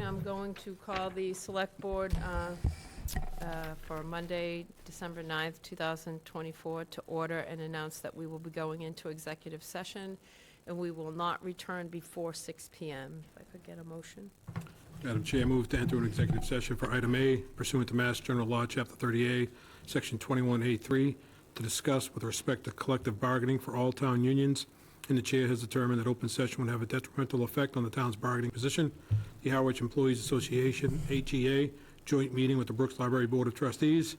I'm going to call the Select Board for Monday, December 9th, 2024, to order and announce that we will be going into executive session, and we will not return before 6 p.m. If I could get a motion. Madam Chair, move to enter an executive session for item A, pursuant to Mass General Law, Chapter 30A, Section 21A3, to discuss with respect to collective bargaining for all town unions, and the chair has determined that open session would have a detrimental effect on the town's bargaining position. The Harwich Employees Association, HEA, joint meeting with the Brooks Library Board of Trustees.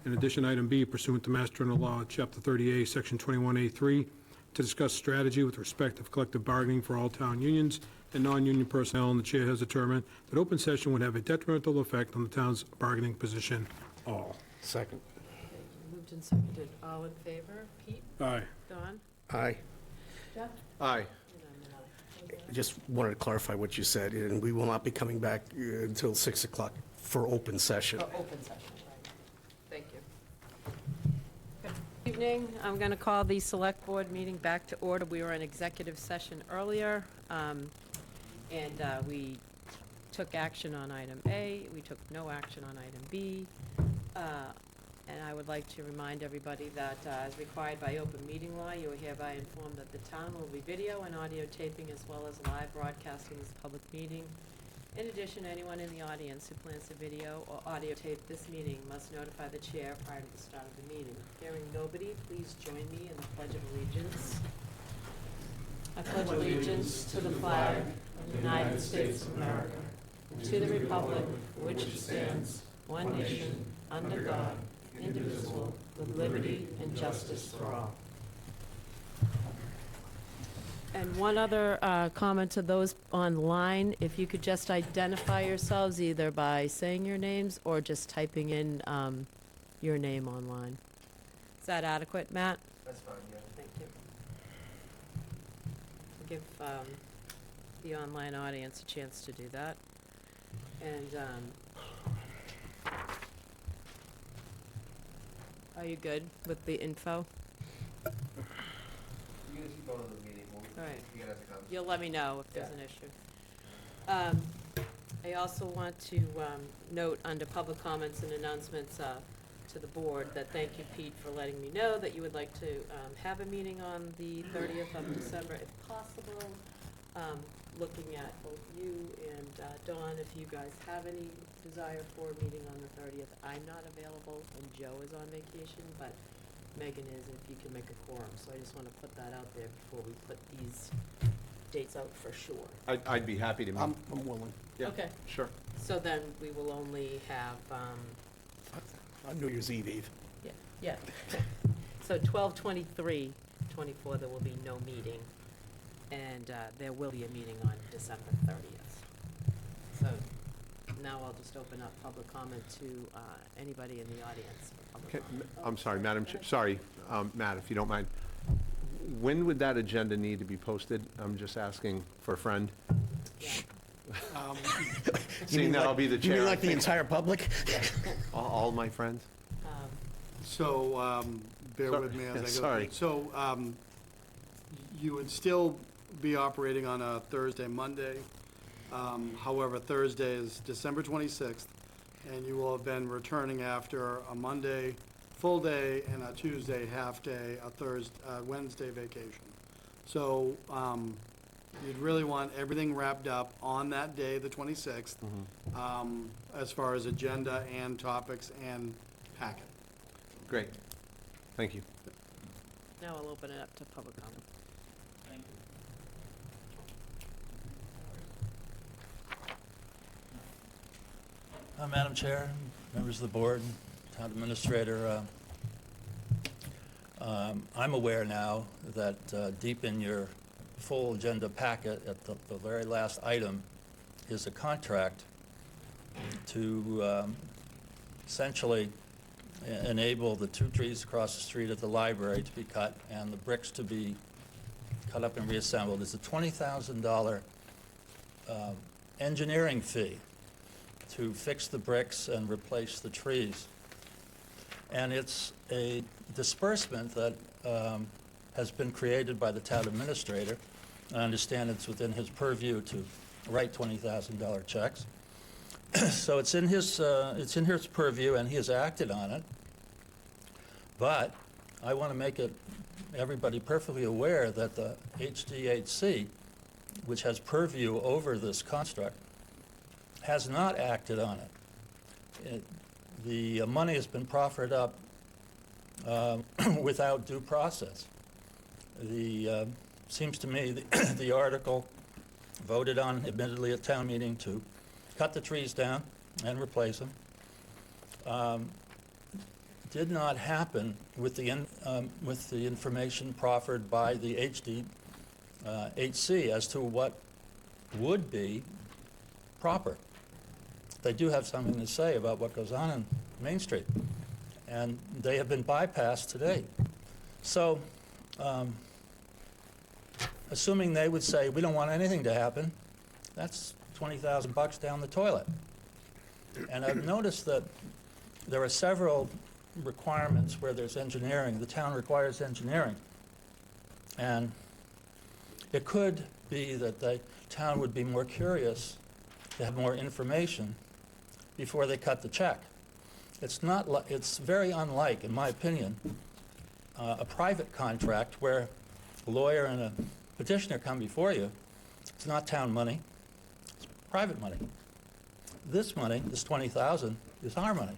In addition, item B, pursuant to Mass General Law, Chapter 30A, Section 21A3, to discuss strategy with respect to collective bargaining for all town unions and non-union personnel, and the chair has determined that open session would have a detrimental effect on the town's bargaining position. All. Second. Moved and seconded. All in favor? Pete? Aye. Don? Aye. Jeff? Aye. And I'm an aye. Just wanted to clarify what you said, and we will not be coming back until 6 o'clock for open session. Oh, open session, right. Thank you. Good evening. I'm going to call the Select Board meeting back to order. We were in executive session earlier, and we took action on item A. We took no action on item B. And I would like to remind everybody that, as required by open meeting law, you are hereby informed that the town will be video and audio taping as well as live broadcasting this public meeting. In addition, anyone in the audience who plans to video or audio tape this meeting must notify the chair prior to the start of the meeting. Hearing nobody, please join me in the Pledge of Allegiance. I pledge allegiance to the flag of the United States of America, and to the republic for which it stands, one nation, under God, indivisible, with liberty and justice for all. And one other comment to those online, if you could just identify yourselves either by saying your names or just typing in your name online. Is that adequate, Matt? That's fine, yeah. Thank you. Give the online audience a chance to do that. And are you good with the info? You can keep going to the meeting. All right. You can have the conversation. You'll let me know if there's an issue. I also want to note under public comments and announcements to the board that thank you, Pete, for letting me know that you would like to have a meeting on the 30th of December, if possible. Looking at both you and Dawn, if you guys have any desire for a meeting on the 30th. I'm not available and Joe is on vacation, but Megan is, if you can make a quorum. So I just want to put that out there before we put these dates out for sure. I'd be happy to meet. I'm willing. Yeah, Okay. sure. So then we will only have, On New Year's Eve. yeah. So 12/23/24, there will be no meeting, and there will be a meeting on December 30th. So now I'll just open up public comment to anybody in the audience for public comment. I'm sorry, Madam Chair, sorry, Matt, if you don't mind. When would that agenda need to be posted? I'm just asking for a friend. Yeah. Seeing that I'll be the You chair. mean I like the think entire public? all my friends? So, bear Sorry. with me as I go. Sorry. So, you would still be operating on a Thursday, Monday. However, Thursday is December 26th, and you will have been returning after a Monday full day and a Tuesday half day, a Wednesday vacation. So, you'd really want everything wrapped up on that day, the 26th, as far as agenda and topics and packet. Great, thank you. Now I'll open it up to public comment. Madam Chair, members of the board, town administrator, I'm aware now that deep in your full agenda packet at the very last item is a contract to essentially enable the 2 trees across the street at the library to be cut and the bricks to be cut up and reassembled. It's a $20,000 engineering fee to fix the bricks and replace the trees. And it's a disbursement that has been created by the town administrator. I understand it's within his purview to write $20,000 checks. So it's in his purview, and he has acted on it. But I want to make everybody perfectly aware that the HDHC, which has purview over this construct, has not acted on it. The money has been proffered up without due process. Seems to me the article voted on, admittedly at town meeting, to cut the trees down and replace them, did not happen with the information proffered by the HC as to what would be proper. They do have something to say about what goes on in Main Street, and they have been bypassed today. So, assuming they would say, we don't want anything to happen, that's $20,000 down the toilet. And I've noticed that there are several requirements where there's engineering. The town requires engineering. And it could be that the town would be more curious to have more information before they cut the check. It's very unlike, in my opinion, a private contract where a lawyer and a petitioner come before you. It's not town money, it's private money. This money, this $20,000, is our money.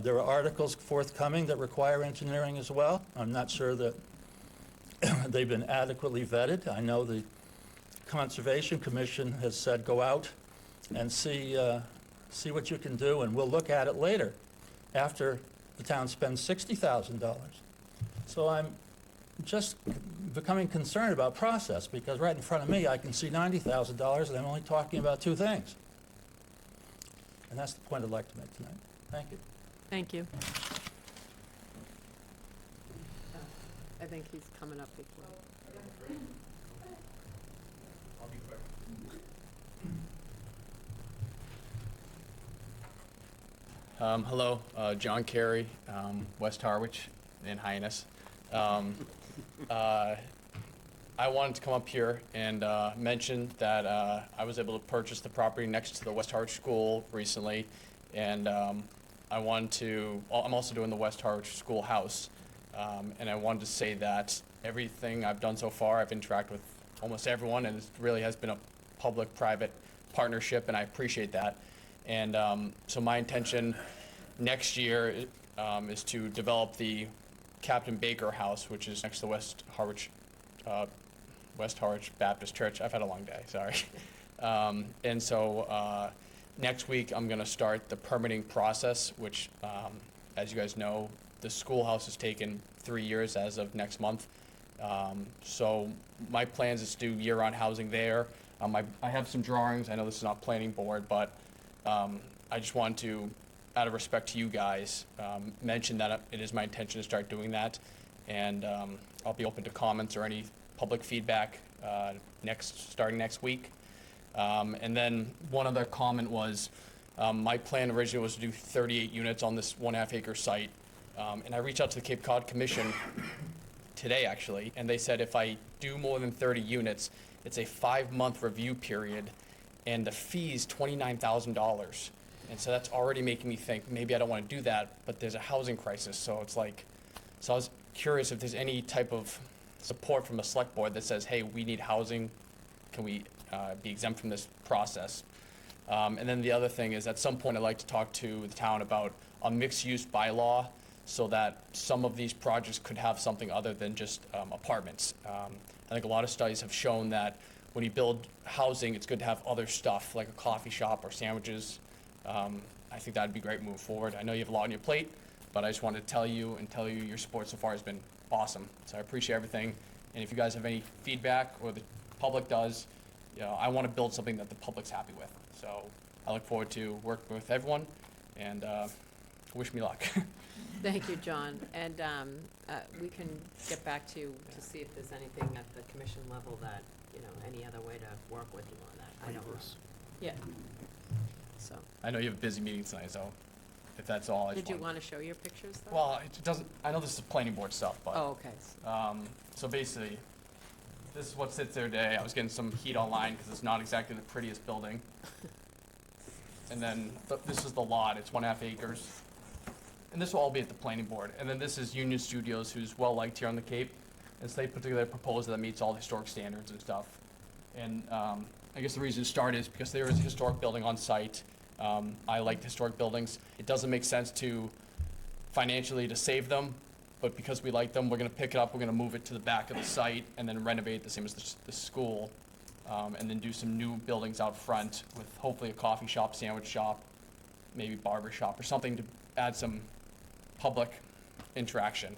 There are articles forthcoming that require engineering as well. I'm not sure that they've been adequately vetted. I know the Conservation Commission has said, go out and see what you can do, and we'll look at it later, after the town spends $60,000. So I'm just becoming concerned about process, because right in front of me, I can see $90,000, and I'm only talking about two things. And that's the point I'd like to make tonight. Thank you. Thank you. I think he's coming up before. I'll be quick. Hello, John Carey, West Harwich in Hyannis. I wanted to come up here and mention that I was able to purchase the property next to the West Harwich School recently, and I'm also doing the West Harwich Schoolhouse, and I wanted to say that everything I've done so far, I've interacted with almost everyone, and it really has been a public-private partnership, and I appreciate that. And so my intention next year is to develop the Captain Baker House, which is next to West Harwich Baptist Church. I've had a long day, sorry. And so next week I'm going to start the permitting process, which, as you guys know, the schoolhouse has taken 3 years as of next month. So my plans is to do year-round housing there. I have some drawings. I know this is not planning board, but I just want to, out of respect to you guys, mention that it is my intention to start doing that. And I'll be open to comments or any public feedback starting next week. And then one other comment was, my plan originally was to do 38 units on this 1.5 acre site. And I reached out to the Cape Cod Commission today, actually, and they said if I do more than 30 units, it's a 5-month review period, and the fee's $29,000. And so that's already making me think maybe I don't want to do that, but there's a housing crisis. So it's like, so I was curious if there's any type of support from the select board that says, hey, we need housing. Can we be exempt from this process? And then the other thing is, at some point I'd like to talk to the town about a mixed-use bylaw so that some of these projects could have something other than just apartments. I think a lot of studies have shown that when you build housing, it's good to have other stuff, like a coffee shop or sandwiches. I think that'd be a great move forward. I know you have a lot on your plate, but I just wanted to tell you your support so far has been awesome. So I appreciate everything. And if you guys have any feedback, or the public does, I want to build something that the public's happy with. So I look forward to working with everyone, and wish me luck. Thank you, John. And we can get back to you to see if there's anything at the commission level that, any other way to work with you on that. I don't know. Yeah. So, I know you have a busy meeting tonight, so if that's all, I just did you want to show your pictures, though? Well, it doesn't, I know this is planning board stuff, but. Oh, okay. So basically, this is what sits there today. I was getting some heat online because it's not exactly the prettiest building. and then this is the lot, it's 1.5 acres. And this will all be at the planning board. And then this is Union Studios, who's well-liked here on the Cape. And so they put together a proposal that meets all the historic standards and stuff. And I guess the reason to start is because there is a historic building on site. I like historic buildings. It doesn't make sense to financially to save them, but because we like them, we're gonna pick it up, we're gonna move it to the back of the site and then renovate the same as the school. And then do some new buildings out front with hopefully a coffee shop, sandwich shop, maybe barber shop or something to add some public interaction.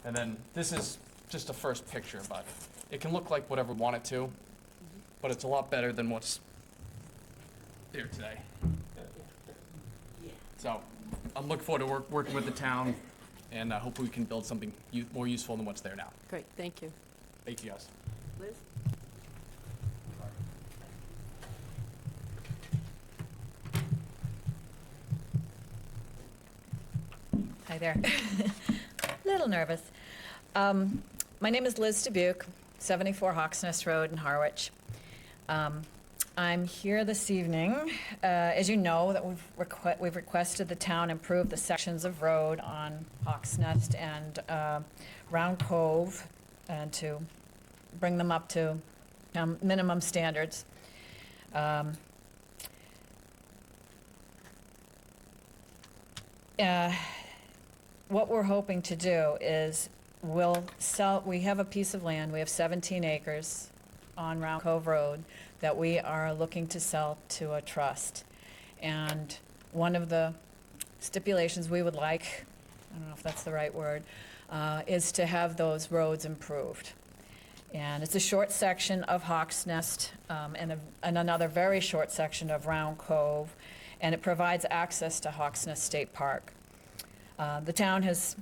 And then this is just a first picture, but it can look like whatever we want it to, but it's a lot better than what's there today. So I'm looking forward to working with the town, and hopefully we can build something more useful than what's there now. Great, thank you. Thank you, guys. Liz? Hi there. Little nervous. My name is Liz Dubuque, 74 Hawks Nest Road in Harwich. I'm here this evening, as you know, that we've requested the town improve the sections of road on Hawks Nest and Round Cove, and to bring them up to minimum standards. What we're hoping to do is we have a piece of land, we have 17 acres on Round Cove Road that we are looking to sell to a trust. And one of the stipulations we would like, I don't know if that's the right word, is to have those roads improved. And it's a short section of Hawks Nest and another very short section of Round Cove, and it provides access to Hawks Nest State Park. The town has,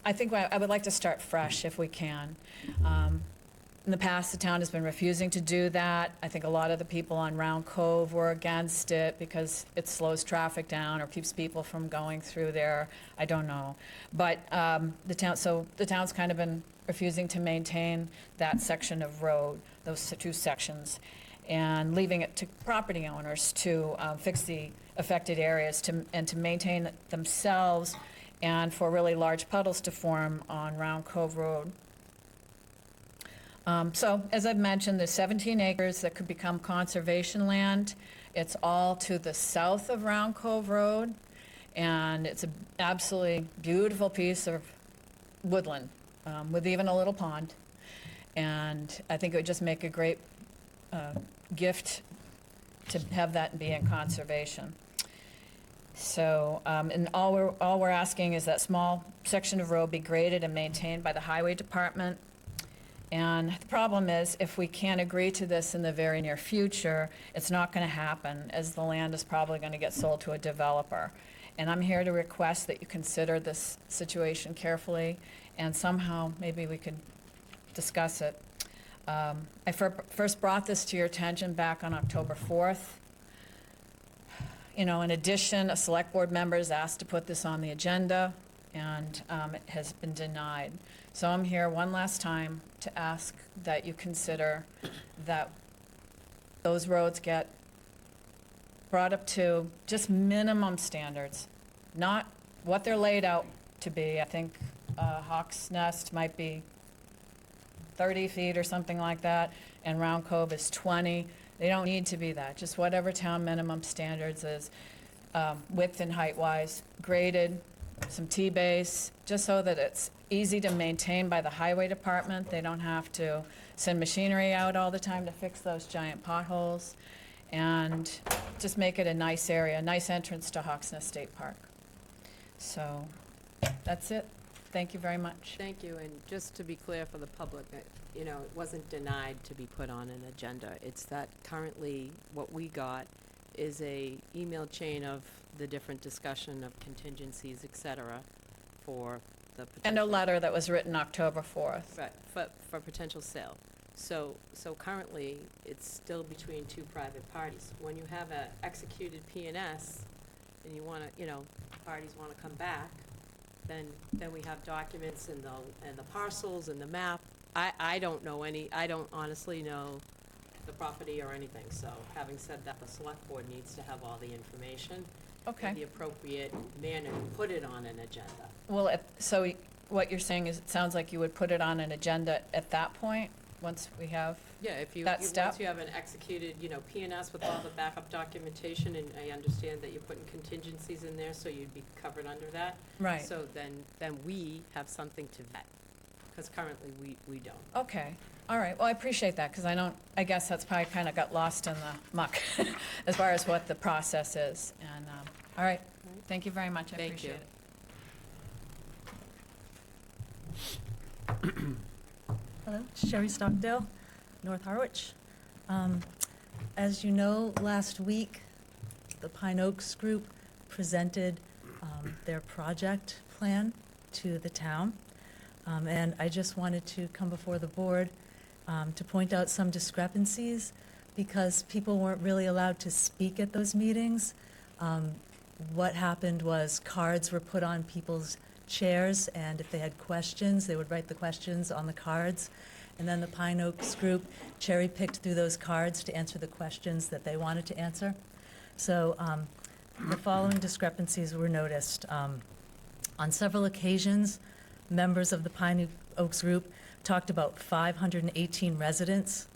I think I would like to start fresh if we can. In the past, the town has been refusing to do that. I think a lot of the people on Round Cove were against it because it slows traffic down or keeps people from going through there. I don't know. But the town's kind of been refusing to maintain that section of road, those two sections, and leaving it to property owners to fix the affected areas and to maintain themselves, and for really large puddles to form on Round Cove Road. So, as I've mentioned, there's 17 acres that could become conservation land. It's all to the south of Round Cove Road, and it's an absolutely beautiful piece of woodland with even a little pond. And I think it would just make a great gift to have that be in conservation. So, and all we're asking is that small section of road be graded and maintained by the highway department. And the problem is, if we can't agree to this in the very near future, it's not going to happen, as the land is probably going to get sold to a developer. And I'm here to request that you consider this situation carefully, and somehow maybe we could discuss it. I first brought this to your attention back on October 4th. You know, in addition, a select board member is asked to put this on the agenda, and it has been denied. So I'm here one last time to ask that you consider that those roads get brought up to just minimum standards, not what they're laid out to be. I think Hawks Nest might be 30 feet or something like that, and Round Cove is 20. They don't need to be that, just whatever town minimum standards is, width and height-wise, graded, some T-base, just so that it's easy to maintain by the highway department. They don't have to send machinery out all the time to fix those giant potholes, and just make it a nice area, a nice entrance to Hawks Nest State Park. So, that's it. Thank you very much. Thank you, and just to be clear for the public, you know, it wasn't denied to be put on an agenda. It's that currently what we got is a email chain of the different discussion of contingencies, et cetera, for the potential. And a letter that was written October 4th. Right, for potential sale. So currently, it's still between two private parties. When you have a executed P&S, and you want to, you know, parties want to come back, then we have documents and the parcels and the map. I don't know I don't honestly know the property or anything. So having said that, the select board needs to have all the information Okay. in the appropriate manner to put it on an agenda. Well, so what you're saying is, it sounds like you would put it on an agenda at that point, once we have, Yeah, if you, That once step? you have an executed, P&S with all the backup documentation, and I understand that you're putting contingencies in there, so you'd be covered under that. right, So then we have something to vet, because currently we don't. okay, all right, well, I appreciate that, because I guess that's probably kind of got lost in the muck as far as what the process is, and, all right, thank you very much, I Thank appreciate you. it. Hello, Sherry Stockdale, North Harwich. As you know, last week, the Pine Oaks Group presented their project plan to the town. And I just wanted to come before the board to point out some discrepancies because people weren't really allowed to speak at those meetings. What happened was cards were put on people's chairs, and if they had questions, they would write the questions on the cards. And then the Pine Oaks Group cherry-picked through those cards to answer the questions that they wanted to answer. So the following discrepancies were noticed. On several occasions, members of the Pine Oaks Group talked about 518 residents,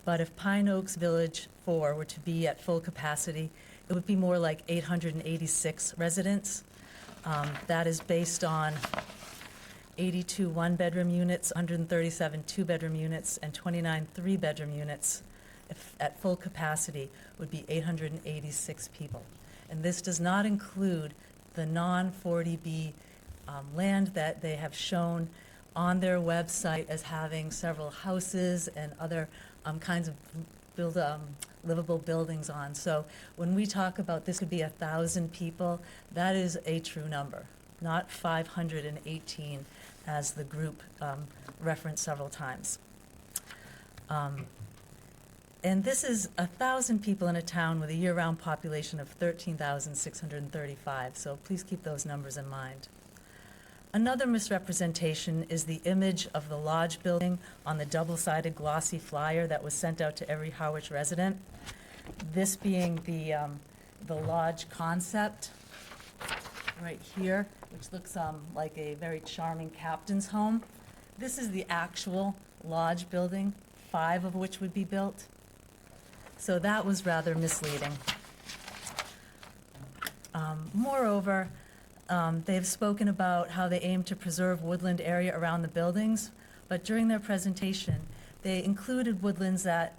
but if Pine Oaks Village 4 were to be at full capacity, it would be more like 886 residents. That is based on 82 one-bedroom units, 137 two-bedroom units, and 29 three-bedroom units. If at full capacity would be 886 people. And this does not include the non-40B land that they have shown on their website as having several houses and other kinds of livable buildings on. So when we talk about this could be 1,000 people, that is a true number, not 518 as the group referenced several times. And this is 1,000 people in a town with a year-round population of 13,635, so please keep those numbers in mind. Another misrepresentation is the image of the lodge building on the double-sided glossy flyer that was sent out to every Harwich resident. This being the lodge concept right here, which looks like a very charming captain's home. This is the actual lodge building, 5 of which would be built. So that was rather misleading. Moreover, they've spoken about how they aim to preserve woodland area around the buildings, but during their presentation, they included woodlands that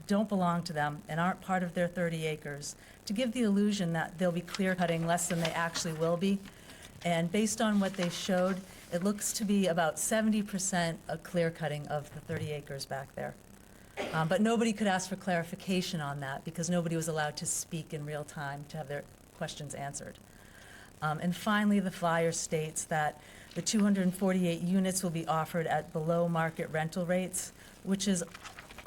don't belong to them and aren't part of their 30 acres to give the illusion that they'll be clear cutting less than they actually will be. And based on what they showed, it looks to be about 70% of clear cutting of the 30 acres back there. But nobody could ask for clarification on that because nobody was allowed to speak in real time to have their questions answered. And finally, the flyer states that the 248 units will be offered at below-market rental rates, which is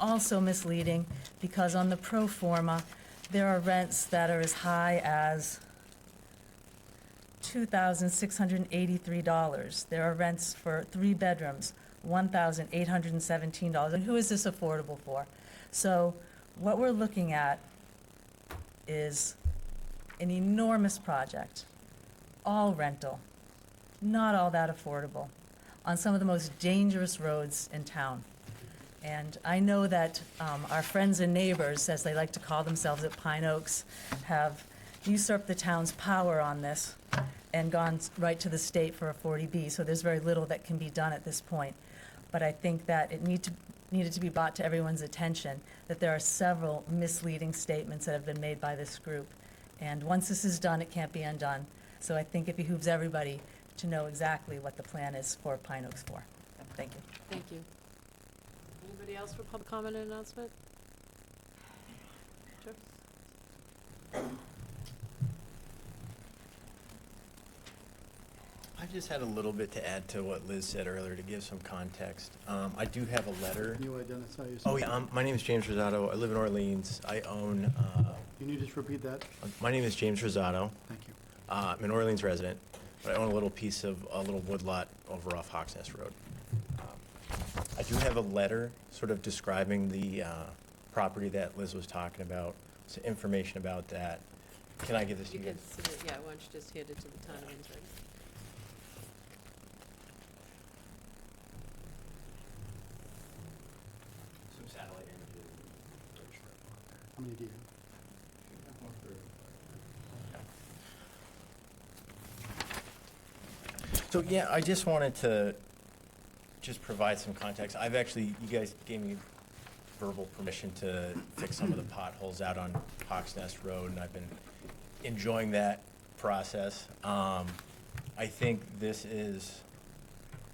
also misleading because on the pro forma, there are rents that are as high as $2,683. There are rents for 3 bedrooms, $1,817. And who is this affordable for? So what we're looking at is an enormous project, all rental, not all that affordable, on some of the most dangerous roads in town. And I know that our friends and neighbors, as they like to call themselves at Pine Oaks, have usurped the town's power on this and gone right to the state for a 40B, so there's very little that can be done at this point. But I think that it needed to be brought to everyone's attention that there are several misleading statements that have been made by this group. And once this is done, it can't be undone. So I think it behooves everybody to know exactly what the plan is for Pine Oaks 4. Thank you. Thank you. Anybody else for public comment and announcement? Sure. I just had a little bit to add to what Liz said earlier to give some context. I do have a letter. Can you identify yourself? Oh, yeah, my name is James Rosato. I live in Orleans. I own, Can you just repeat that? my name is James Rosato. Thank you. I'm an Orleans resident, but I own a little piece of a little woodlot over off Hawks Nest Road. I do have a letter sort of describing the property that Liz was talking about, some information about that. Can I give this to You you can guys? submit, yeah, why don't you just hand it to the town administrator? Some satellite images. How many do you So, yeah, I just wanted to just provide some context. I've actually, you guys gave me verbal permission to fix some of the potholes out on Hawks Nest Road, and I've been enjoying that process. I think this is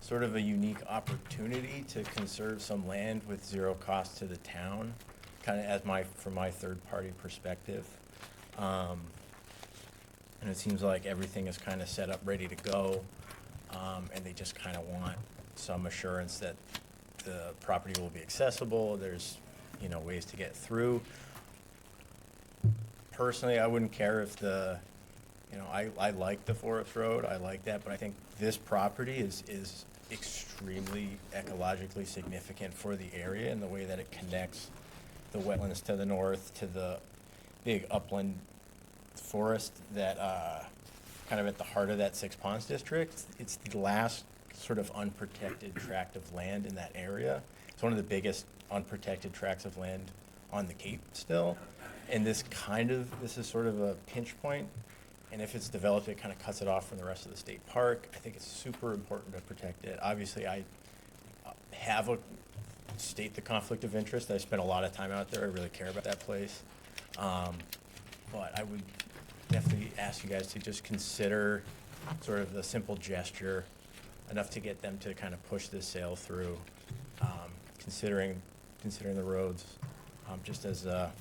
sort of a unique opportunity to conserve some land with zero cost to the town, kind of from my third-party perspective. And it seems like everything is kind of set up, ready to go, and they just kind of want some assurance that the property will be accessible, there's, ways to get through. Personally, I wouldn't care if I like the Forest Road, I like that, but I think this property is extremely ecologically significant for the area in the way that it connects the wetlands to the north to the big upland forest that, kind of at the heart of that Six Ponds district. It's the last sort of unprotected tract of land in that area. It's one of the biggest unprotected tracts of land on the Cape still. And this is sort of a pinch point. And if it's developed, it kind of cuts it off from the rest of the state park. I think it's super important to protect it. Obviously, I state the conflict of interest. I spent a lot of time out there. I really care about that place. But I would definitely ask you guys to just consider sort of the simple gesture, enough to get them to kind of push this sale through, considering the roads, just as a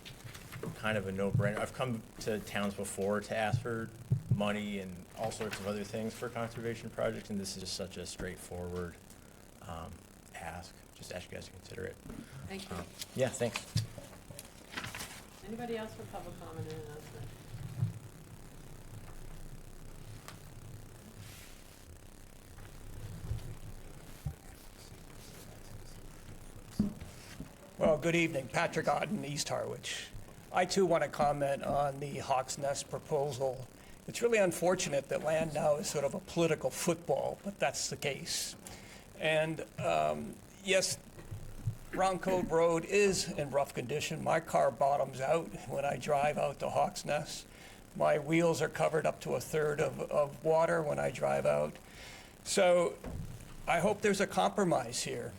kind of a no-brainer. I've come to towns before to ask for money and all sorts of other things for conservation projects, and this is just such a straightforward ask. Just ask you guys to consider it. Thank you. Yeah, thanks. Anybody else for public comment and announcement? Well, good evening. Patrick Otten, East Harwich. I too want to comment on the Hawks Nest proposal. It's really unfortunate that land now is sort of a political football, but that's the case. And yes, Round Cove Road is in rough condition. My car bottoms out when I drive out to Hawks Nest. My wheels are covered up to a third of water when I drive out. So I hope there's a compromise here.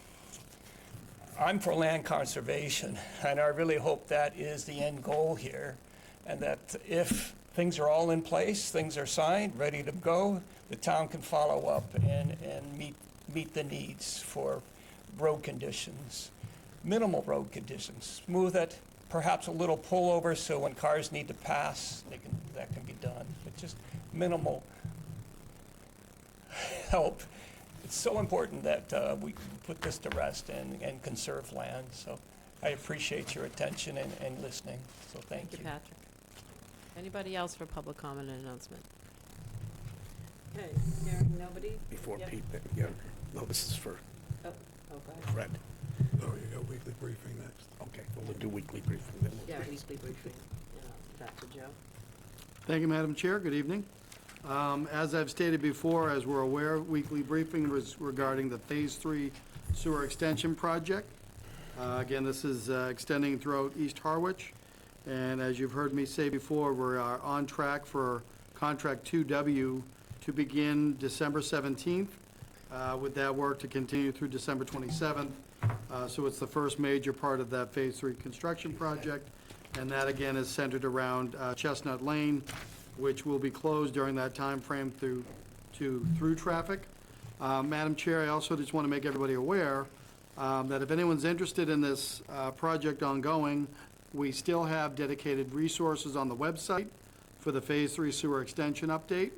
I'm for land conservation, and I really hope that is the end goal here, and that if things are all in place, things are signed, ready to go, the town can follow up and meet the needs for road conditions, minimal road conditions, smooth it, perhaps a little pullover so when cars need to pass, that can be done, but just minimal help. It's so important that we put this to rest and conserve land. So I appreciate your attention and listening. So thank you. Thank you, Patrick. Anybody else for public comment and announcement? Okay, hearing nobody? Before Yep. Pete, yeah, no, this is for Oh, go ahead. Fred. Oh, you got weekly briefing next. Okay, we'll do weekly briefing then. Yeah, weekly briefing. Back to Joe. Thank you, Madam Chair. Good evening. As I've stated before, as we're aware, weekly briefing was regarding the Phase 3 sewer extension project. Again, this is extending throughout East Harwich. And as you've heard me say before, we are on track for Contract 2W to begin December 17th, with that work to continue through December 27th. So it's the first major part of that Phase 3 construction project. And that, again, is centered around Chestnut Lane, which will be closed during that time frame through traffic. Madam Chair, I also just want to make everybody aware that if anyone's interested in this project ongoing, we still have dedicated resources on the website for the Phase 3 sewer extension update.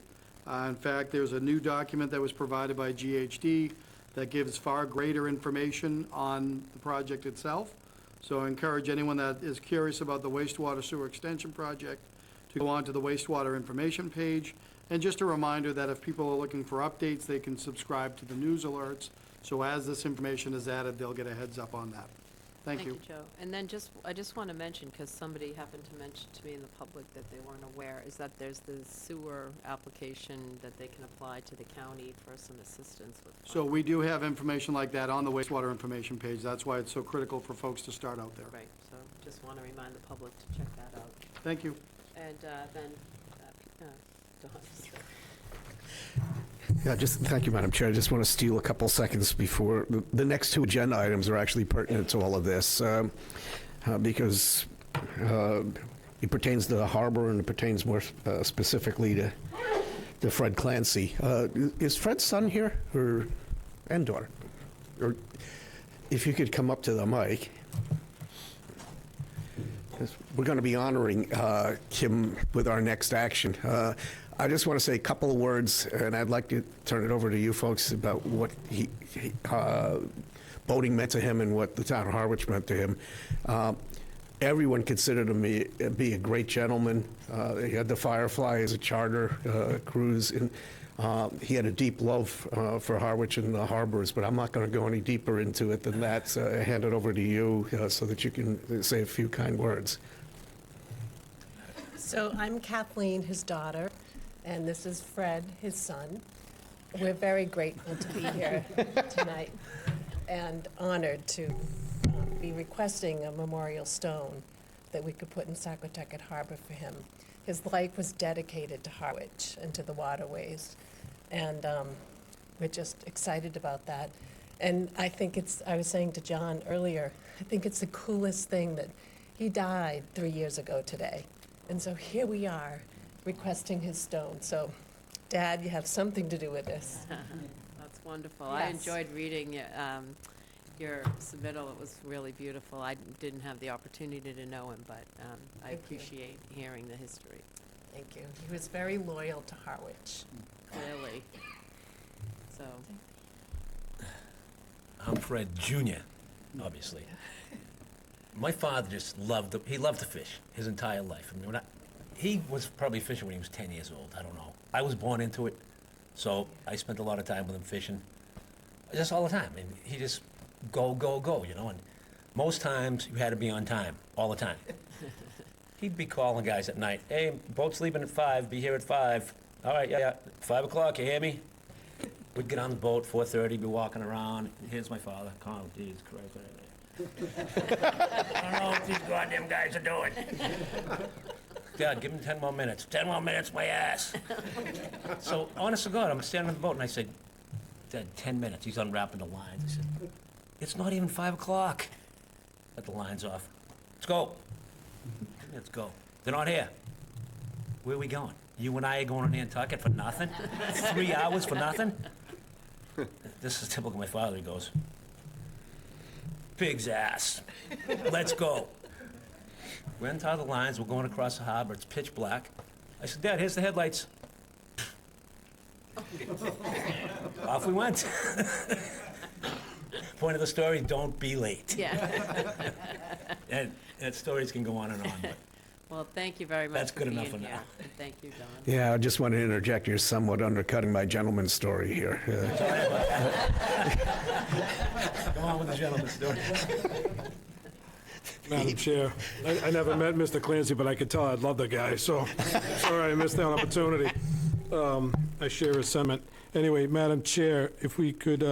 In fact, there's a new document that was provided by GHD that gives far greater information on the project itself. So I encourage anyone that is curious about the wastewater sewer extension project to go on to the wastewater information page. And just a reminder that if people are looking for updates, they can subscribe to the news alerts. So as this information is added, they'll get a heads up on that. Thank you. Joe. And then I just want to mention, because somebody happened to mention to me in the public that they weren't aware, is that there's the sewer application that they can apply to the county for some assistance with. So we do have information like that on the wastewater information page. That's why it's so critical for folks to start out there. Right, so just want to remind the public to check that out. Thank you. And then, Dawn. Yeah, thank you, Madam Chair. I just want to steal a couple seconds before, the next two agenda items are actually pertinent to all of this, because it pertains to the harbor and it pertains more specifically to Fred Clancy. Is Fred's son here, and daughter? Or if you could come up to the mic. 'Cause we're going to be honoring him with our next action. I just want to say a couple of words, and I'd like to turn it over to you folks about what boating meant to him and what the town of Harwich meant to him. Everyone considered him be a great gentleman. He had the Firefly as a charter cruise, and he had a deep love for Harwich and the harbors, but I'm not going to go any deeper into it than that. So I hand it over to you so that you can say a few kind words. So I'm Kathleen, his daughter, and this is Fred, his son. We're very grateful to be here tonight and honored to be requesting a memorial stone that we could put in Saquotucket Harbor for him. His life was dedicated to Harwich and to the waterways, and we're just excited about that. And I think I was saying to John earlier, I think it's the coolest thing that he died 3 years ago today. And so here we are, requesting his stone. So, Dad, you have something to do with this. That's wonderful. I Yes. enjoyed reading your submittal. It was really beautiful. I didn't have the opportunity to know him, but I Thank you. appreciate hearing the history, Thank you. He was very loyal to Harwich. clearly. So, I'm Fred Jr., obviously. My father just loved to fish his entire life. I mean, he was probably fishing when he was 10 years old. I don't know. I was born into it, so I spent a lot of time with him fishing, just all the time. And he just go, you know. And most times you had to be on time, all the time. He'd be calling guys at night. Hey, boat's leaving at 5. Be here at 5. All right, yeah. 5 o'clock. You hear me? We'd get on the boat 4:30. Be walking around. Here's my father. Oh, Jesus Christ. I don't know what these goddamn guys are doing. God, give him 10 more minutes. 10 more minutes, my ass. So, honest to God, I'm standing on the boat, and I said, Dad, 10 minutes. He's unwrapping the lines. I said, it's not even 5 o'clock. Let the lines off. Let's go. Let's go. They're not here. Where are we going? You and I are going to Nantucket for nothing? 3 hours for nothing? This is typical of my father. He goes, pig's ass. Let's go. We untie the lines. We're going across the harbor. It's pitch black. I said, Dad, here's the headlights. Off we went. Point of the story, don't be late. yeah. And stories can go on and on, but Well, thank you very much That's for good being enough for here. now. And thank you, Don. Yeah, I just want to interject. You're somewhat undercutting my gentleman's story here. go on with the gentleman's story. Madam Chair, I never met Mr. Clancy, but I could tell I love the guy, so sorry I missed that opportunity. I share his sentiment. Anyway, Madam Chair, if we could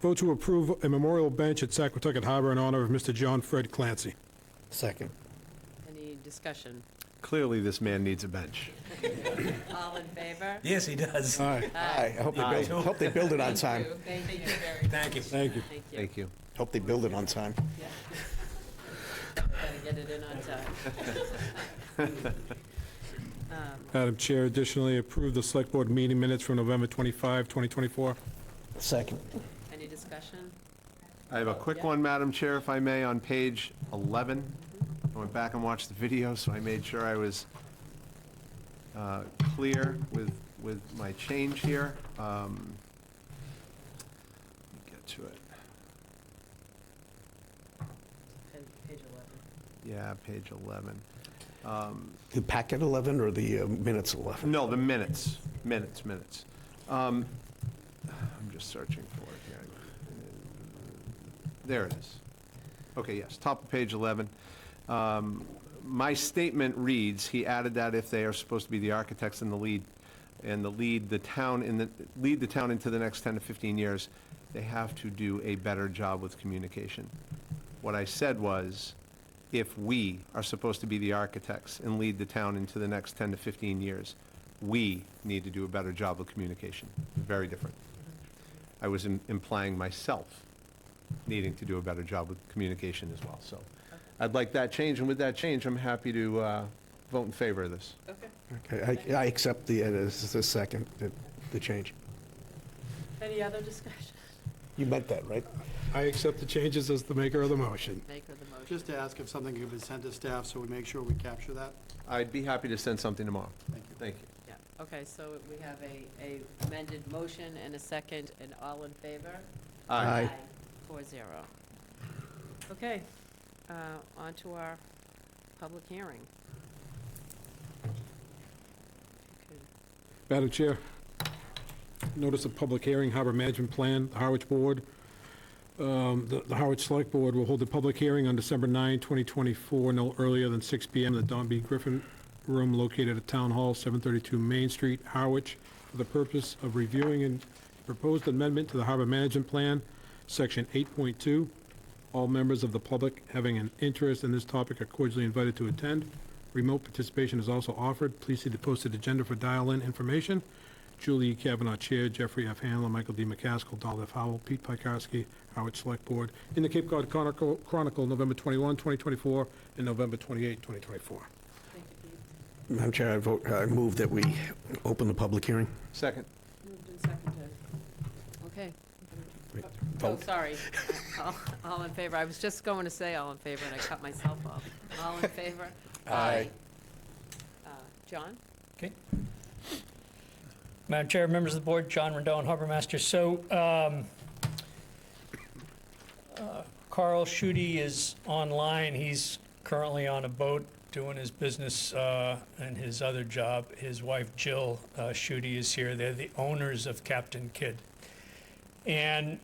vote to approve a memorial bench at Saquotucket Harbor in honor of Mr. John Fred Clancy. Second. Any discussion? Clearly, this man needs a bench. All in favor? Yes, he does. Aye. I hope they build it on time. Thank you very much. Thank you. Thank you. Thank you. Thank you. Hope they build it on time. Yeah. Gotta get it in on time. Madam Chair, additionally, approve the Select Board meeting minutes from November 25, 2024. Second. Any discussion? I have a quick one, Madam Chair, if I may, on page 11. I went back and watched the video, so I made sure I was clear with my change here. Let me get to it. Page 11. Yeah, page 11. The packet 11 or the minutes 11? No, the minutes. Minutes. I'm just searching for it here. There it is. Okay, yes, top of page 11. My statement reads, he added that if they are supposed to be the architects in the lead, and lead the town into the next 10 to 15 years, they have to do a better job with communication. What I said was, if we are supposed to be the architects and lead the town into the next 10 to 15 years, we need to do a better job of communication. Very different. I was implying myself needing to do a better job with communication as well. So I'd like that change, and with that change, I'm happy to vote in favor of this. Okay. Okay, I accept the second, the change. Any other discussion? You meant that, right? I accept the changes as the maker of the motion. Maker of the motion. Just to ask if something could be sent to staff so we make sure we capture that. I'd be happy to send something tomorrow. Thank you. Thank you. Yeah, okay, so we have a amended motion and a second, and all in favor? Aye. 4-0. Okay, on to our public hearing. Okay. Madam Chair, notice of public hearing, Harbor Management Plan, the Harwich Board. The Harwich Select Board will hold a public hearing on December 9, 2024, no earlier than 6 p.m. in the Don B. Griffin Room located at Town Hall, 732 Main Street, Harwich, for the purpose of reviewing a proposed amendment to the Harbor Management Plan, Section 8.2. All members of the public having an interest in this topic are cordially invited to attend. Remote participation is also offered. Please see the posted agenda for dial-in information. Julie E. Kavanaugh, Chair, Jeffrey F. Hanlon, Michael D. McCaskill, Donald F. Howell, Pete Pikarski, Harwich Select Board, in the Cape Cod Chronicle, November 21, 2024, and November 28, 2024. Thank you, Pete. Madam Chair, I move that we open the public hearing. Second. Moved and seconded. Okay. Wait, Oh, vote. sorry. All in favor. I was just going to say all in favor, and I cut myself off. All in favor? Aye. John? Okay. Madam Chair, members of the board, John Rendon, Harbor Master. So Carl Schutte is online. He's currently on a boat doing his business and his other job. His wife, Jill Schutte, is here. They're the owners of Captain Kidd. And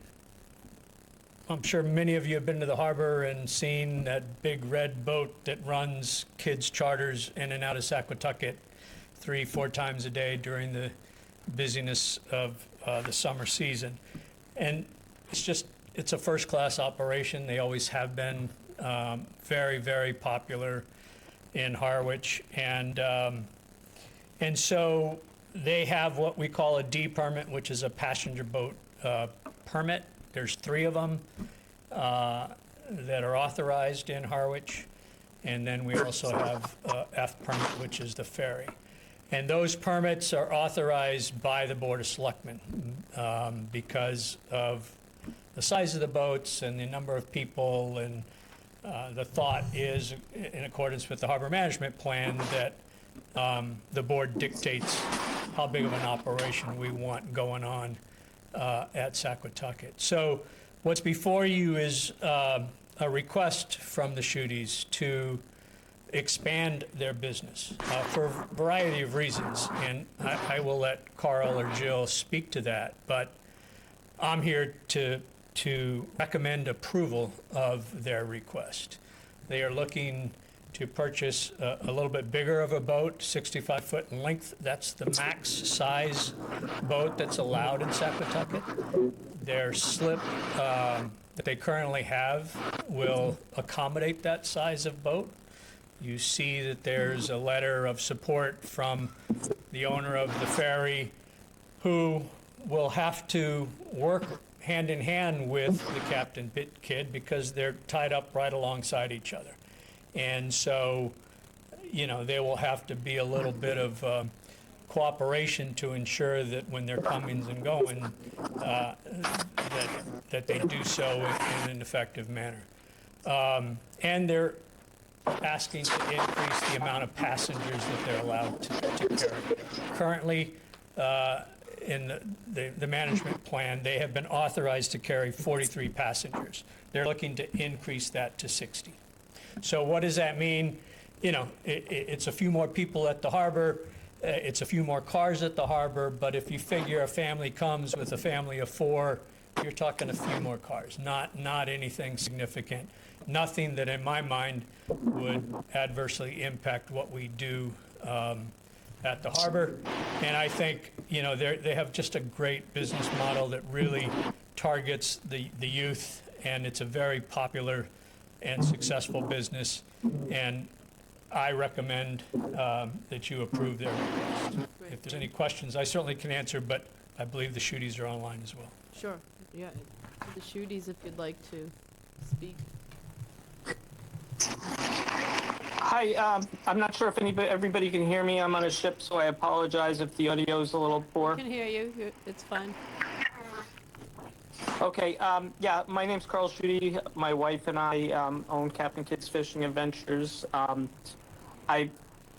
I'm sure many of you have been to the harbor and seen that big red boat that runs kids' charters in and out of Saquatucket 3-4 times a day during the busyness of the summer season. And it's a first-class operation. They always have been very, very popular in Harwich. And so they have what we call a D permit, which is a passenger boat permit. There's 3 of them that are authorized in Harwich. And then we also have F permit, which is the ferry. And those permits are authorized by the Board of Selectmen because of the size of the boats and the number of people. And the thought is, in accordance with the Harbor Management Plan, that the board dictates how big of an operation we want going on at Saquatucket. So what's before you is a request from the Schuttes to expand their business for a variety of reasons, and I will let Carl or Jill speak to that, but I'm here to recommend approval of their request. They are looking to purchase a little bit bigger of a boat, 65 foot in length. That's the max size boat that's allowed in Saquatucket. Their slip that they currently have will accommodate that size of boat. You see that there's a letter of support from the owner of the ferry, who will have to work hand in hand with the Captain Kidd because they're tied up right alongside each other. And so, there will have to be a little bit of cooperation to ensure that when they're coming and going, that they do so in an effective manner. And they're asking to increase the amount of passengers that they're allowed to carry. Currently, in the management plan, they have been authorized to carry 43 passengers. They're looking to increase that to 60. So what does that mean? It's a few more people at the harbor, it's a few more cars at the harbor, but if you figure a family comes with a family of 4, you're talking a few more cars, not anything significant. nothing that in my mind would adversely impact what we do at the harbor. And I think, you know, they have just a great business model that really targets the youth, and it's a very popular and successful business. And I recommend that you approve their request. If there's any questions, I certainly can answer, but I believe the Shooties are online as well. Sure, yeah, the Shooties, if you'd like to speak. Hi, I'm not sure if everybody can hear me. I'm on a ship, so I apologize if the audio is a little poor. I can hear you, it's fine. Okay, yeah, my name's Carl Schutte. My wife and I own Captain Kidd's Fishing Adventures. I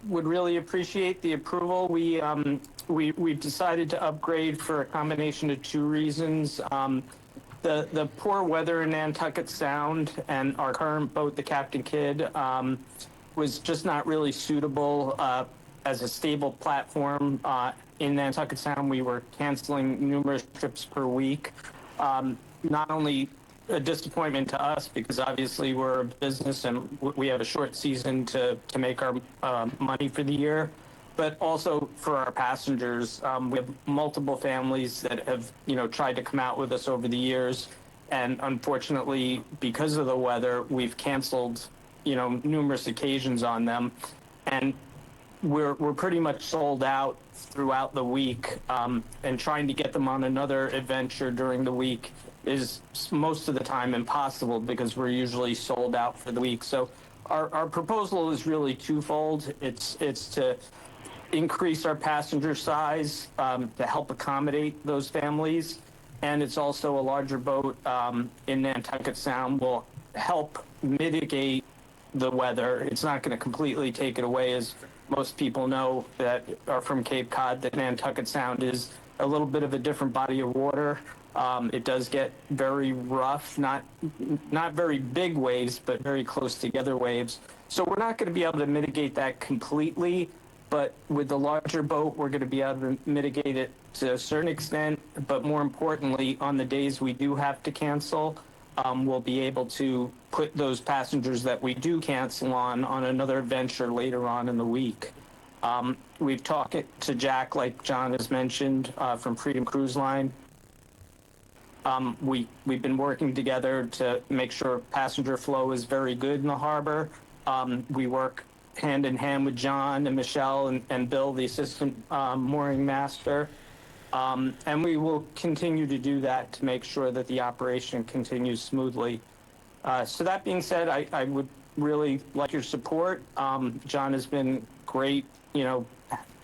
would really appreciate the approval. We've decided to upgrade for a combination of two reasons. The poor weather in Nantucket Sound and our current boat, the Captain Kidd, was just not really suitable as a stable platform. In Nantucket Sound, we were canceling numerous trips per week. Not only a disappointment to us, because obviously we're a business and we have a short season to make our money for the year, but also for our passengers. We have multiple families that have, you know, tried to come out with us over the years, and unfortunately, because of the weather, we've canceled, you know, numerous occasions on them, and we're pretty much sold out throughout the week, and trying to get them on another adventure during the week is most of the time impossible because we're usually sold out for the week. So our proposal is really twofold. It's to increase our passenger size to help accommodate those families, and it's also a larger boat in Nantucket Sound will help mitigate the weather. It's not going to completely take it away, as most people know that are from Cape Cod, that Nantucket Sound is a little bit of a different body of water. It does get very rough, not very big waves, but very close together waves. So we're not going to be able to mitigate that completely, but with the larger boat, we're going to be able to mitigate it to a certain extent. But more importantly, on the days we do have to cancel, we'll be able to put those passengers that we do cancel on another adventure later on in the week. We've talked to Jack, like John has mentioned, from Freedom Cruise Line. We've been working together to make sure passenger flow is very good in the harbor. We work hand in hand with John and Michelle and Bill, the assistant mooring master. And we will continue to do that to make sure that the operation continues smoothly. So that being said, I would really like your support. John has been great. You know,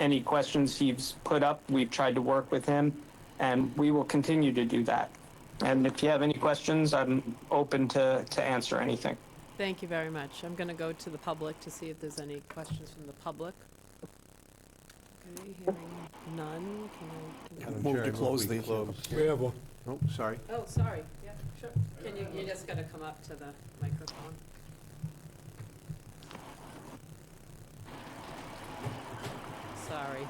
any questions he's put up, we've tried to work with him, and we will continue to do that. And if you have any questions, I'm open to answer anything. Thank you very much. I'm going to go to the public to see if there's any questions from the public. Okay, hearing none. Can Move to close the. We have one. Oh, sorry. I? Oh, sorry. Yeah, sure. Can you just got to come up to the microphone. Sorry.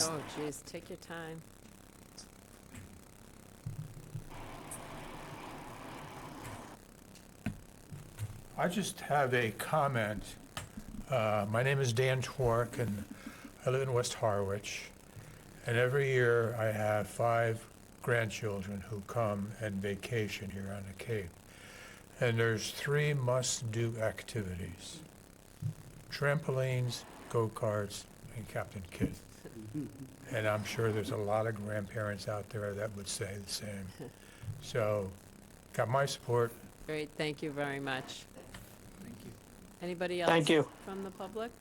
Oh, geez, take your time. I just have a comment. My name is Dan Twark, and I live in West Harwich. And every year I have 5 grandchildren who come and vacation here on the Cape. And there's 3 must-do activities: trampolines, go-karts, and Captain Kidd. And I'm sure there's a lot of grandparents out there that would say the same. So, got my support. Great, thank you very much. Thank you. Anybody else? Thank you. From the public?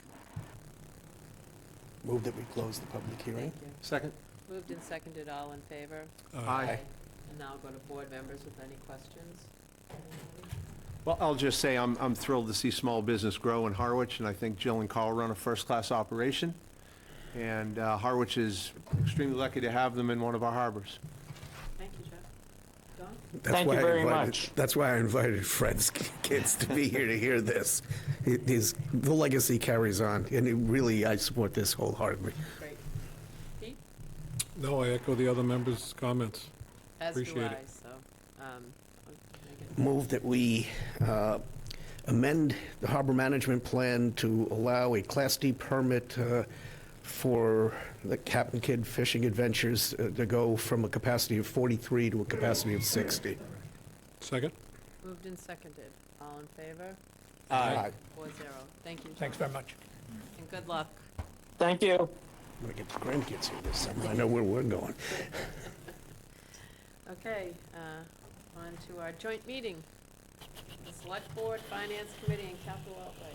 Move that we close the public hearing. Thank you. Second? Moved and seconded, all in favor? Aye. And now I'll go to board members with any questions. Well, I'll just say I'm thrilled to see small business grow in Harwich, and I think Jill and Carl run a first-class operation. And Harwich is extremely lucky to have them in one of our harbors. Thank you, Jeff. Don? That's why I invited, that's why I invited Fred's kids to be here to hear this. The legacy carries on, and it really, I support this wholeheartedly. Great. Pete? No, I echo the other members' comments. As do Appreciate I, it. so, Megan. Move that we amend the harbor management plan to allow a Class D permit for the Captain Kidd Fishing Adventures to go from a capacity of 43 to a capacity of 60. Second? Moved and seconded. All in favor? Aye. 4-0. Thank you, John. Thanks very much. And good luck. Thank you. I'm going to get the grandkids here this summer. I know where we're going. Okay, on to our joint meeting. The Select Board, Finance Committee, and Capital Outlay.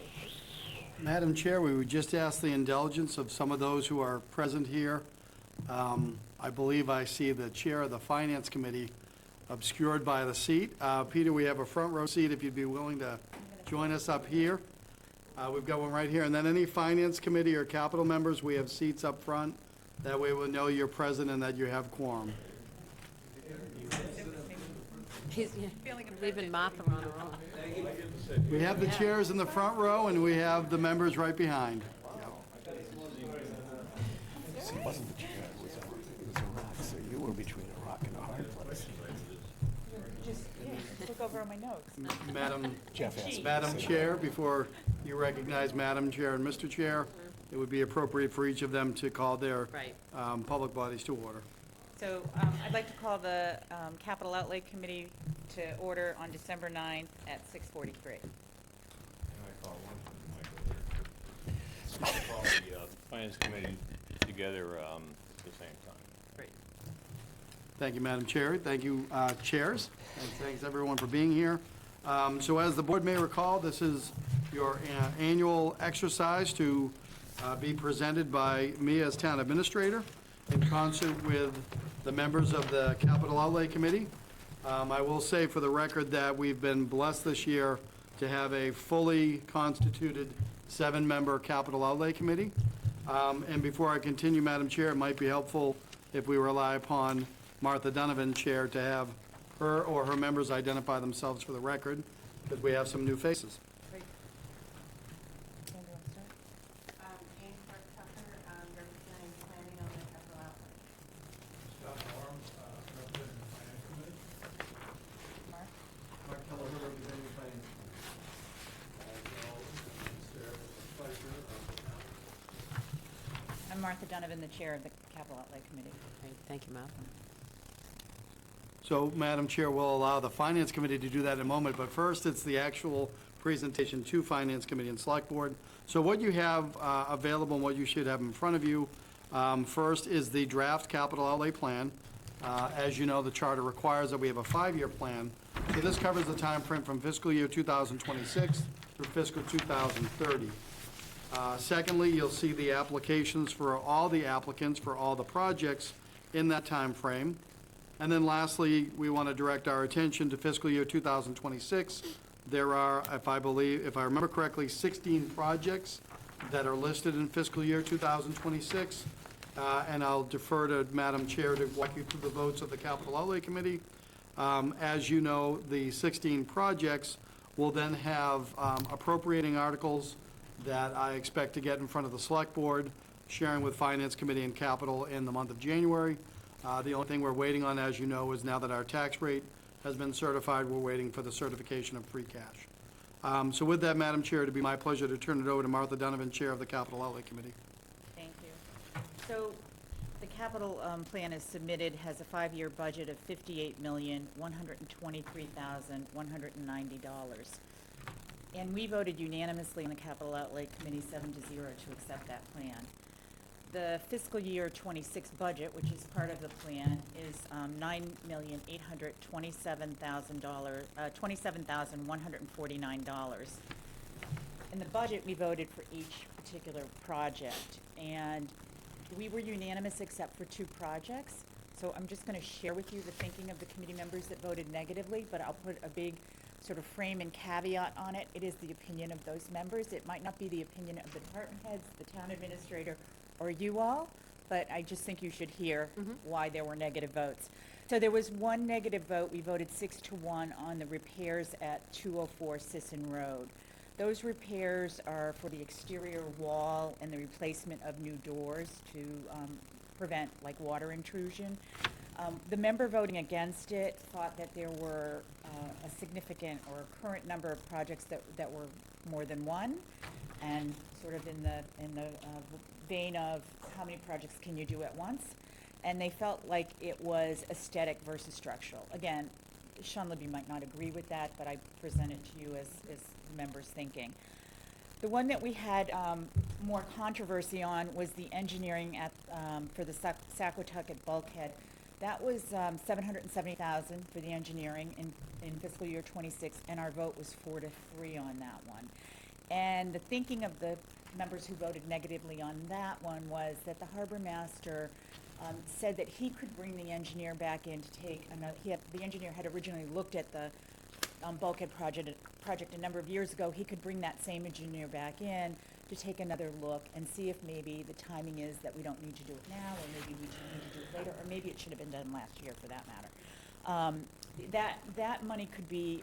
Madam Chair, we would just ask the indulgence of some of those who are present here. I believe I see the Chair of the Finance Committee obscured by the seat. Peter, we have a front row seat if you'd be willing to join us up here. We've got one right here. And then any Finance Committee or Capital members, we have seats up front. That way we'll know you're present and that you have quorum. He's leaving Martha on her own. We have the chairs in the front row and we have the members right behind. It wasn't the chair, it was a rock, so you were between a rock and a hard place. Look over on my notes. Madam Chair, before you recognize Madam Chair and Mr. Chair, it would be appropriate for each of them to call their public bodies to order. So I'd like to call the Capital Outlay Committee to order on December 9th at 6:43. Call the Finance Committee together at the same time. Great. Thank you, Madam Chair. Thank you, chairs, and thanks everyone for being here. So as the board may recall, this is your annual exercise to be presented by me as town administrator in concert with the members of the Capital Outlay Committee. I will say for the record that we've been blessed this year to have a fully constituted 7-member Capital Outlay Committee. And before I continue, Madam Chair, it might be helpful if we rely upon Martha Donovan, Chair, to have her or her members identify themselves for the record, because we have some new faces. I'm Martha Donovan, the chair of the Capital Outlay Committee. Great. Thank you, Martha. So, Madam Chair, we'll allow the Finance Committee to do that in a moment, but first, it's the actual presentation to Finance Committee and Select Board. So what you have available and what you should have in front of you, first is the draft capital outlay plan. As you know, the charter requires that we have a 5-year plan. So this covers the time frame from fiscal year 2026 through fiscal 2030. Secondly, you'll see the applications for all the applicants for all the projects in that time frame. And then lastly, we want to direct our attention to fiscal year 2026. There are, if I remember correctly, 16 projects that are listed in fiscal year 2026. And I'll defer to Madam Chair to walk you through the votes of the Capital Outlay Committee. As you know, the 16 projects will then have appropriating articles that I expect to get in front of the Select Board, sharing with Finance Committee and Capital in the month of January. The only thing we're waiting on, as you know, is now that our tax rate has been certified, we're waiting for the certification of free cash. So with that, Madam Chair, it'd be my pleasure to turn it over to Martha Donovan, Chair of the Capital Outlay Committee. Thank you. So the capital plan is submitted, has a 5-year budget of $58,123,190. And we voted unanimously on the Capital Outlay Committee 7-0 to accept that plan. The fiscal year 26 budget, which is part of the plan, is $9,827,149. In the budget, we voted for each particular project, and we were unanimous except for 2 projects. So I'm just going to share with you the thinking of the committee members that voted negatively, but I'll put a big sort of frame and caveat on it. It is the opinion of those members. It might not be the opinion of the department heads, the town administrator, or you all, but I just think you should hear why there were negative votes. So there was 1 negative vote. We voted 6-1 on the repairs at 204 Sisson Road. Those repairs are for the exterior wall and the replacement of new doors to prevent like water intrusion. The member voting against it thought that there were a significant or current number of projects that were more than one, and sort of in the vein of how many projects can you do at once, and they felt like it was aesthetic versus structural. Again, Sean Libby might not agree with that, but I present it to you as members' thinking. The one that we had more controversy on was the engineering at for the Saquatucket bulkhead. That was $770,000 for the engineering in fiscal year 26, and our vote was 4-3 on that one. And the thinking of the members who voted negatively on that one was that the harbor master said that he could bring the engineer back in to take another. The engineer had originally looked at the bulkhead project a number of years ago. He could bring that same engineer back in to take another look and see if maybe the timing is that we don't need to do it now, or maybe we need to do it later, or maybe it should have been done last year for that matter. That money could be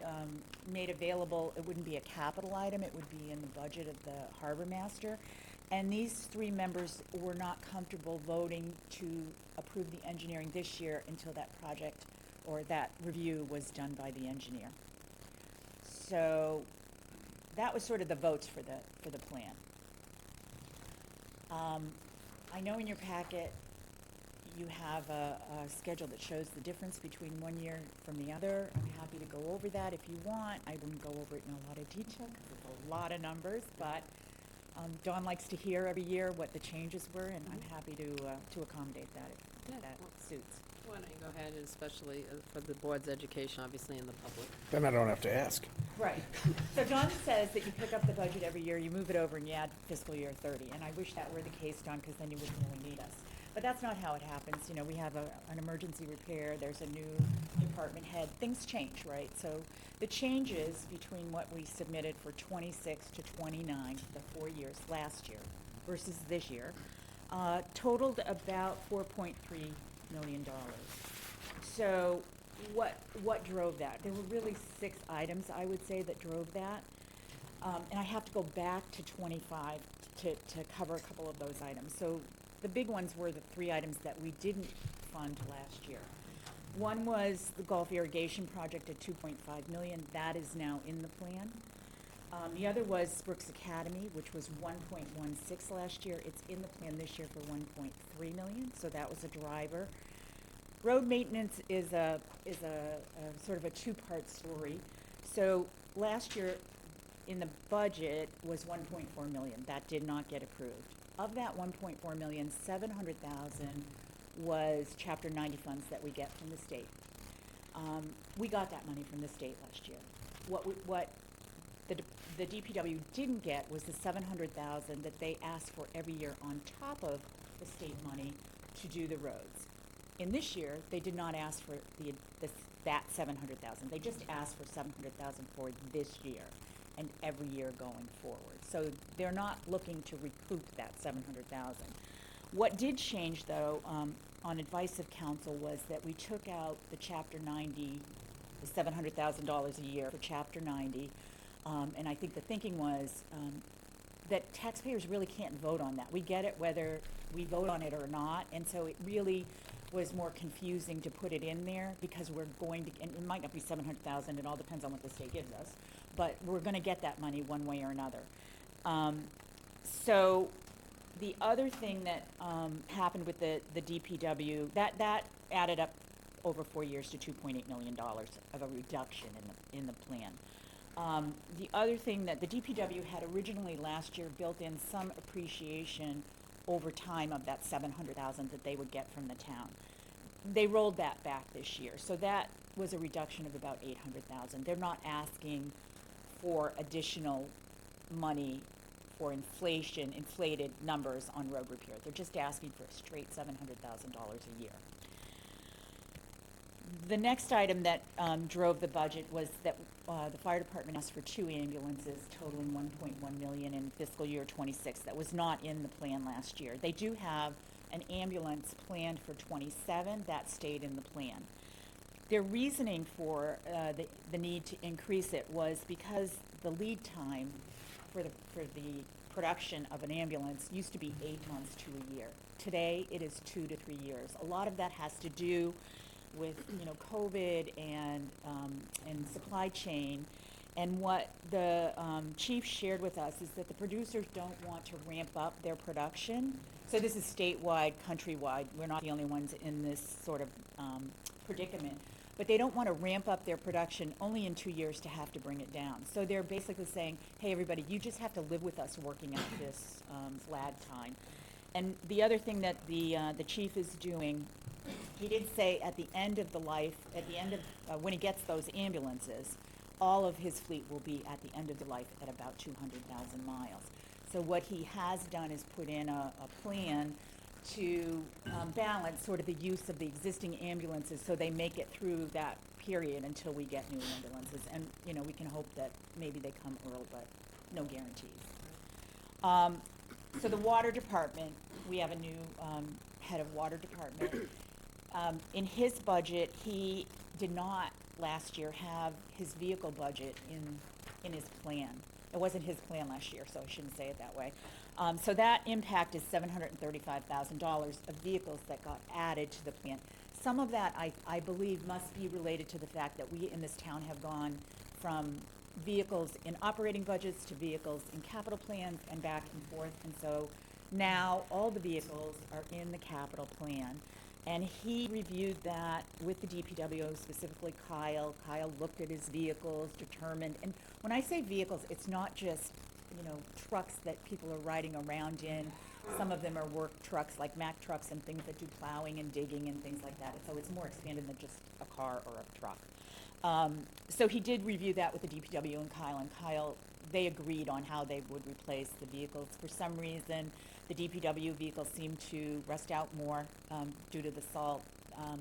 made available. It wouldn't be a capital item. It would be in the budget of the harbor master. And these three members were not comfortable voting to approve the engineering this year until that project or that review was done by the engineer. So that was sort of the votes for the plan. I know in your packet you have a schedule that shows the difference between one year from the other. I'm happy to go over that if you want. I wouldn't go over it in a lot of detail because it's a lot of numbers, but Dawn likes to hear every year what the changes were, and I'm happy to accommodate that if that suits. Why don't you go ahead, and especially for the board's education, obviously, in the public. Then I don't have to ask. Right. So Dawn says that you pick up the budget every year, you move it over, and you add fiscal year 30. And I wish that were the case, Dawn, because then you wouldn't really need us. But that's not how it happens. You know, we have an emergency repair, there's a new department head, things change, right? So the changes between what we submitted for 26 to 29, the 4 years last year versus this year, totaled about $4.3 million. So what drove that? There were really 6 items, I would say, that drove that. And I have to go back to 25 to cover a couple of those items. So the big ones were the 3 items that we didn't fund last year. One was the Gulf irrigation project at $2.5 million. That is now in the plan. The other was Brooks Academy, which was 1.16 last year. It's in the plan this year for 1.3 million, so that was a driver. Road maintenance is a sort of a 2-part story. So last year in the budget was 1.4 million. That did not get approved. Of that 1.4 million, 700,000 was Chapter 90 funds that we get from the state. We got that money from the state last year. What the DPW didn't get was the 700,000 that they asked for every year on top of the state money to do the roads. In this year, they did not ask for that 700,000. They just asked for 700,000 for this year and every year going forward. So they're not looking to recoup that 700,000. What did change, though, on advice of council, was that we took out the Chapter 90, the $700,000 a year for Chapter 90, and I think the thinking was that taxpayers really can't vote on that. We get it whether we vote on it or not, and so it really was more confusing to put it in there because we're going to, and it might not be 700,000, it all depends on what the state gives us, but we're going to get that money one way or another. So the other thing that happened with the DPW, that added up over 4 years to $2.8 million of a reduction in the plan. The other thing that the DPW had originally last year built in some appreciation over time of that 700,000 that they would get from the town. They rolled that back this year, so that was a reduction of about 800,000. They're not asking for additional money for inflated numbers on road repair. They're just asking for a straight $700,000 a year. The next item that drove the budget was that the fire department asked for 2 ambulances totaling $1.1 million in fiscal year 26. That was not in the plan last year. They do have an ambulance planned for 27. That stayed in the plan. Their reasoning for the need to increase it was because the lead time for the production of an ambulance used to be 8 months to a year. Today, it is 2 to 3 years. A lot of that has to do with, COVID and supply chain. And what the chief shared with us is that the producers don't want to ramp up their production. So this is statewide, countrywide. We're not the only ones in this sort of predicament. But they don't want to ramp up their production only in 2 years to have to bring it down. So they're basically saying, hey, everybody, you just have to live with us working out this lag time. And the other thing that the chief is doing, he did say at the end of the life, at the end of, when he gets those ambulances, all of his fleet will be at the end of the life at about 200,000 miles. So what he has done is put in a plan to balance sort of the use of the existing ambulances so they make it through that period until we get new ambulances. And, we can hope that maybe they come early, but no guarantees. So the water department, we have a new head of water department. In his budget, he did not last year have his vehicle budget in his plan. It wasn't his plan last year, so I shouldn't say it that way. So that impact is $735,000 of vehicles that got added to the plan. Some of that, I believe, must be related to the fact that we in this town have gone from vehicles in operating budgets to vehicles in capital plans and back and forth. And so now all the vehicles are in the capital plan. And he reviewed that with the DPW, specifically Kyle. Kyle looked at his vehicles, determined, and when I say vehicles, it's not just, trucks that people are riding around in. Some of them are work trucks, like Mack trucks and things that do plowing and digging and things like that. So it's more expanded than just a car or a truck. So he did review that with the DPW and Kyle, they agreed on how they would replace the vehicles. For some reason, the DPW vehicles seem to rust out more due to the salt,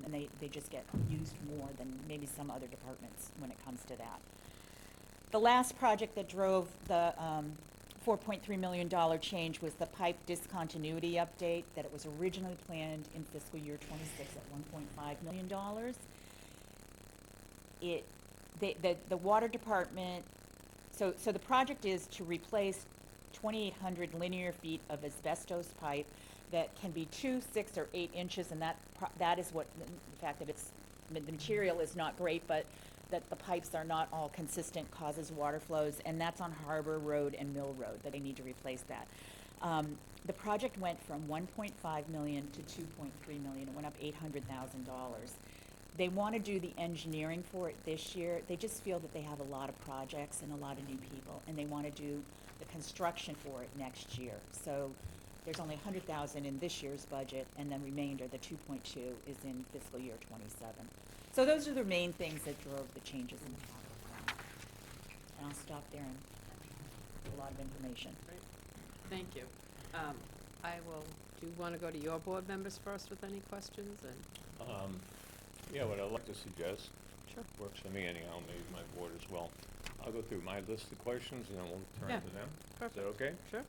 and they just get used more than maybe some other departments when it comes to that. The last project that drove the $4.3 million change was the pipe discontinuity update, that it was originally planned in fiscal year 26 at $1.5 million. The water department, so the project is to replace 2,800 linear feet of asbestos pipe that can be 2, 6, or 8 inches, and that is what the fact that the material is not great, but that the pipes are not all consistent causes water flows, and that's on Harbor Road and Mill Road that they need to replace that. The project went from $1.5 million to $2.3 million. It went up $800,000. They want to do the engineering for it this year. They just feel that they have a lot of projects and a lot of new people, and they want to do the construction for it next year. So there's only $100,000 in this year's budget, and then remainder, the 2.2, is in fiscal year 27. So those are the main things that drove the changes in the capital plan. And I'll stop there, and a lot of information. Great. Thank you. Do you want to go to your board members first with any questions? And Yeah, what I'd like to suggest, Sure. works for me anyhow, maybe my board as well. I'll go through my list of questions and then we'll turn to them. Perfect. Is that okay? Sure.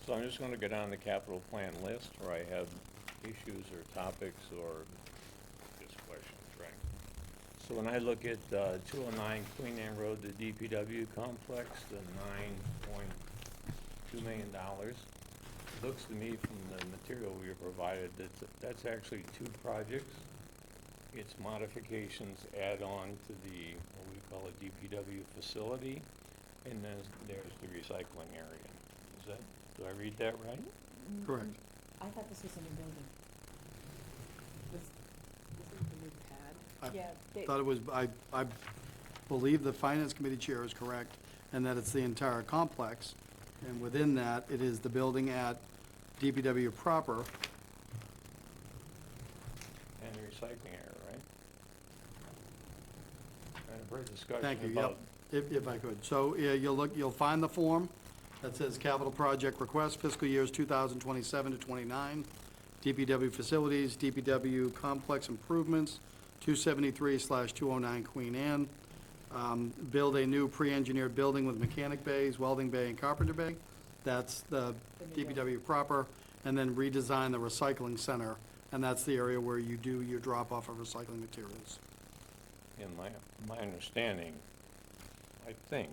So I'm just going to go down the capital plan list where I have issues or topics or just questions, right? So when I look at 209 Queen Anne Road, the DPW complex, the $9.2 million, it looks to me from the material we were provided that that's actually 2 projects. It's modifications add on to the, what we call a DPW facility, and then there's the recycling area. Do I read that right? Correct. I thought this was a new building. This is the new pad. I Yeah, thought it was, I believe the Finance Committee Chair is correct, and that it's the entire complex. And within that, it is the building at DPW proper. And the recycling area, right? And a brief discussion Thank you, about. yep, if I could. So, yeah, you'll find the form that says capital project request, fiscal years 2027 to 29, DPW facilities, DPW complex improvements, 273/209 Queen Anne. Build a new pre-engineered building with mechanic bays, welding bay, and carpenter bay. That's the DPW proper. And then redesign the recycling center and that's the area where you do your drop-off of recycling materials. In my understanding, I think,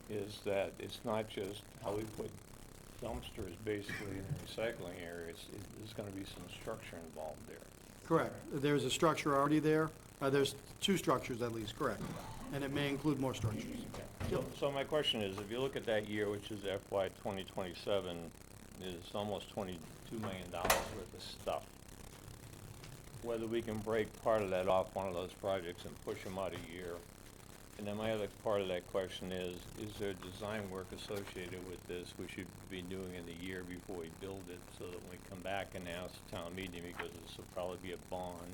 is that it's not just how we put dumpsters basically in the recycling areas. There's gonna be some structure involved there. Correct. There's a structure already there. There's two structures at least, correct. And it may include more structures. So my question is, if you look at that year, which is FY 2027, is almost $22 million worth of stuff. Whether we can break part of that off one of those projects and push them out a year. And then my other part of that question is there design work associated with this we should be doing in the year before we build it, so that when we come back and ask town meeting, because this will probably be a bond,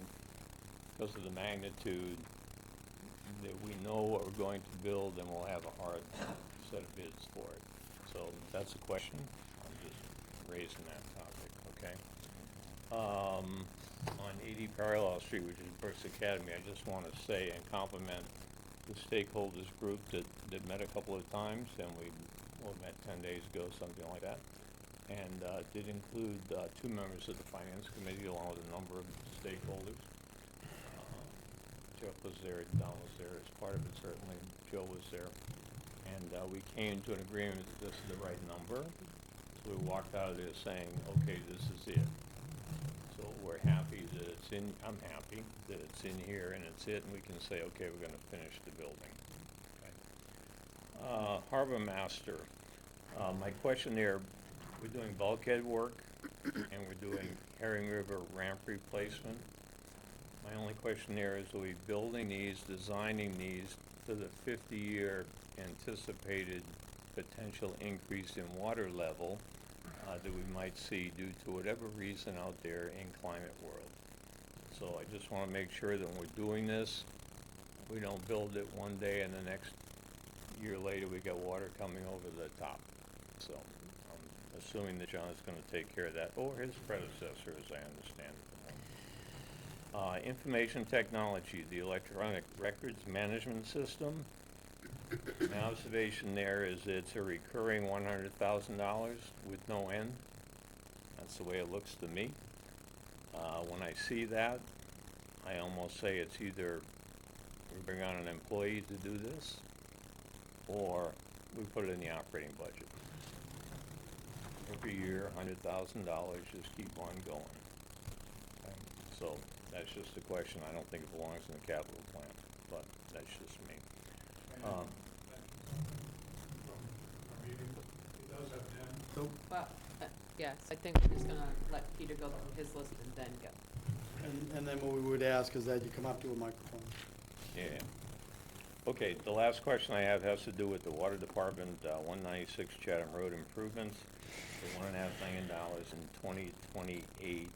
because of the magnitude, that we know what we're going to build, and we'll have a hard set of bids for it. So that's a question. I'm just raising that topic, okay? On 80 Parallel Street, which is Brooks Academy, I just want to say and compliment the stakeholders group that met a couple of times, and we met 10 days ago, something like that. And did include 2 members of the Finance Committee, along with a number of stakeholders. Jeff was there, Don was there as part of it, certainly. Joe was there. And we came to an agreement that this is the right number. So we walked out of there saying, okay, this is it. So we're happy that it's in, I'm happy that it's in here and it's it, and we can say, okay, we're gonna finish the building. Okay. Harbor Master, my question there, we're doing bulkhead work and we're doing Herring River ramp replacement. My only question there is, are we building these, designing these to the 50-year anticipated potential increase in water level that we might see due to whatever reason out there in climate world? So I just want to make sure that when we're doing this, we don't build it one day and the next year later we got water coming over the top. So I'm assuming that John is going to take care of that, or his predecessor, as I understand it. Information technology, the electronic records management system. My observation there is it's a recurring $100,000 with no end. That's the way it looks to me. When I see that, I almost say it's either we bring on an employee to do this, or we put it in the operating budget. Every year, $100,000, just keep on going. Okay? So that's just a question. I don't think it belongs in the capital plan, but that's just me. Well, yes, I think we're just gonna let Peter go through his list and then go. And then what we would ask is that you come up to a microphone. Yeah. Okay, the last question I have has to do with the Water Department, 196 Chatham Road improvements, the $1.5 million in 2028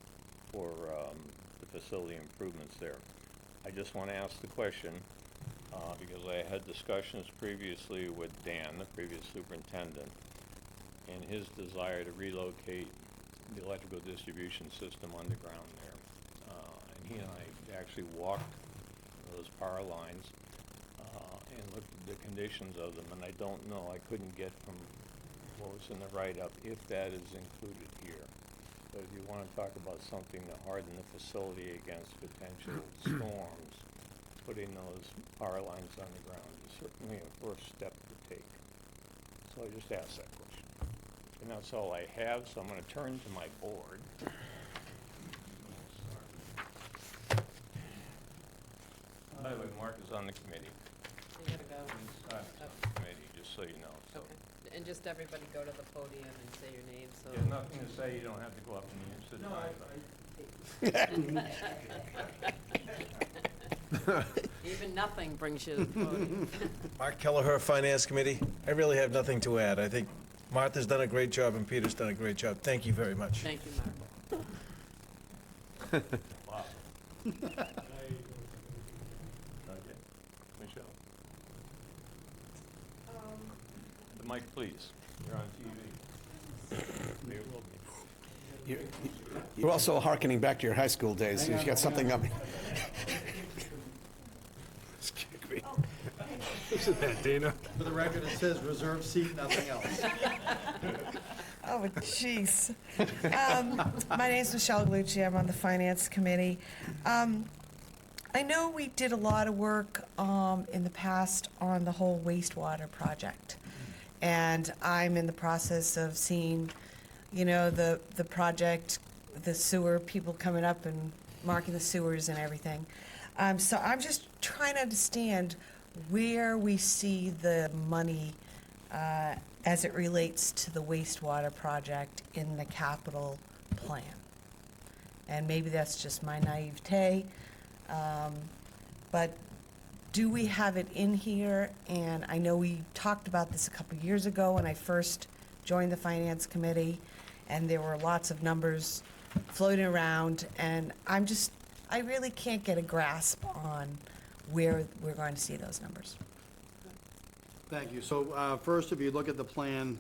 for the facility improvements there. I just want to ask the question, because I had discussions previously with Dan, the previous superintendent, and his desire to relocate the electrical distribution system underground there. And he and I actually walked those power lines and looked at the conditions of them, and I don't know, I couldn't get from what was in the write-up if that is included here. But if you want to talk about something to harden the facility against potential storms, putting those power lines underground is certainly a first step to take. So I just asked that question. And that's all I have, so I'm going to turn to my board. By the way, Mark is on the committee. You gotta go. He's on the committee, just so you know. So. Okay. And just everybody go to the podium and say your name, so. You have nothing to say, you don't have to go up and sit down. Even nothing brings you to the podium. Mark Kelleher, Finance Committee. I really have nothing to add. I think Martha's done a great job and Peter's done a great job. Thank you very much. Thank you, Mark. Wow. Okay. Michelle. The mic, please. You're on TV. There will be. You're also hearkening back to your high school days. You've got something up. Isn't that, Dana? For the record, it says reserved seat, nothing else. Oh, jeez. My name's Michelle Galucci. I'm on the Finance Committee. I know we did a lot of work in the past on the whole wastewater project. And I'm in the process of seeing, you know, the project, the sewer, people coming up and marking the sewers and everything. So I'm just trying to understand where we see the money as it relates to the wastewater project in the capital plan. And maybe that's just my naivete, but do we have it in here? And I know we talked about this a couple years ago when I first joined the Finance Committee, and there were lots of numbers floating around, and I really can't get a grasp on where we're going to see those numbers. Thank you. So first, if you look at the plan,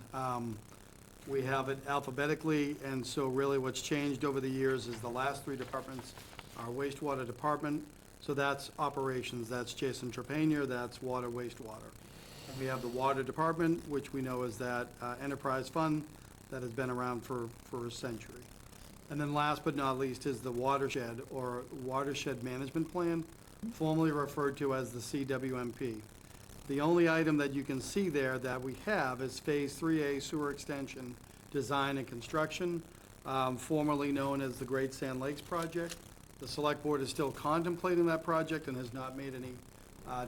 we have it alphabetically, and so really what's changed over the years is the last three departments are wastewater department, so that's operations, that's Jason Trepanier, that's water, wastewater. And we have the water department, which we know is that enterprise fund that has been around for a century. And then last but not least is the watershed, or watershed management plan, formerly referred to as the CWMP. The only item that you can see there that we have is Phase 3A sewer extension, design and construction, formerly known as the Great Sand Lakes Project. The Select Board is still contemplating that project and has not made any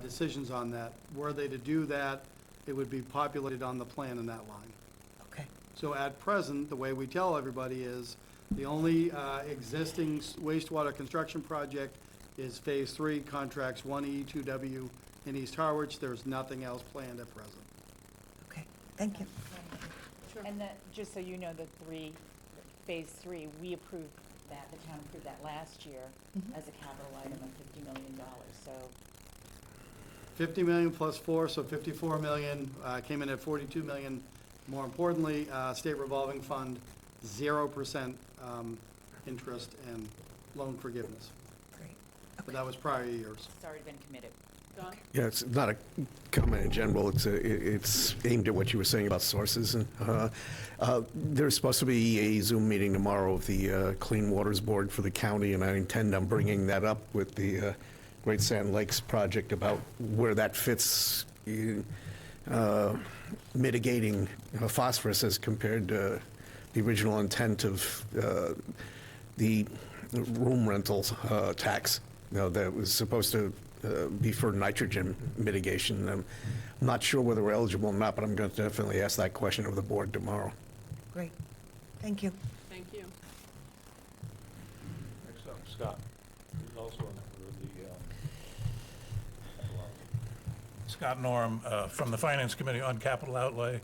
decisions on that. Were they to do that, it would be populated on the plan in that line. Okay. So at present, the way we tell everybody is the only existing wastewater construction project is Phase 3, Contracts 1E, 2W in East Harwich. There's nothing else planned at present. Okay, thank you. And that, just so you know, Phase 3, we approved that, the town approved that last year as a capital item of $50 million, so. 50 million plus 4, so 54 million, came in at 42 million. More importantly, state revolving fund, 0% interest and loan forgiveness. Great. But that was prior years. It's already been committed. Don? Yeah, it's not a comment in general, it's aimed at what you were saying about sources. And there's supposed to be a Zoom meeting tomorrow of the Clean Waters Board for the county, and I intend on bringing that up with the Great Sand Lakes project about where that fits in mitigating phosphorus as compared to the original intent of the room rentals tax, that was supposed to be for nitrogen mitigation. I'm not sure whether we're eligible or not, but I'm going to definitely ask that question of the board tomorrow. Great, thank you. Thank you. Next up, Scott, who's also a member of the Scott Norm from the Finance Committee on Capital Outlay.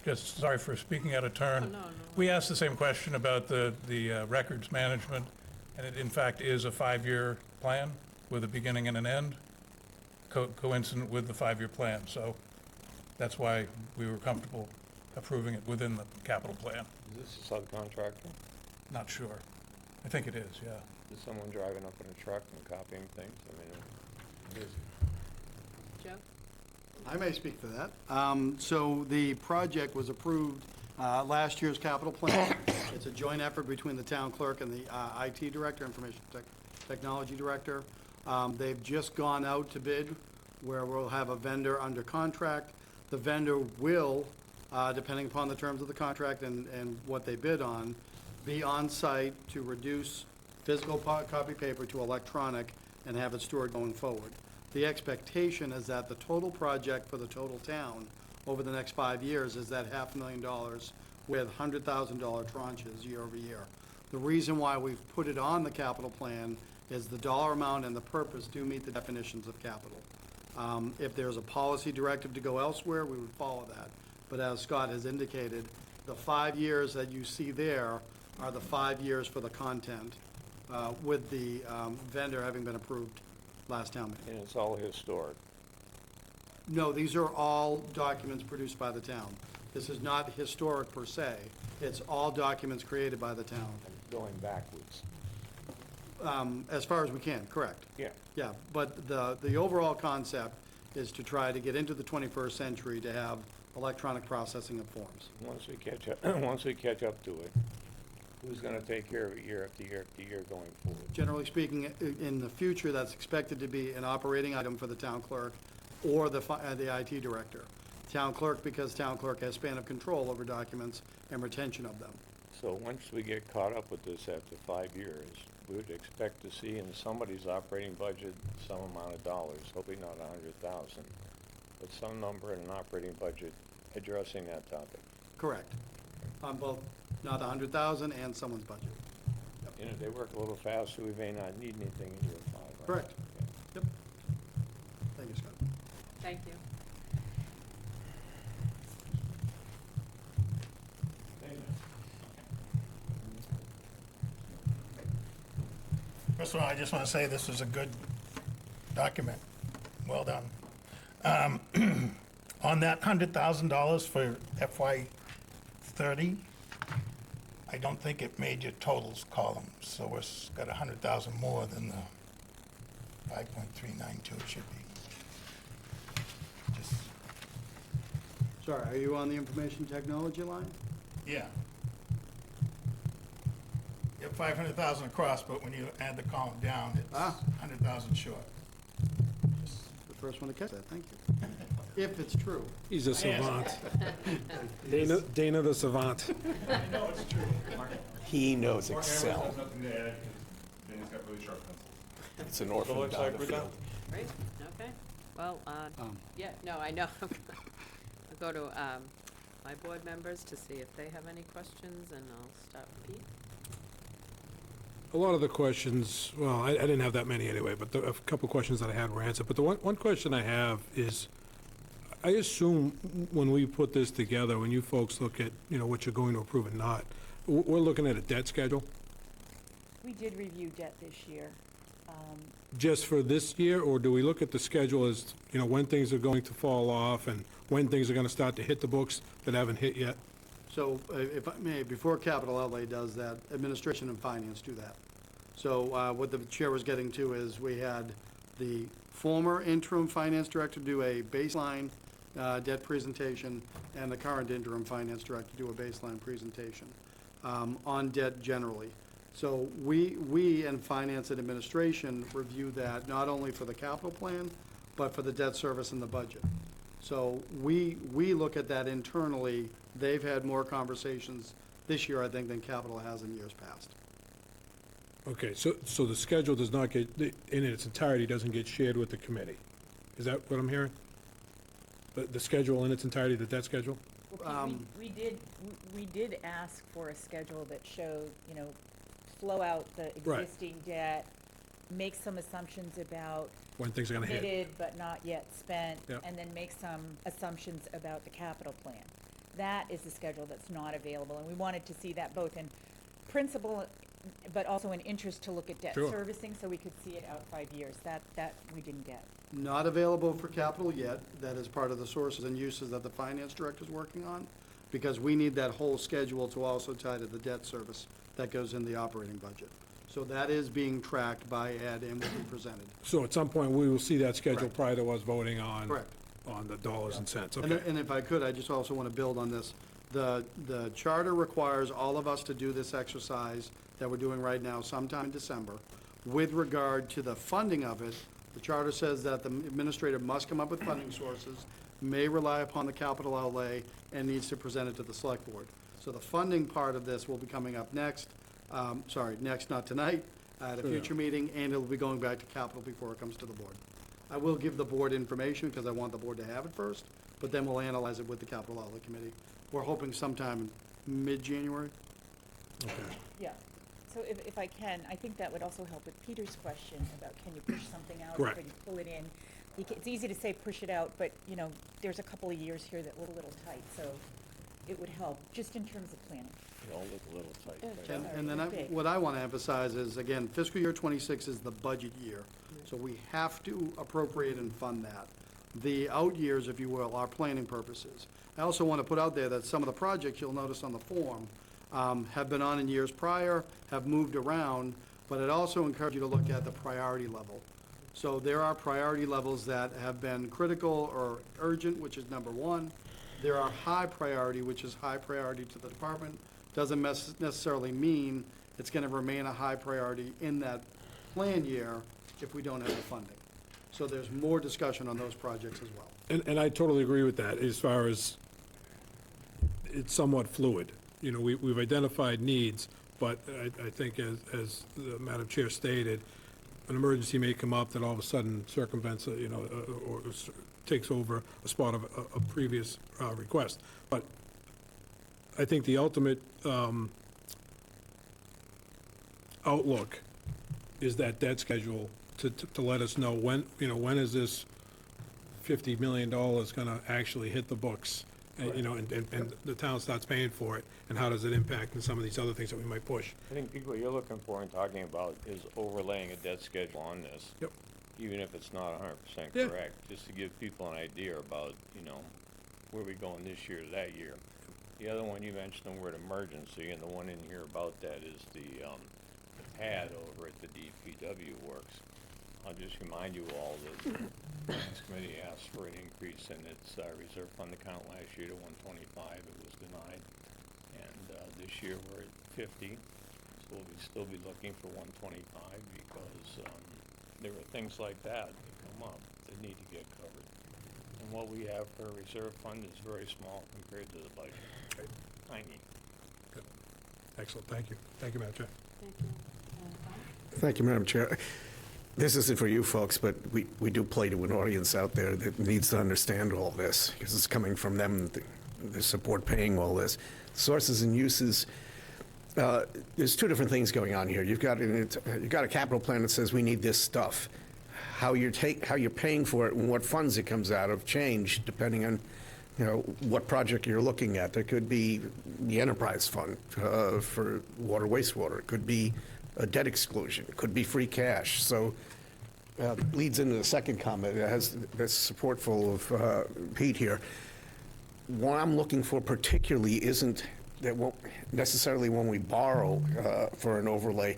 Just sorry for speaking out of turn. Oh, no. We asked the same question about the records management, and it in fact is a 5-year plan with a beginning and an end, coincident with the 5-year plan. So that's why we were comfortable approving it within the capital plan. Is this a subcontractor? Not sure. I think it is, yeah. Is someone driving up in a truck and copying things? I mean, it is. Joe? I may speak for that. So the project was approved last year's capital plan. It's a joint effort between the town clerk and the IT director, information technology director. They've just gone out to bid, where we'll have a vendor under contract. The vendor will, depending upon the terms of the contract and what they bid on, be on site to reduce physical copy paper to electronic and have it stored going forward. The expectation is that the total project for the total town over the next 5 years is that $500,000 with $100,000 tranches year over year. The reason why we've put it on the capital plan is the dollar amount and the purpose do meet the definitions of capital. If there's a policy directive to go elsewhere, we would follow that. But as Scott has indicated, the 5 years that you see there are the 5 years for the content, with the vendor having been approved last town meeting. And it's all historic. No, these are all documents produced by the town. This is not historic per se. It's all documents created by the town. Going backwards. As far as we can, correct. Yeah. Yeah, but the overall concept is to try to get into the 21st century to have electronic processing of forms. Once we catch up, once we catch up to it, who's gonna take care of it year after year after year going forward? Generally speaking, in the future, that's expected to be an operating item for the town clerk or the IT director. Town clerk, because town clerk has span of control over documents and retention of them. So once we get caught up with this after 5 years, we would expect to see in somebody's operating budget some amount of dollars, hopefully not 100,000, but some number in an operating budget addressing that topic. Correct. On both, not 100,000 and someone's budget. And if they work a little faster, we may not need anything in year 5. right? Correct. Yep. Thank you, Scott. Thank you. First of all, I just want to say this is a good document. Well done. On that $100,000 for FY '30, I don't think it made your totals column, so it's got 100,000 more than the 5.392 should be. Just, Sorry, are you on the information technology line? yeah. You have 500,000 across, but when you add the column down, it's 100,000 short. The first one to catch that, thank you. If it's true. He's a savant. Dana the savant. I know it's true. He knows Excel. Nothing to add, because Danny's got really sharp pencils. It's an orphan looks like we're done. battlefield. Great, okay. Well, yeah, no, I know. I'll go to my board members to see if they have any questions, and I'll start with Pete. A lot of the questions, well, I didn't have that many anyway, but a couple questions that I had were answered. But the one question I have is, I assume when we put this together, when you folks look at, what you're going to approve and not, we're looking at a debt schedule? We did review debt this year. Just for this year, or do we look at the schedule as, when things are going to fall off and when things are going to start to hit the books that haven't hit yet? So if I may, before capital outlay does that, administration and finance do that. So what the chair was getting to is we had the former interim finance director do a baseline debt presentation, and the current interim finance director do a baseline presentation on debt generally. So we and finance and administration review that not only for the capital plan, but for the debt service and the budget. So we look at that internally. They've had more conversations this year, I think, than capital has in years past. Okay, so the schedule does not get, in its entirety, doesn't get shared with the committee? Is that what I'm hearing? The schedule in its entirety, the debt schedule? We did ask for a schedule that showed, flow out the Right. existing debt, make some assumptions about When things are gonna hit. committed but not yet spent, Yep. and then make some assumptions about the capital plan. That is the schedule that's not available, and we wanted to see that both in principle, but also in interest to look at debt Sure. servicing, so we could see it out 5 years. That we didn't get. Not available for capital yet. That is part of the sources and uses that the finance director's working on, because we need that whole schedule to also tie to the debt service that goes in the operating budget. So that is being tracked by Ed and will be presented. So at some point, we will see that schedule Correct. prior to us voting on. Correct. On the dollars and cents, And okay. and if I could, I just also want to build on this. The charter requires all of us to do this exercise that we're doing right now sometime in December. With regard to the funding of it, the charter says that the administrator must come up with funding sources, may rely upon the capital outlay, and needs to present it to the select board. So the funding part of this will be coming up next, next, not tonight, at a future meeting, and it'll be going back to capital before it comes to the board. I will give the board information because I want the board to have it first, but then we'll analyze it with the capital outlay committee. We're hoping sometime mid-January. Yeah. So if I can, I think that would also help with Peter's question about can you push something out? Correct. Can you pull it in? It's easy to say push it out, but, there's a couple of years here that look a little tight, so it would help, just in terms of planning. They all look a little tight. Yeah. And then Big. what I want to emphasize is, again, fiscal year '26 is the budget year, so we have to appropriate and fund that. The out years, if you will, are planning purposes. I also want to put out there that some of the projects you'll notice on the form have been on in years prior, have moved around, but I'd also encourage you to look at the priority level. So there are priority levels that have been critical or urgent, which is number one, There are high priority, which is high priority to the department, doesn't necessarily mean it's gonna remain a high priority in that plan year if we don't have the funding. So there's more discussion on those projects as well. And I totally agree with that, as far as it's somewhat fluid. You know, we've identified needs, but I think as the Madam Chair stated, an emergency may come up that all of a sudden circumvents, or takes over a spot of a previous request. But I think the ultimate outlook is that debt schedule to let us know when is this $50 million gonna actually hit the books? And, and the town starts paying for it, and how does it impact in some of these other things that we might push? I think what you're looking for and talking about is overlaying a debt schedule on this. Yep. Even if it's not 100% Yeah. correct, just to give people an idea about, where we going this year, that year. The other one you mentioned, the word emergency, and the one in here about that is the pad over at the DPW works. I'll just remind you all that the Finance Committee asked for an increase in its reserve fund account last year to 125. It was denied. And this year we're at 50. So we'll still be looking for 125 because there are things like that come up that need to get covered. And what we have for a reserve fund is very small compared to the budget. Right. Tiny. Good. Excellent, thank you. Thank you, Madam Chair. Thank you. Thank you, Madam Chair. This isn't for you folks, but we do play to an audience out there that needs to understand all this, because it's coming from them, the support paying all this. Sources and uses, there's two different things going on here. You've got a capital plan that says we need this stuff. How you're paying for it and what funds it comes out of change depending on what project you're looking at. There could be the enterprise fund for water, wastewater. It could be a debt exclusion. It could be free cash. So leads into the second comment. It has that's supportful of Pete here. What I'm looking for particularly isn't that necessarily when we borrow for an overlay.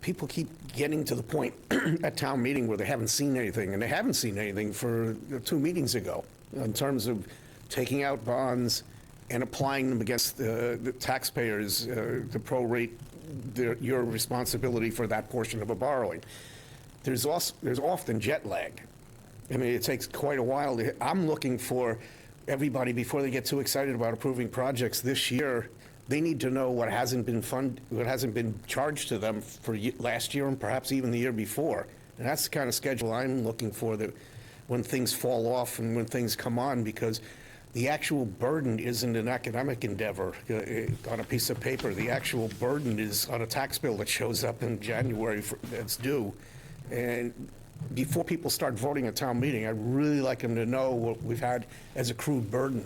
People keep getting to the point at town meeting where they haven't seen anything, and they haven't seen anything for 2 meetings ago in terms of taking out bonds and applying them against the taxpayers to prorate your responsibility for that portion of a borrowing. There's often jet lag. I mean, it takes quite a while. I'm looking for everybody, before they get too excited about approving projects this year, they need to know what hasn't been charged to them for last year and perhaps even the year before. And that's the kind of schedule I'm looking for, that when things fall off and when things come on, because the actual burden isn't an academic endeavor on a piece of paper. The actual burden is on a tax bill that shows up in January that's due. And before people start voting at town meeting, I'd really like them to know what we've had as accrued burden.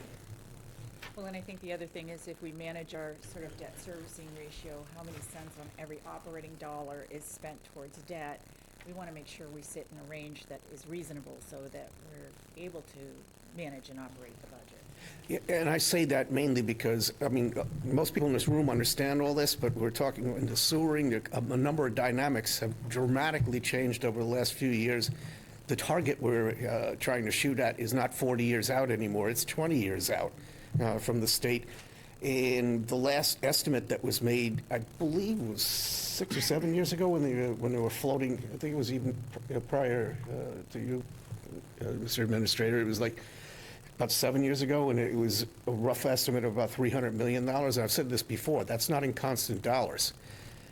Well, and I think the other thing is, if we manage our sort of debt servicing ratio, how many cents on every operating dollar is spent towards debt, we want to make sure we sit in a range that is reasonable so that we're able to manage and operate the budget. Yeah, and I say that mainly because, I mean, most people in this room understand all this, but we're talking in the sewering, a number of dynamics have dramatically changed over the last few years. The target we're trying to shoot at is not 40 years out anymore, it's 20 years out from the state. And the last estimate that was made, I believe, was 6 or 7 years ago when they were floating. I think it was even prior to you, Mr. Administrator. It was like about 7 years ago, and it was a rough estimate of about $300 million. And I've said this before, that's not in constant dollars.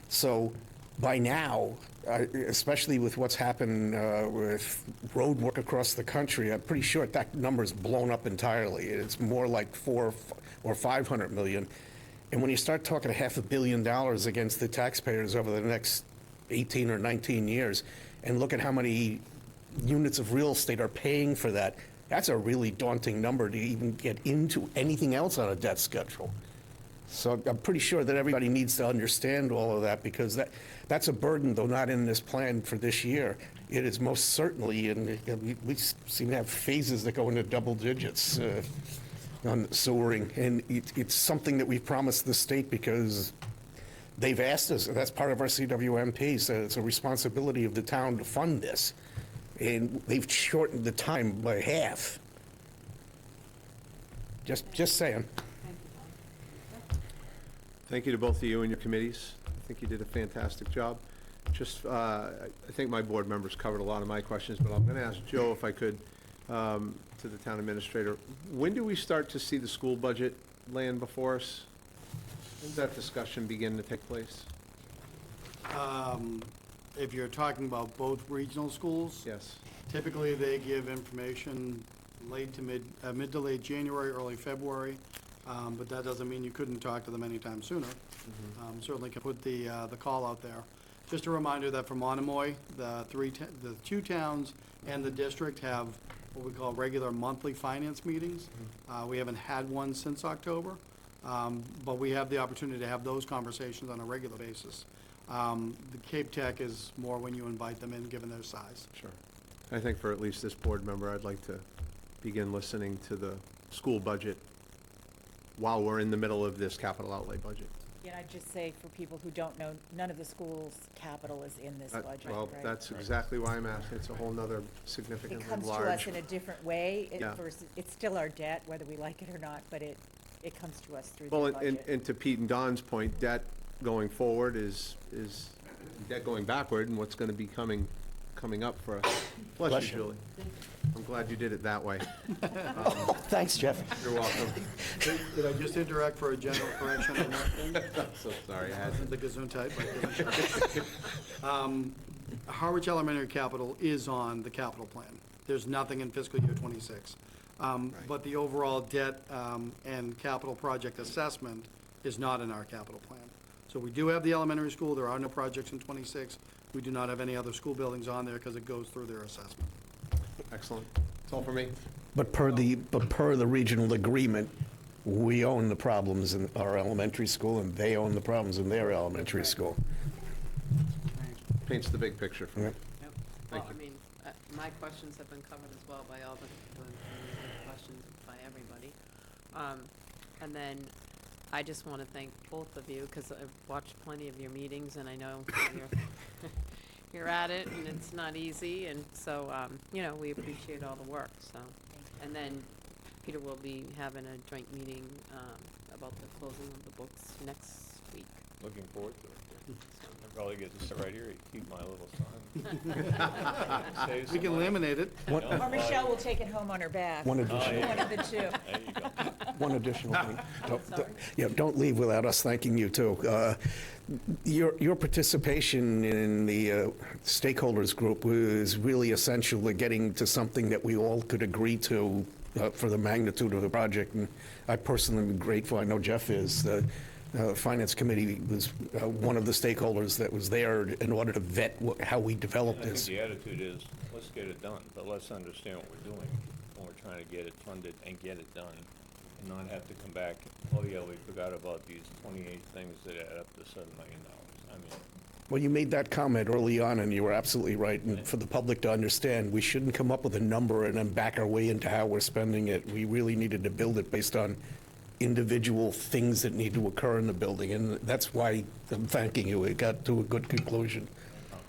So by now, especially with what's happened with road work across the country, I'm pretty sure that number's blown up entirely. It's more like 400 or 500 million. And when you start talking $500 million against the taxpayers over the next 18 or 19 years, and look at how many units of real estate are paying for that, that's a really daunting number to even get into anything else on a debt schedule. So I'm pretty sure that everybody needs to understand all of that, because that's a burden, though not in this plan for this year. It is most certainly, and we seem to have phases that go into double digits on sewering. And it's something that we've promised the state because they've asked us. That's part of our CWMP, so it's a responsibility of the town to fund this. And they've shortened the time by half. Just saying. Thank you to both of you and your committees. I think you did a fantastic job. Just, I think my board members covered a lot of my questions, but I'm going to ask Joe if I could, to the town administrator. When do we start to see the school budget land before us? When does that discussion begin to take place? If you're talking about both regional schools, Yes. typically they give information mid to late January, early February, but that doesn't mean you couldn't talk to them anytime sooner. Certainly can put the call out there. Just a reminder that for Monomoy, the two towns and the district have what we call regular monthly finance meetings. We haven't had one since October, but we have the opportunity to have those conversations on a regular basis. The Cape Tech is more when you invite them in, given their size. Sure. I think for at least this board member, I'd like to begin listening to the school budget while we're in the middle of this capital outlay budget. Yeah, I'd just say for people who don't know, none of the schools' capital is in this budget, Well, right? that's exactly why I'm asking. It's a whole nother significantly It comes to us large. in a different way. Yeah. It's still our debt, whether we like it or not, but it comes to us through the Well, budget. and to Pete and Don's point, debt going forward is debt going backward, and what's going to be coming up for us. Bless you, Julie. I'm glad you did it that way. Thanks, Jeff. You're welcome. Did I just interrupt for a general correction on that thing? I'm so sorry, I had to. The Gesundheit, but Harwich Elementary capital is on the capital plan. There's nothing in fiscal year '26. But the overall debt and capital project assessment is not in our capital plan. So we do have the elementary school. There are no projects in '26. We do not have any other school buildings on there because it goes through their assessment. Excellent. That's all for me. But per the regional agreement, we own the problems in our elementary school, and they own the problems in their elementary school. Paints the big picture for me. Yep. Thank Well, you. I mean, my questions have been covered as well by all the questions by everybody. And then I just want to thank both of you, because I've watched plenty of your meetings, and I know you're at it, and it's not easy, and so, we appreciate all the work, so. And then Peter will be having a joint meeting about the closing of the books next week. Looking forward to it. I'll probably get to sit right here, keep my little sign. Save We can some money. laminate it. What- Or Michelle will take it home on her back. One additional- One of the two. There you go. One additional thing. Don't leave without us thanking you, too. Your participation in the stakeholders group was really essential to getting to something that we all could agree to for the magnitude of the project. And I personally am grateful. I know Jeff is. The Finance Committee was one of the stakeholders that was there in order to vet how we developed I think this. the attitude is, let's get it done, but let's understand what we're doing when we're trying to get it funded and get it done, and not have to come back, oh yeah, we forgot about these 28 things that add up to $7 million. I mean, Well, you made that comment early on, and you were absolutely right. And for the public to understand, we shouldn't come up with a number and then back our way into how we're spending it. We really needed to build it based on individual things that need to occur in the building, and that's why I'm thanking you. It got to a good conclusion. all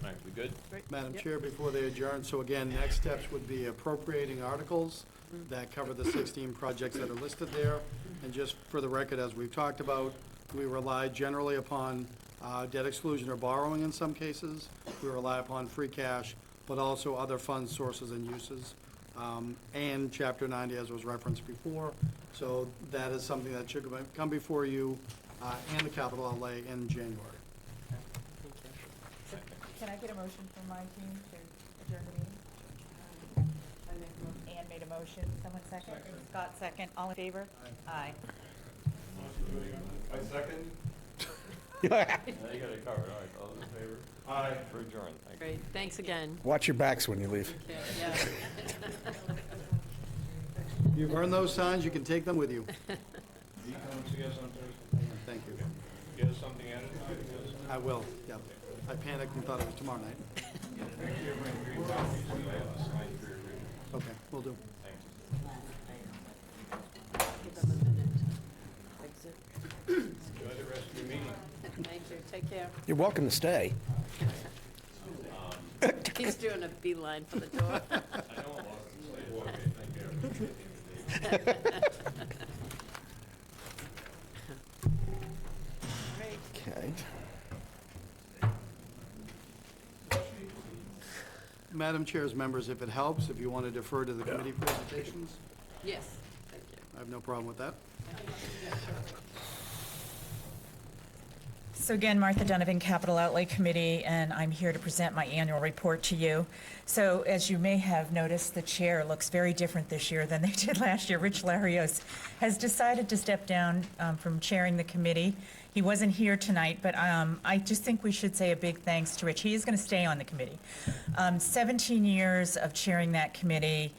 right, we good? Madam Chair, before they adjourn, so again, next steps would be appropriating articles that cover the 16 projects that are listed there. And just for the record, as we've talked about, we rely generally upon debt exclusion or borrowing in some cases. We rely upon free cash, but also other fund sources and uses. And Chapter 90, as was referenced before. So that is something that should come before you and the capital outlay in January. Can I get a motion from my team to adjourn the meeting? Ann made a motion. Someone second? Scott second. All in favor? Aye. I second. Now you got it covered, all right, all those in favor? Aye. For adjourned, thank you. Great, thanks again. Watch your backs when you leave. Okay, yeah. You've earned those signs, you can take them with you. You come and see us on Thursday? Thank you. Get us something added? I will, yeah. I panicked and thought it was tomorrow night. Okay, will do. Give them a minute. Exit. Enjoy the rest of your meeting. Thank you, take care. You're welcome to stay. He's doing a beeline for the door. I know a lot of them say, okay, thank you. Okay. Madam Chair's members, if it helps, if you want to defer to the committee presentations, Yes, thank you. I have no problem with that. So again, Martha Donovan, Capital Outlay Committee, and I'm here to present my annual report to you. So as you may have noticed, the chair looks very different this year than they did last year. Rich Larios has decided to step down from chairing the committee. He wasn't here tonight, but I just think we should say a big thanks to Rich. He is going to stay on the committee. 17 years of chairing that committee.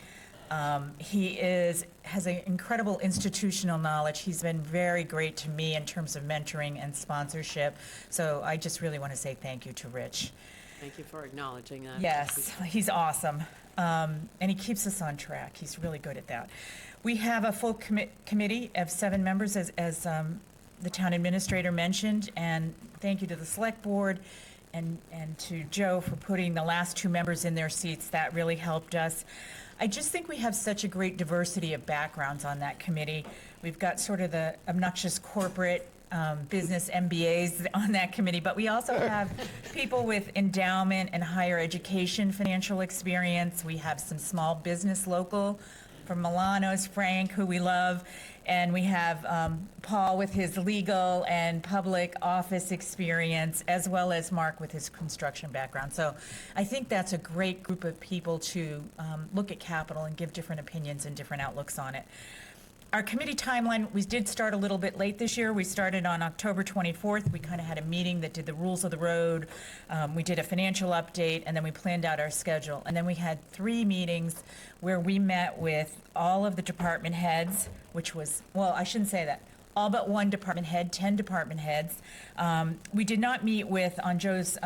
He has an incredible institutional knowledge. He's been very great to me in terms of mentoring and sponsorship. So I just really want to say thank you to Rich. Thank you for acknowledging that. Yes, he's awesome. And he keeps us on track. He's really good at that. We have a full committee of 7 members, as the town administrator mentioned. And thank you to the select board and to Joe for putting the last 2 members in their seats. That really helped us. I just think we have such a great diversity of backgrounds on that committee. We've got sort of the obnoxious corporate business MBAs on that committee, but we also have people with endowment and higher education financial experience. We have some small business local from Milano's, Frank, who we love, and we have Paul with his legal and public office experience, as well as Mark with his construction background. So I think that's a great group of people to look at capital and give different opinions and different outlooks on it. Our committee timeline, we did start a little bit late this year. We started on October 24th. We kind of had a meeting that did the rules of the road. We did a financial update, and then we planned out our schedule. And then we had 3 meetings where we met with all of the department heads, which was, well, I shouldn't say that, all but 1 department head, 10 department heads. We did not meet with, on Joe's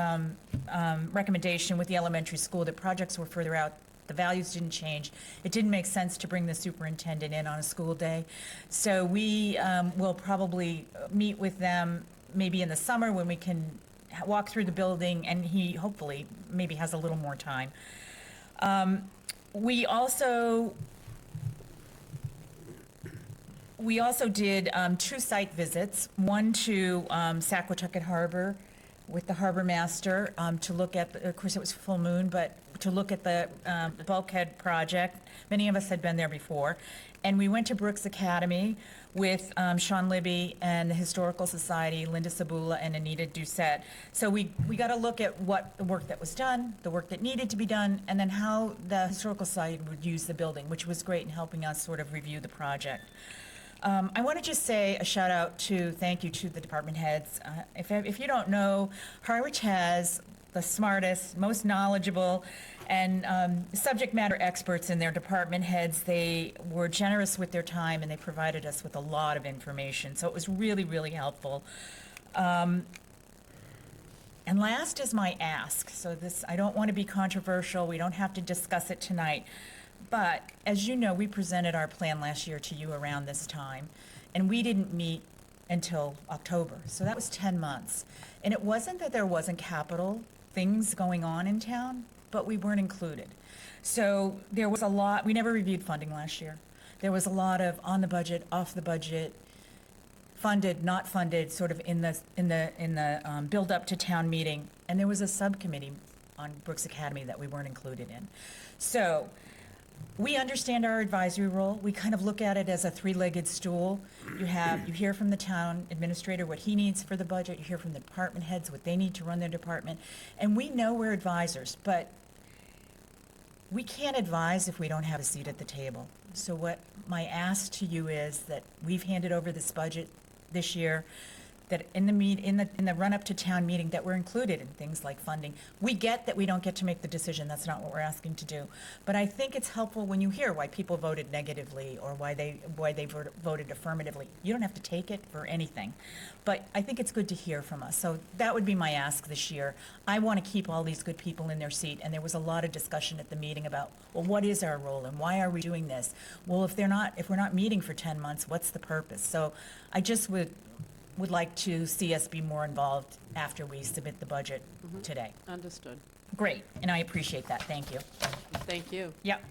recommendation with the elementary school, the projects were further out. The values didn't change. It didn't make sense to bring the superintendent in on a school day. So we will probably meet with them maybe in the summer when we can walk through the building, and he hopefully maybe has a little more time. We also did 2 site visits, one to Saquatucket Harbor with the harbor master to look at, of course it was full moon, but to look at the bulkhead project. Many of us had been there before. And we went to Brooks Academy with Sean Libby and the Historical Society, Linda Sabula and Anita Doucette. So we got to look at what the work that was done, the work that needed to be done, and then how the Historical Society would use the building, which was great in helping us sort of review the project. I want to just say a shout out thank you to the department heads. If you don't know, Harwich has the smartest, most knowledgeable, and subject matter experts in their department heads. They were generous with their time, and they provided us with a lot of information. So it was really, really helpful. And last is my ask. So this, I don't want to be controversial. We don't have to discuss it tonight. But as you know, we presented our plan last year to you around this time, and we didn't meet until October. So that was 10 months. And it wasn't that there wasn't capital things going on in town, but we weren't included. So there was a lot, we never reviewed funding last year. There was a lot of on the budget, off the budget, funded, not funded, sort of in the build up to town meeting. And there was a subcommittee on Brooks Academy that we weren't included in. So we understand our advisory role. We kind of look at it as a 3-legged stool. You hear from the town administrator what he needs for the budget. You hear from the department heads what they need to run their department. And we know we're advisors, but we can't advise if we don't have a seat at the table. So what my ask to you is that we've handed over this budget this year, that in the run-up to town meeting, that we're included in things like funding. We get that we don't get to make the decision. That's not what we're asking to do. But I think it's helpful when you hear why people voted negatively or why they voted affirmatively. You don't have to take it for anything. But I think it's good to hear from us. So that would be my ask this year. I want to keep all these good people in their seat. And there was a lot of discussion at the meeting about, well, what is our role and why are we doing this? Well, if we're not meeting for 10 months, what's the purpose? So I just would like to see us be more involved after we submit the budget today. Understood. Great, and I appreciate that. Thank you. Thank you. Yep.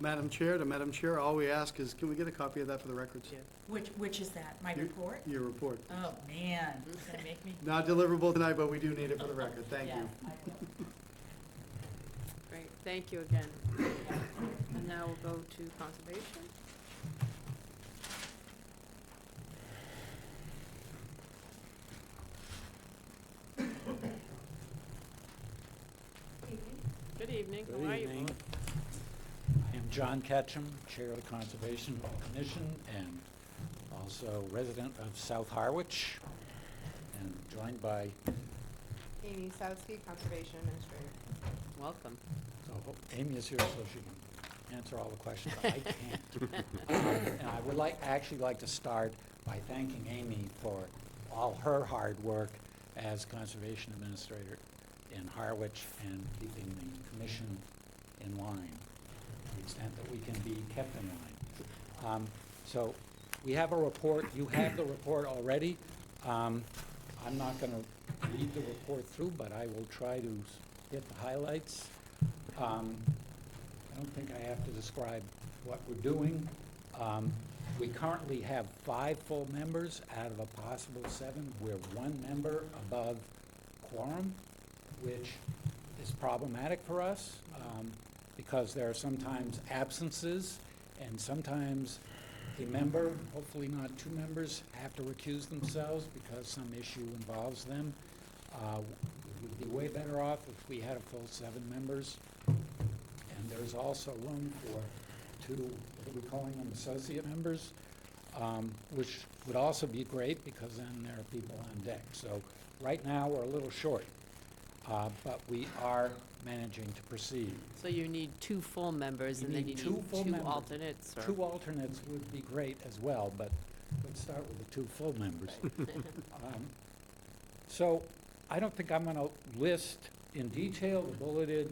Madam Chair, to Madam Chair, all we ask is, can we get a copy of that for the records? Which is that, my report? Your report. Oh, man, it's gonna make me. Not deliverable tonight, but we do need it for the record. Thank Yeah, you. I will. Great, thank you again. And now we'll go to conservation. Good evening, Good how are you? evening. I am John Ketchum, Chair of the Conservation Commission and also resident of South Harwich, and joined by, Amy Soutsky, Conservation Administrator. Welcome. so Amy is here so she can answer all the questions I can't. And I would actually like to start by thanking Amy for all her hard work as Conservation Administrator in Harwich and keeping the commission in line, to the extent that we can be kept in line. So we have a report. You have the report already. I'm not going to read the report through, but I will try to hit the highlights. I don't think I have to describe what we're doing. We currently have 5 full members out of a possible 7. We're 1 member above quorum, which is problematic for us because there are sometimes absences, and sometimes a member, hopefully not 2 members, have to recuse themselves because some issue involves them. We would be way better off if we had a full 7 members. And there's also room for 2, what are we calling them, associate members, which would also be great because then there are people on deck. So right now, we're a little short, but we are managing to proceed. So you need 2 full members, You and then need you two need full 2 members. alternates? Or? 2 alternates would be great as well, but let's start with the 2 full members. So I don't think I'm going to list in detail the bulleted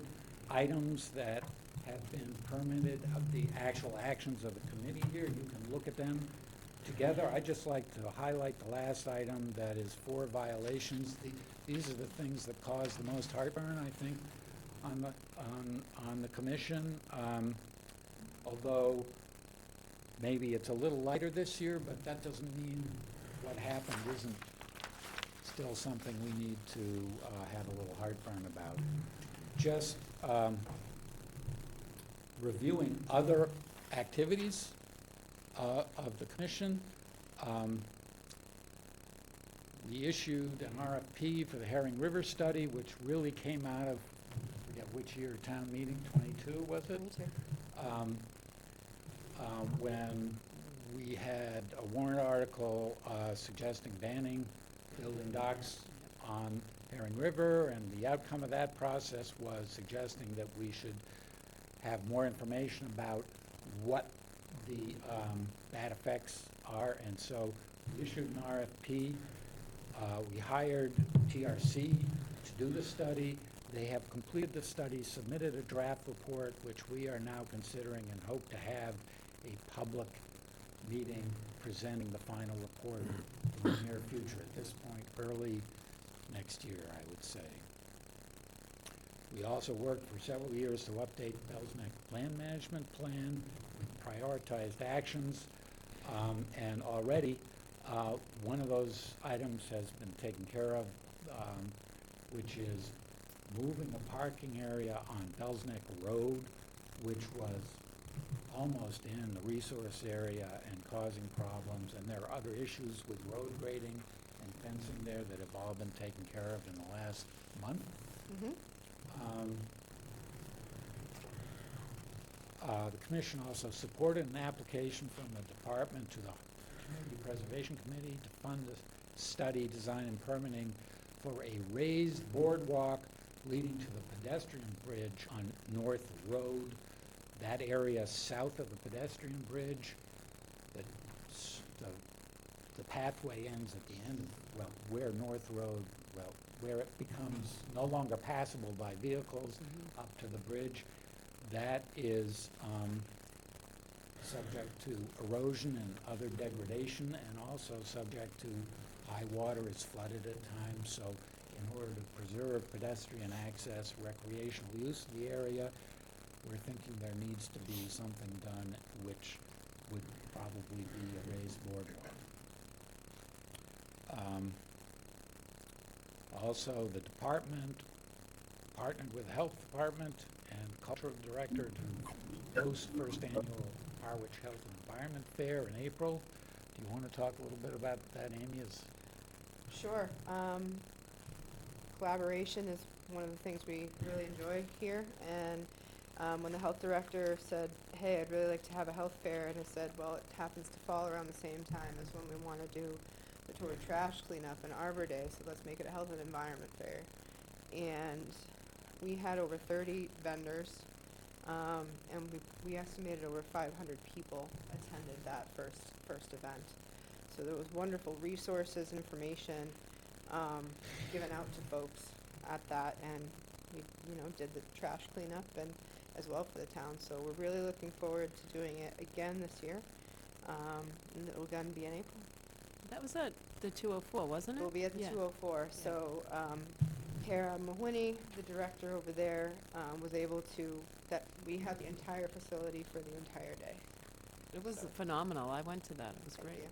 items that have been permitted of the actual actions of the committee here. You can look at them together. I'd just like to highlight the last item, that is 4 violations. These are the things that cause the most heartburn, I think, on the commission. Although maybe it's a little lighter this year, but that doesn't mean what happened isn't still something we need to have a little heartburn about. Just reviewing other activities of the commission. We issued an RFP for the Herring River study, which really came out of, I forget which year, town meeting, 22, was it? 22. When we had a warrant article suggesting banning building docks on Herring River, and the outcome of that process was suggesting that we should have more information about what the bad effects are, and so we issued an RFP. We hired TRC to do the study. They have completed the study, submitted a draft report, which we are now considering, and hope to have a public meeting presenting the final report in the near future. At this point, early next year, I would say. We also worked for several years to update Bell's Neck Land Management Plan with prioritized actions, and already one of those items has been taken care of, which is moving a parking area on Bell's Neck Road, which was almost in the resource area and causing problems. And there are other issues with road grading and fencing there that have all been taken care of in the last month. The commission also supported an application from the department to the Community Preservation Committee to fund a study, design, and permitting for a raised boardwalk leading to the pedestrian bridge on North Road. That area south of the pedestrian bridge, the pathway ends at the end of, well, where North Road, well, where it becomes no longer passable by vehicles up to the bridge. That is subject to erosion and other degradation, and also subject to high water. It's flooded at times, so in order to preserve pedestrian access, recreational use of the area, we're thinking there needs to be something done which would probably be a raised boardwalk. Also, the department partnered with the Health Department and Cultural Director to host first annual Harwich Health and Environment Fair in April. Do you want to talk a little bit about that, Amy? Sure. Collaboration is one of the things we really enjoy here. And when the health director said, hey, I'd really like to have a health fair, and I said, well, it happens to fall around the same time as when we want to do the tour trash cleanup and Arbor Day, so let's make it a health and environment fair. And we had over 30 vendors, and we estimated over 500 people attended that first event. So there was wonderful resources, information given out to folks at that, and we, did the trash cleanup and as well for the town. So we're really looking forward to doing it again this year, and it will again be in April. That was at the 204, wasn't it? It will be at the 204. Yeah. So Kara Mahwini, the director over there, was able to, we had the entire facility for the entire day. It was phenomenal. I went to that. It was Thank great. you.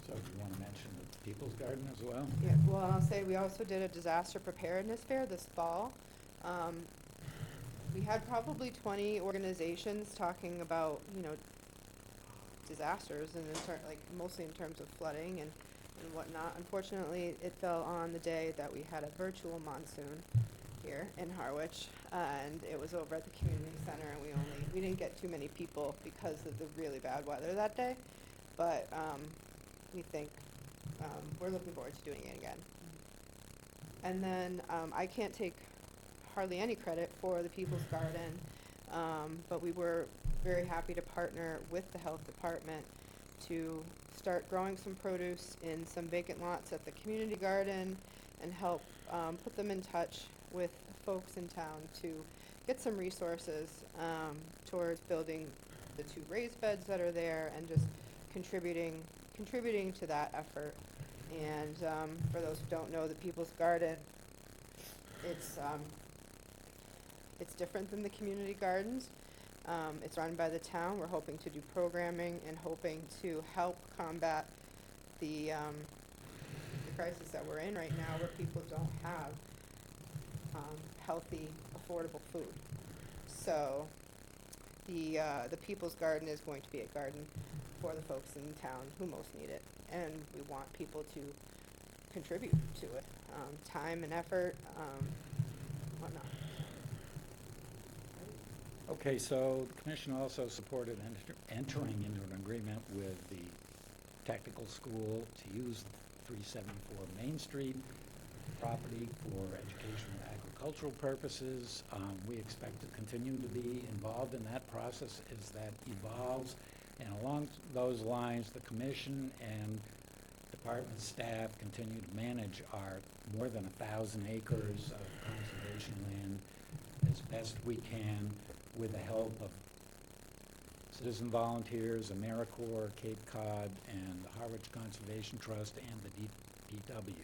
So do you want to mention the People's Garden as well? Yeah, well, I'll say we also did a disaster preparedness fair this fall. We had probably 20 organizations talking about, disasters, and mostly in terms of flooding and whatnot. Unfortunately, it fell on the day that we had a virtual monsoon here in Harwich, and it was over at the community center, and we didn't get too many people because of the really bad weather that day. But we think we're looking forward to doing it again. And then I can't take hardly any credit for the People's Garden, but we were very happy to partner with the health department to start growing some produce in some vacant lots at the community garden and help put them in touch with folks in town to get some resources towards building the 2 raised beds that are there and just contributing to that effort. And for those who don't know, the People's Garden, it's different than the community gardens. It's run by the town. We're hoping to do programming and hoping to help combat the crisis that we're in right now, where people don't have healthy, affordable food. So the People's Garden is going to be a garden for the folks in town who most need it, and we want people to contribute to it, time and effort, whatnot. Okay, so the commission also supported entering into an agreement with the technical school to use 374 Main Street property for educational and agricultural purposes. We expect to continue to be involved in that process as that evolves. And along those lines, the commission and department staff continue to manage our more than 1,000 acres of conservation land as best we can with the help of citizen volunteers, AmeriCorps, Cape Cod, and the Harwich Conservation Trust, and the DPW.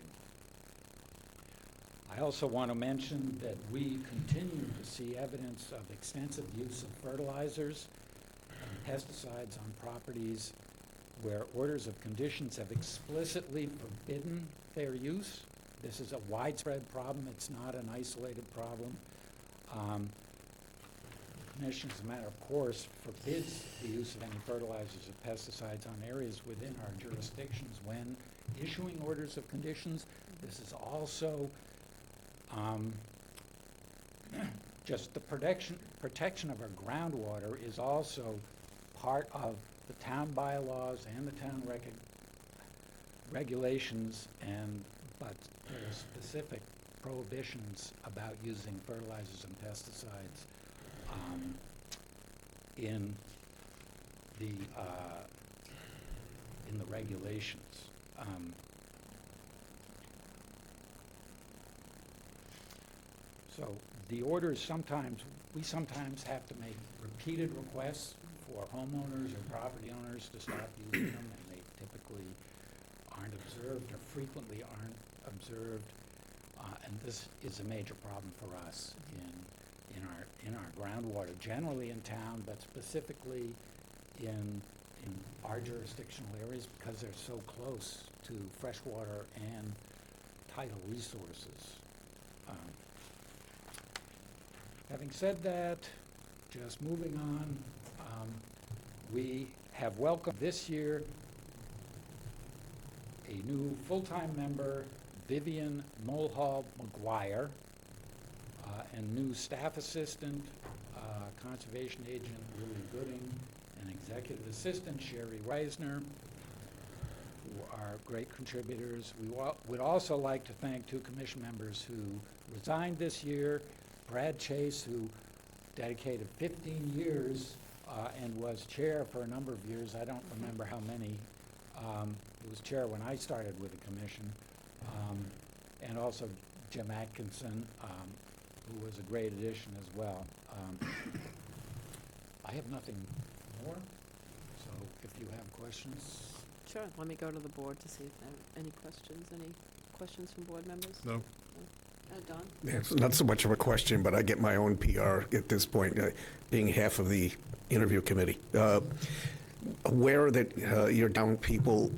I also want to mention that we continue to see evidence of extensive use of fertilizers and pesticides on properties where orders of conditions have explicitly forbidden their use. This is a widespread problem. It's not an isolated problem. The Commission, as a matter of course, forbids the use of any fertilizers or pesticides on areas within our jurisdictions when issuing orders of conditions. This is also just the protection of our groundwater is also part of the town bylaws and the town regulations, but there are specific prohibitions about using fertilizers and pesticides in the regulations. So the orders we sometimes have to make repeated requests for homeowners or property owners to stop using them, and they typically aren't observed or frequently aren't observed. And this is a major problem for us in our groundwater, generally in town, but specifically in our jurisdictional areas because they're so close to freshwater and tidal resources. Having said that, just moving on, we have welcomed this year a new full-time member, Vivian Mulhall McGuire, and new staff assistant, conservation agent Lily Gooding, and executive assistant Sherry Reisner, who are great contributors. We would also like to thank two commission members who resigned this year, Brad Chase, who dedicated 15 years and was chair for a number of years. I don't remember how many. He was chair when I started with the commission. And also Jim Atkinson, who was a great addition as well. I have nothing more, so if you have questions. Sure, let me go to the board to see if there are any questions. Any questions from board members? No. Don? Yeah, it's not so much of a question, but I get my own PR at this point, being half of the interview committee. Aware that you're down people,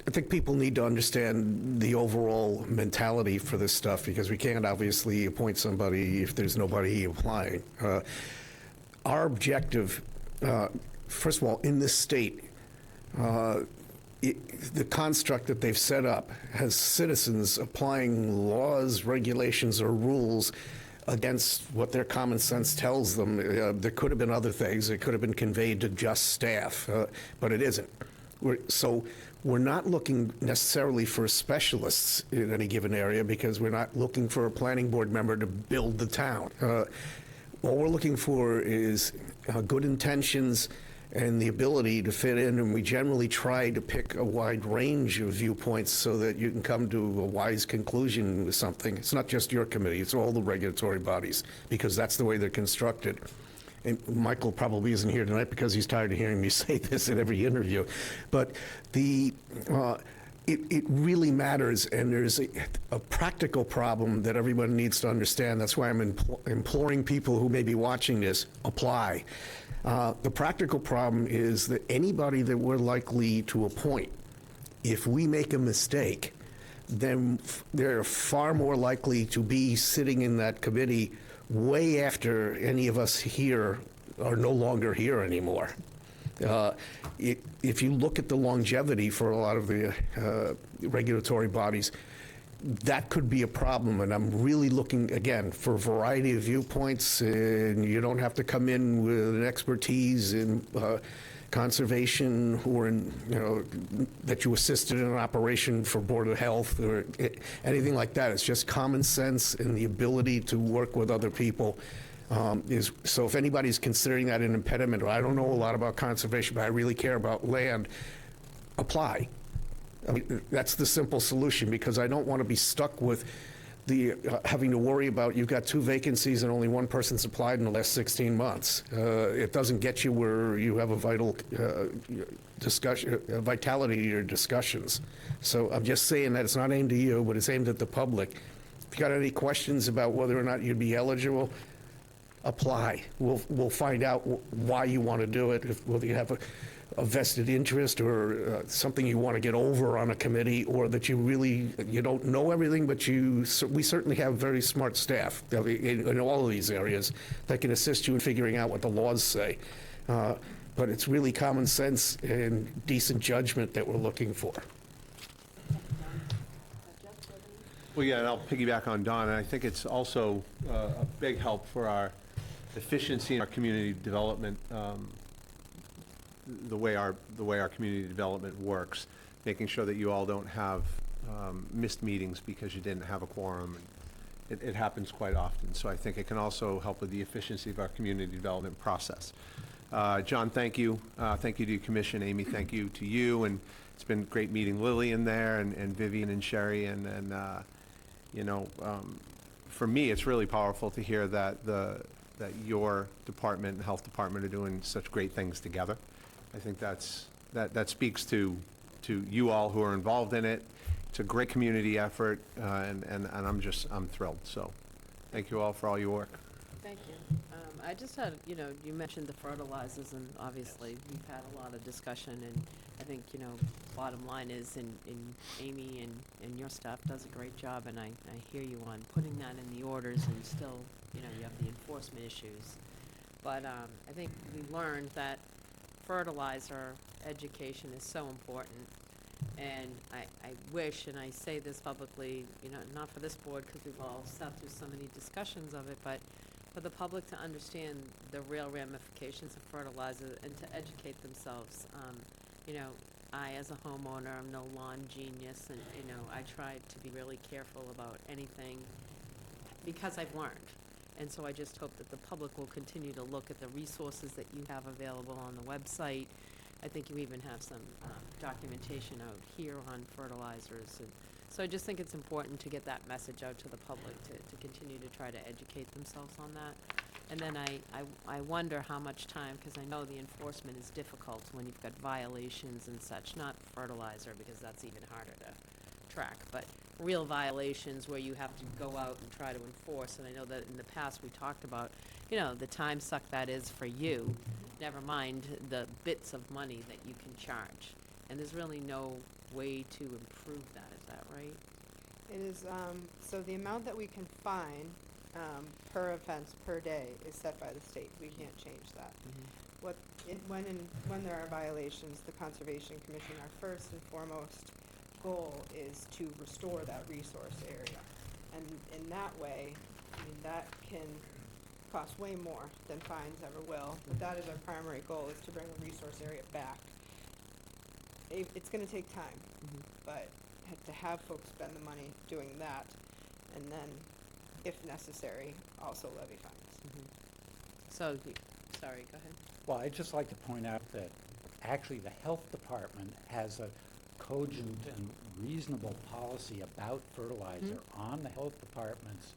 I think people need to understand the overall mentality for this stuff because we can't obviously appoint somebody if there's nobody applying. Our objective, first of all, in this state, the construct that they've set up has citizens applying laws, regulations, or rules against what their common sense tells them. There could have been other things. It could have been conveyed to just staff, but it isn't. We're not looking necessarily for specialists in any given area because we're not looking for a planning board member to build the town. All we're looking for is good intentions and the ability to fit in, and we generally try to pick a wide range of viewpoints so that you can come to a wise conclusion with something. It's not just your committee, it's all the regulatory bodies, because that's the way they're constructed. And Michael probably isn't here tonight because he's tired of hearing me say this in every interview. But it really matters, and there's a practical problem that everyone needs to understand. That's why I'm imploring people who may be watching this, apply. The practical problem is that anybody that we're likely to appoint, if we make a mistake, then they're far more likely to be sitting in that committee way after any of us here are no longer here anymore. If you look at the longevity for a lot of the regulatory bodies, that could be a problem, and I'm really looking, again, for a variety of viewpoints, and you don't have to come in with an expertise in conservation or in, that you assisted in an operation for Board of Health or anything like that. It's just common sense and the ability to work with other people. So if anybody's considering that an impediment, or I don't know a lot about conservation, but I really care about land, apply. I mean, that's the simple solution, because I don't want to be stuck with the having to worry about you've got 2 vacancies and only 1 person's applied in the last 16 months. It doesn't get you where you have a vital vitality to your discussions. So I'm just saying that it's not aimed at you, but it's aimed at the public. If you got any questions about whether or not you'd be eligible, apply. We'll find out why you want to do it, whether you have a vested interest or something you want to get over on a committee, or that you don't know everything, but we certainly have very smart staff in all of these areas that can assist you in figuring out what the laws say. But it's really common sense and decent judgment that we're looking for. Well, yeah, and I'll piggyback on Don, and I think it's also a big help for our efficiency in our community development, the way our community development works, making sure that you all don't have missed meetings because you didn't have a quorum. It happens quite often. So I think it can also help with the efficiency of our community development process. John, thank you. Thank you to your commission. Amy, thank you to you. And it's been great meeting Lily in there and Vivian and Sherry. And for me, it's really powerful to hear that that your department and health department are doing such great things together. I think that speaks to you all who are involved in it. It's a great community effort, and I'm thrilled. So thank you all for all your work. Thank you. I just had, you mentioned the fertilizers, and obviously, we've had a lot of discussion, and I think, bottom line is, and Amy and your staff does a great job, and I hear you on putting that in the orders, and still, you have the enforcement issues. But I think we learned that fertilizer education is so important, and I wish, and I say this publicly, not for this board, because we've all sat through so many discussions of it, but for the public to understand the real ramifications of fertilizer and to educate themselves. I, as a homeowner, I'm no lawn genius, and, I try to be really careful about anything because I've learned. And so I just hope that the public will continue to look at the resources that you have available on the website. I think you even have some documentation out here on fertilizers. And so I just think it's important to get that message out to the public to continue to try to educate themselves on that. And then I wonder how much time, because I know the enforcement is difficult when you've got violations and such, not fertilizer, because that's even harder to track, but real violations where you have to go out and try to enforce. And I know that in the past we talked about, the time suck that is for you, never mind the bits of money that you can charge. And there's really no way to improve that, is that right? It is, so the amount that we can fine per offense per day is set by the state. We can't change that. When there are violations, the Conservation Commission, our first and foremost goal is to restore that resource area. And in that way, that can cost way more than fines ever will. But that is our primary goal, is to bring the resource area back. It's going to take time, but to have folks spend the money doing that, and then, if necessary, also levy fines. So, sorry, go ahead. Well, I'd just like to point out that actually the health department has a cogent and reasonable policy about fertilizer on the health department's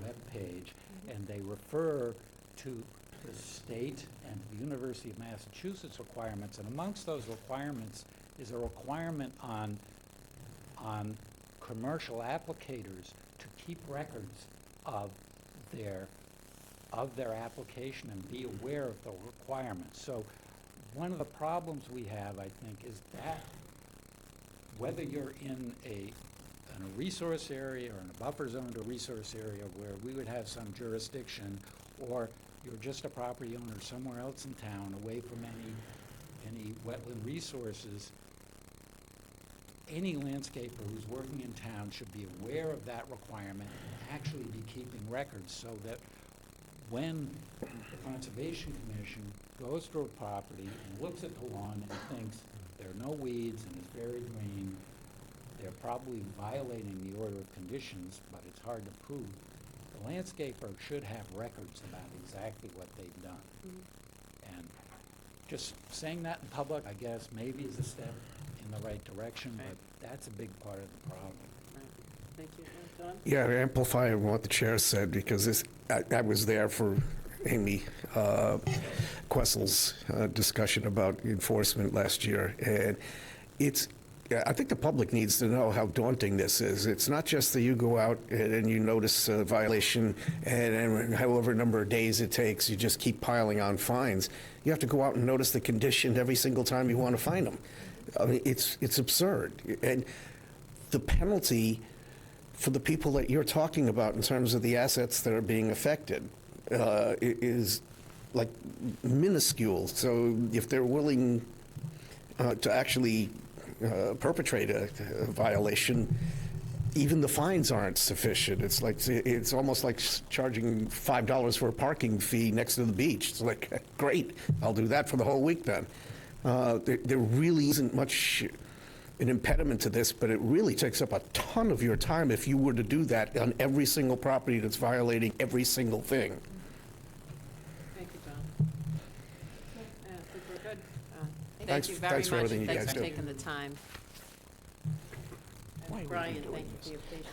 webpage, and they refer to the state and the University of Massachusetts requirements, and amongst those requirements is a requirement on commercial applicators to keep records of their application and be aware of the requirements. So one of the problems we have, I think, is that whether you're in a resource area or in a buffer zone to resource area where we would have some jurisdiction, or you're just a property owner somewhere else in town away from any wetland resources, any landscaper who's working in town should be aware of that requirement and actually be keeping records, so that when the Conservation Commission goes to a property and looks at the lawn and thinks there are no weeds and it's very green, they're probably violating the order of conditions, but it's hard to prove. The landscaper should have records about exactly what they've done. And just saying that in public, I guess, maybe is a step in the right direction, but that's a big part of the problem. Thank you. John? Yeah, to amplify what the chair said, because I was there for Amy Quessel's discussion about enforcement last year, and I think the public needs to know how daunting this is. It's not just that you go out and you notice a violation, and however number of days it takes, you just keep piling on fines. You have to go out and notice the condition every single time you want to fine them. I mean, it's absurd. And the penalty for the people that you're talking about in terms of the assets that are being affected is like minuscule. So if they're willing to actually perpetrate a violation, even the fines aren't sufficient. It's almost like charging $5 for a parking fee next to the beach. It's like, great, I'll do that for the whole week then. There really isn't much an impediment to this, but it really takes up a ton of your time if you were to do that on every single property that's violating every single thing. Thank you, John. Yeah, I think we're good. Thanks- Thank you very thanks for much, everything and you thanks guys for do. taking the time. And Brian, thank you for your patience.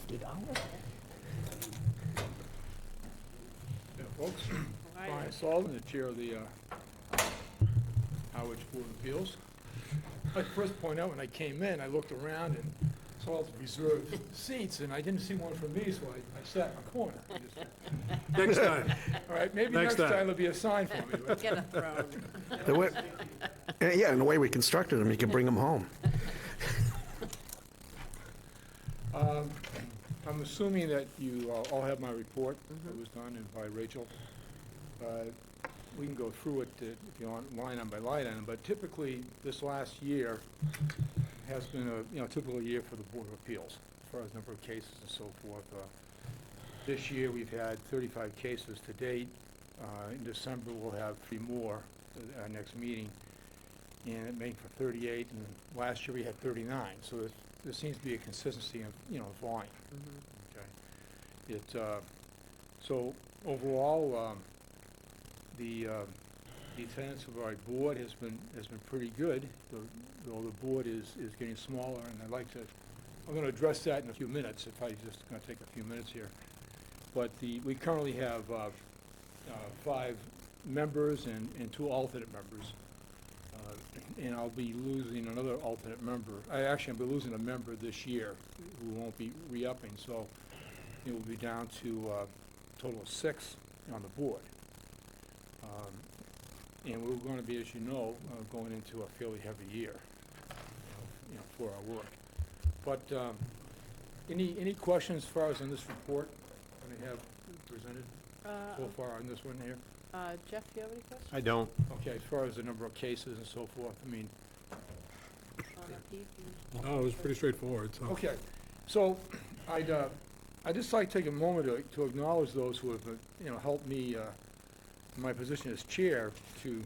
$50? Folks, Brian Sullivan, the chair of the Harwich Board of Appeals. I'd first point out, when I came in, I looked around and saw all the reserved seats, and I didn't see one for me, so I sat in a corner. Next time. All right, maybe Next next time. time there'll be a sign for me. but- Get a throne. The way- Yeah, and the way we constructed them, you can bring them home. I'm assuming that you all have my report that was done and by Rachel. We can go through it if you want, line item by line item, but typically, this last year has been a typical year for the Board of Appeals, as far as number of cases and so forth. This year, we've had 35 cases to date. In December, we'll have 3 more at our next meeting, and it made for 38, and last year we had 39. So there seems to be a consistency of, volume. Okay. So overall, the attendance of our board has been pretty good, though the board is getting smaller, and I'm going to address that in a few minutes, if I just going to take a few minutes here. But we currently have 5 members and 2 alternate members. And I'll be losing another alternate member. I'll be losing a member this year who won't be re-upping, so it will be down to a total of 6 on the board. And we're going to be, as you know, going into a fairly heavy year, for our work. But any questions as far as in this report that I have presented so far on this one here? Jeff, do you have any questions? I don't. Okay, as far as the number of cases and so forth, I mean, Oh, it was pretty straightforward, so. okay. So I'd just like to take a moment to acknowledge those who have, helped me in my position as chair to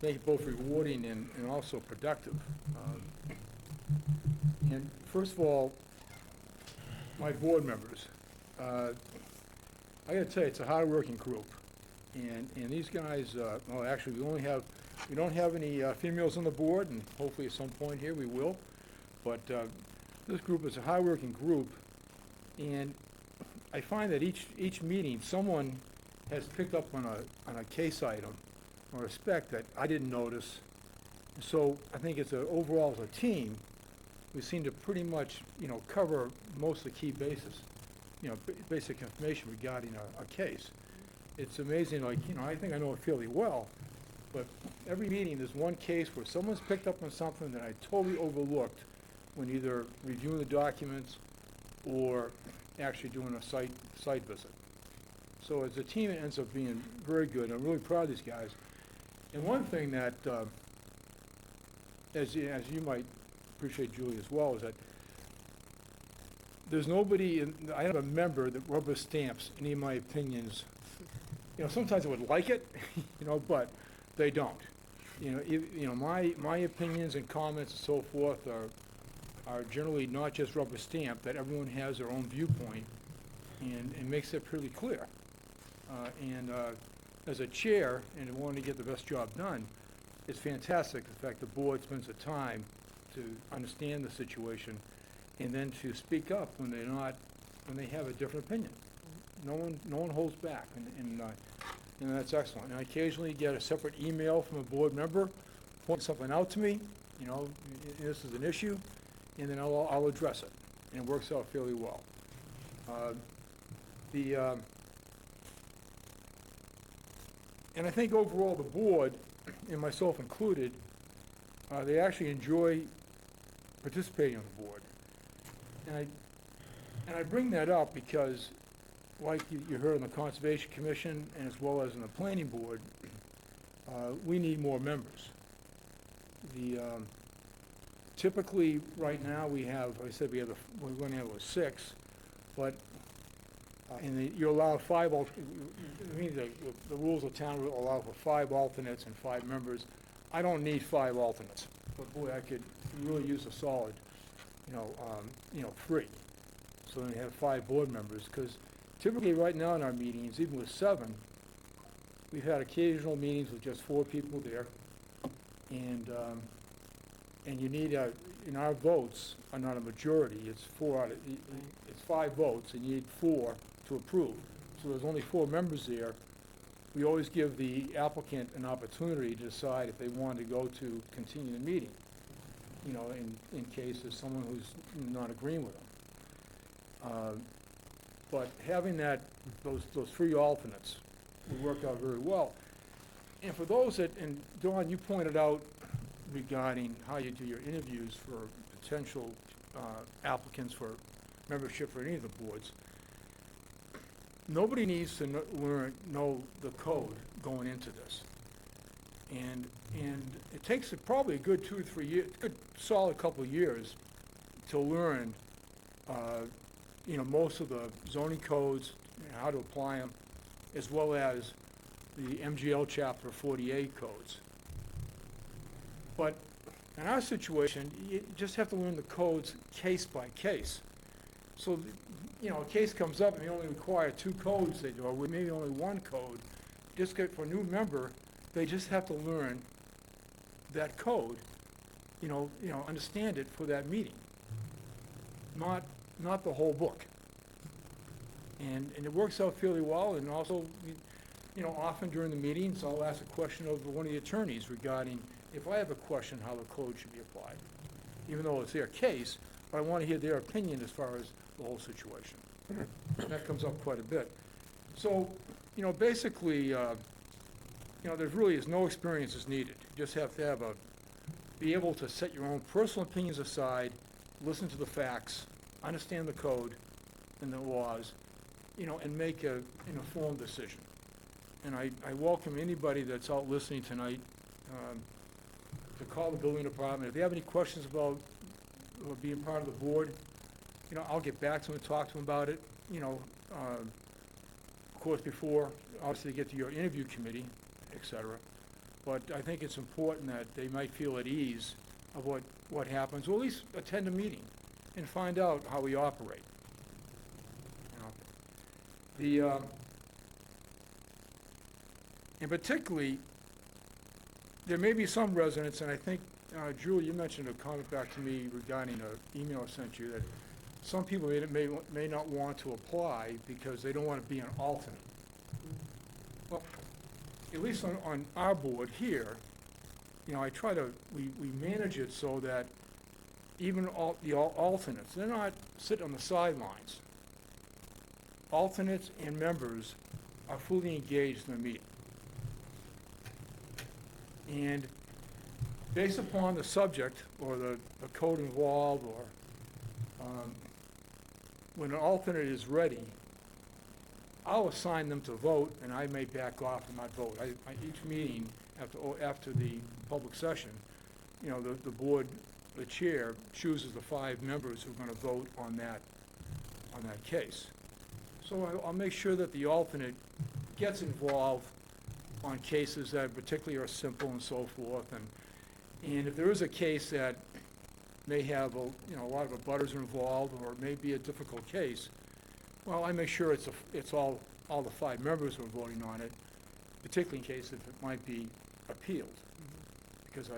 make it both rewarding and also productive. And first of all, my board members. I gotta tell you, it's a hard-working group. And these guys, well, actually, we don't have any females on the board, and hopefully at some point here we will. But this group is a hard-working group, and I find that each meeting, someone has picked up on a case item or a spec that I didn't notice. So I think overall as a team, we seem to pretty much, cover most of the key bases, basic information regarding a case. It's amazing, I think I know it fairly well, but every meeting, there's one case where someone's picked up on something that I totally overlooked when either reviewing the documents or actually doing a site visit. So as a team, it ends up being very good. I'm really proud of these guys. And one thing that, as you might appreciate, Julie, as well, is that there's nobody, I have a member that rubber stamps any of my opinions. Sometimes I would like it, but they don't. My opinions and comments and so forth are generally not just rubber stamped, that everyone has their own viewpoint, and makes it pretty clear. As a chair, and wanting to get the best job done, it's fantastic, the fact the board spends the time to understand the situation, and then to speak up when they have a different opinion. No one holds back, and that's excellent. And I occasionally get a separate email from a board member pointing something out to me, this is an issue, and then I'll address it, and it works out fairly well. And I think overall the board, and myself included, they actually enjoy participating on the board. And I bring that up because, like you heard on the Conservation Commission and as well as on the Planning Board, we need more members. Typically, right now, we have, like I said, we're going to have 6, but you allow 5, the rules of town will allow for 5 alternates and 5 members. I don't need 5 alternates, but boy, I could really use a solid, 3. So then you have 5 board members, because typically right now in our meetings, even with 7, we've had occasional meetings with just 4 people there, and you need our votes are not a majority. It's 5 votes, and you need 4 to approve. So there's only 4 members there. we always give the applicant an opportunity to decide if they want to go to continue the meeting, you know, in case there's someone who's not agreeing with them. But having those three alternates would work out very well. And for those that, and Dawn, you pointed out regarding how you do your interviews for potential applicants for membership for any of the boards, nobody needs to know the code going into this. And it takes probably a good 2 or 3 years, good solid couple of years to learn, you know, most of the zoning codes, and how to apply them, as well as the MGL Chapter 48 codes. But in our situation, you just have to learn the codes case by case. So, you know, a case comes up and they only require 2 codes, or maybe only 1 code. Just for a new member, they just have to learn that code, you know, understand it for that meeting, not the whole book. And it works out fairly well. And also, you know, often during the meetings, I'll ask a question of one of the attorneys regarding if I have a question how the code should be applied, even though it's their case, but I want to hear their opinion as far as the whole situation. That comes up quite a bit. So, you know, basically, you know, there really is no experience is needed. You just have to be able to set your own personal opinions aside, listen to the facts, understand the code and the laws, you know, and make an informed decision. And I welcome anybody that's out listening tonight to call the building department. If they have any questions about being part of the board, you know, I'll get back to them and talk to them about it. You know, of course, before, obviously, get to your interview committee, et cetera. But I think it's important that they might feel at ease of what happens, or at least attend a meeting and find out how we operate. You know, and particularly, there may be some residents, and I think, Julie, you mentioned a comment back to me regarding an email I sent you, that some people may not want to apply because they don't want to be an alternate. Well, at least on our board here, you know, we manage it so that even the alternates, they're not sitting on the sidelines. Alternates and members are fully engaged in the meeting. And based upon the subject or the code involved, or when an alternate is ready, I'll assign them to vote, and I may back off and not vote. Each meeting after the public session, you know, the board, the chair chooses the 5 members who are going to vote on that case. So I'll make sure that the alternate gets involved on cases that particularly are simple and so forth. And if there is a case that may have a lot of abutters involved, or it may be a difficult case, well, I make sure it's all the 5 members who are voting on it, particularly in case if it might be appealed, because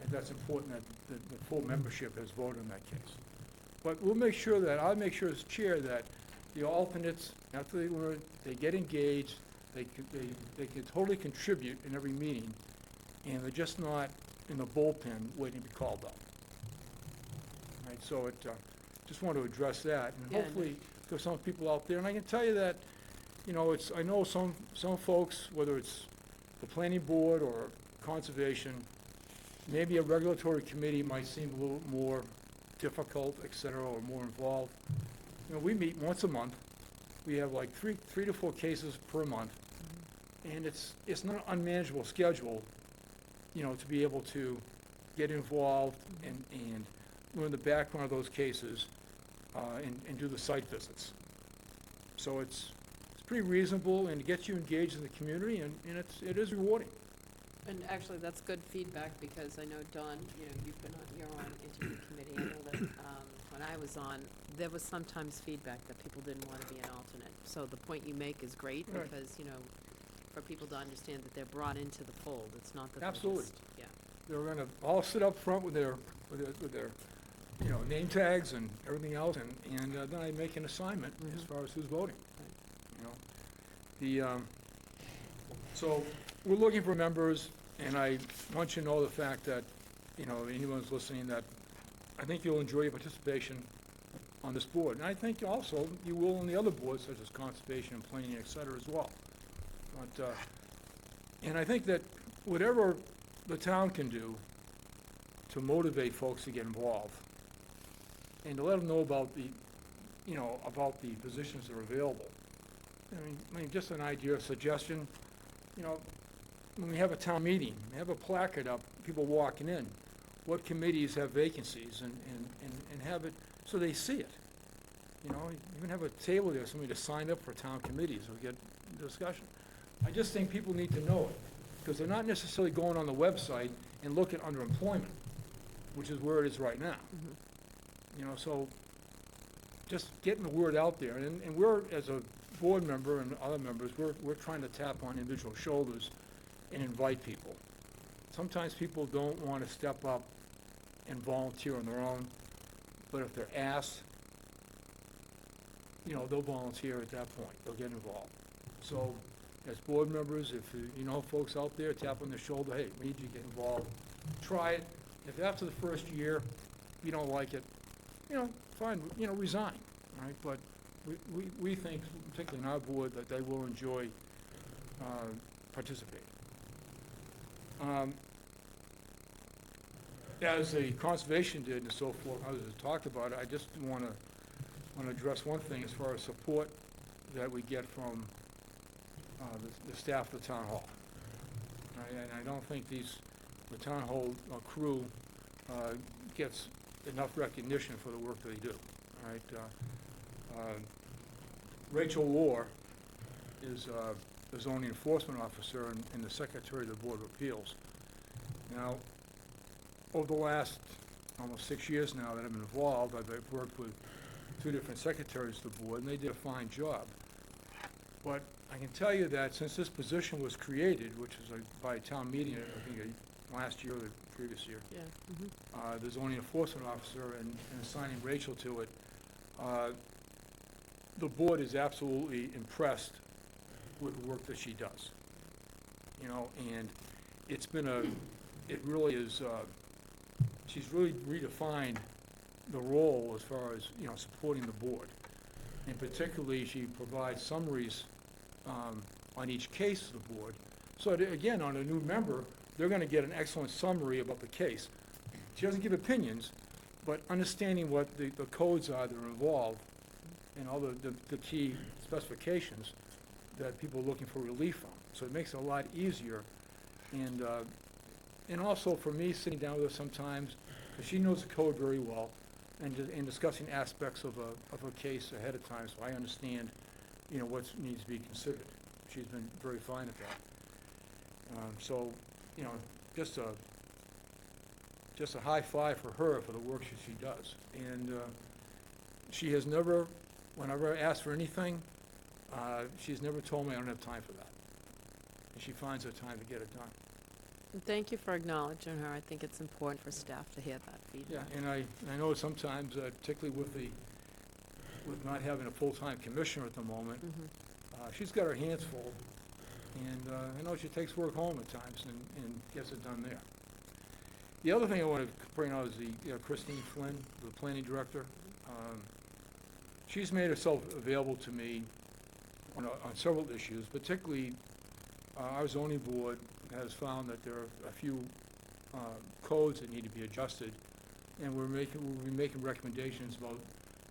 that's important that the full membership has voted on that case. But I'll make sure as chair that the alternates, after they learn, they get engaged, they can totally contribute in every meeting, and they're just not in the bullpen waiting to be called up. Right, so just want to address that, and hopefully there's some people out there, and I can tell you that, you know, I know some folks, whether it's the planning board or conservation, maybe a regulatory committee might seem a little more difficult, et cetera, or more involved. You know, we meet once a month. We have like three to 4 cases per month, and it's not an unmanageable schedule, you know, to be able to get involved and learn the background of those cases and do the site visits. So it's pretty reasonable, and it gets you engaged in the community, and it is rewarding. And actually, that's good feedback, because I know, Dawn, you know, you're on interview committee. I know that when I was on, there was sometimes feedback that people didn't want to be an alternate. So the point you make is great, Right. because, you know, for people to understand that they're brought into the fold. It's not that they're Absolutely. just, yeah. They're going to all sit up front with their you know, name tags and everything else, and then I make an assignment as far as who's voting. You know, So we're looking for members, and I want you to know the fact that, you know, anyone's listening, that I think you'll enjoy your participation on this board. And I think also you will on the other boards, such as conservation and planning, et cetera, as well. But, and I think that whatever the town can do to motivate folks to get involved, and to let them know about the, you know, about the positions that are available. I mean, just an idea, a suggestion, you know, when we have a town meeting, we have a placard up, people walking in, what committees have vacancies, and have it so they see it. You know, even have a table there, somebody to sign up for town committees or get discussion. I just think people need to know it, because they're not necessarily going on the website and looking under employment, which is where it is right now. You know, so just getting the word out there, and we're, as a board member and other members, we're trying to tap on individual shoulders and invite people. Sometimes people don't want to step up and volunteer on their own, but if they're asked, you know, they'll volunteer at that point, they'll get involved. So, as board members, if you know folks out there, tap on their shoulder, hey, we need you to get involved, try it. If after the first year you don't like it, you know, fine, you know, resign, all right? But we think, particularly in our board, that they will enjoy participating. As the conservation did and so forth, others have talked about it, I just want to address one thing as far as support that we get from the staff of the town hall. Right? And I don't think the town hall crew gets enough recognition for the work they do. All right? Rachel Lohr is the zoning enforcement officer and the secretary of the Board of Appeals. Now, over the last almost 6 years now that I've been involved, I've worked with 2 different secretaries of the board, and they did a fine job. But I can tell you that since this position was created, which was by a town meeting, I think last year or the previous year, Yeah. The zoning enforcement officer and assigning Rachel to it, the board is absolutely impressed with the work that she does. You know, and it's been it really is, she's really redefined the role as far as, you know, supporting the board. And particularly, she provides summaries on each case of the board. So that, again, on a new member, they're going to get an excellent summary about the case. She doesn't give opinions, but understanding what the codes are that are involved and all the key specifications that people are looking for relief from. So it makes it a lot easier. And also for me, sitting down with her sometimes, because she knows the code very well, and discussing aspects of a case ahead of time, so I understand, you know, what needs to be considered. She's been very fine at that. So, you know, just a high five for her for the work she does. And she has never, whenever I ask for anything, she's never told me I don't have time for that. And she finds her time to get it done. And thank you for acknowledging her. I think it's important for staff to hear that feedback. Yeah, and I know sometimes, particularly with not having a full-time commissioner at the moment, she's got her hands full, and I know she takes work home at times and gets it done there. The other thing I want to bring out is Christine Flynn, the planning director. She's made herself available to me on several issues, particularly our zoning board has found that there are a few codes that need to be adjusted, and we'll be making recommendations about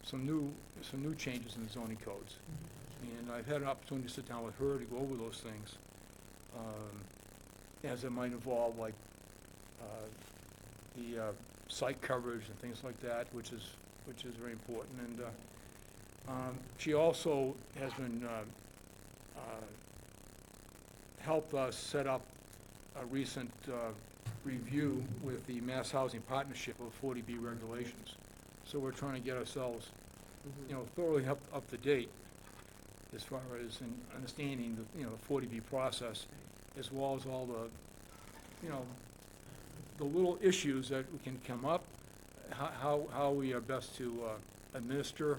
some new changes in the zoning codes. And I've had an opportunity to sit down with her to go over those things, as it might involve like the site coverage and things like that, which is very important. And she also has been helped us set up a recent review with the Mass Housing Partnership of 40B regulations. So we're trying to get ourselves, you know, thoroughly up to date as far as in understanding the, you know, the 40B process, as well as all the, you know, the little issues that can come up, how we are best to administer,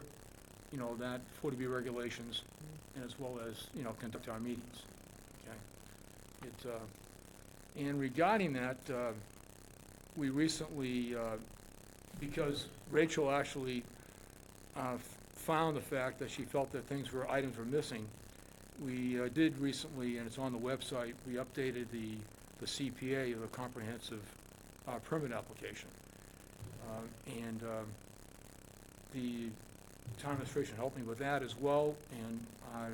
you know, that 40B regulations, and as well as, you know, conduct our meetings. Okay. And regarding that, we recently, because Rachel actually found the fact that she felt that items were missing, we did recently, and it's on the website, we updated the CPA of the comprehensive permit application. And the town administration helped me with that as well, and I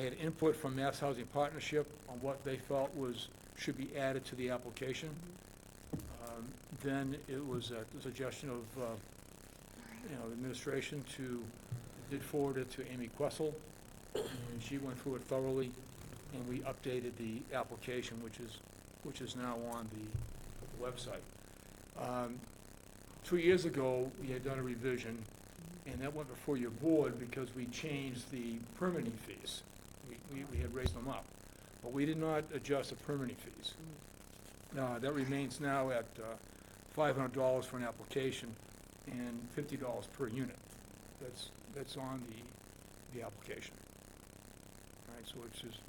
had input from Mass Housing Partnership on what they felt should be added to the application. Then it was at the suggestion of the administration did forward it to Amy Questle, and she went through it thoroughly, and we updated the application, which is now on the website. 2 years ago, we had done a revision, and that went before your board because we changed the permitting fees. We had raised them up, but we did not adjust the permitting fees. That remains now at $500 for an application and $50 per unit. That's on the application. All right, so it's just.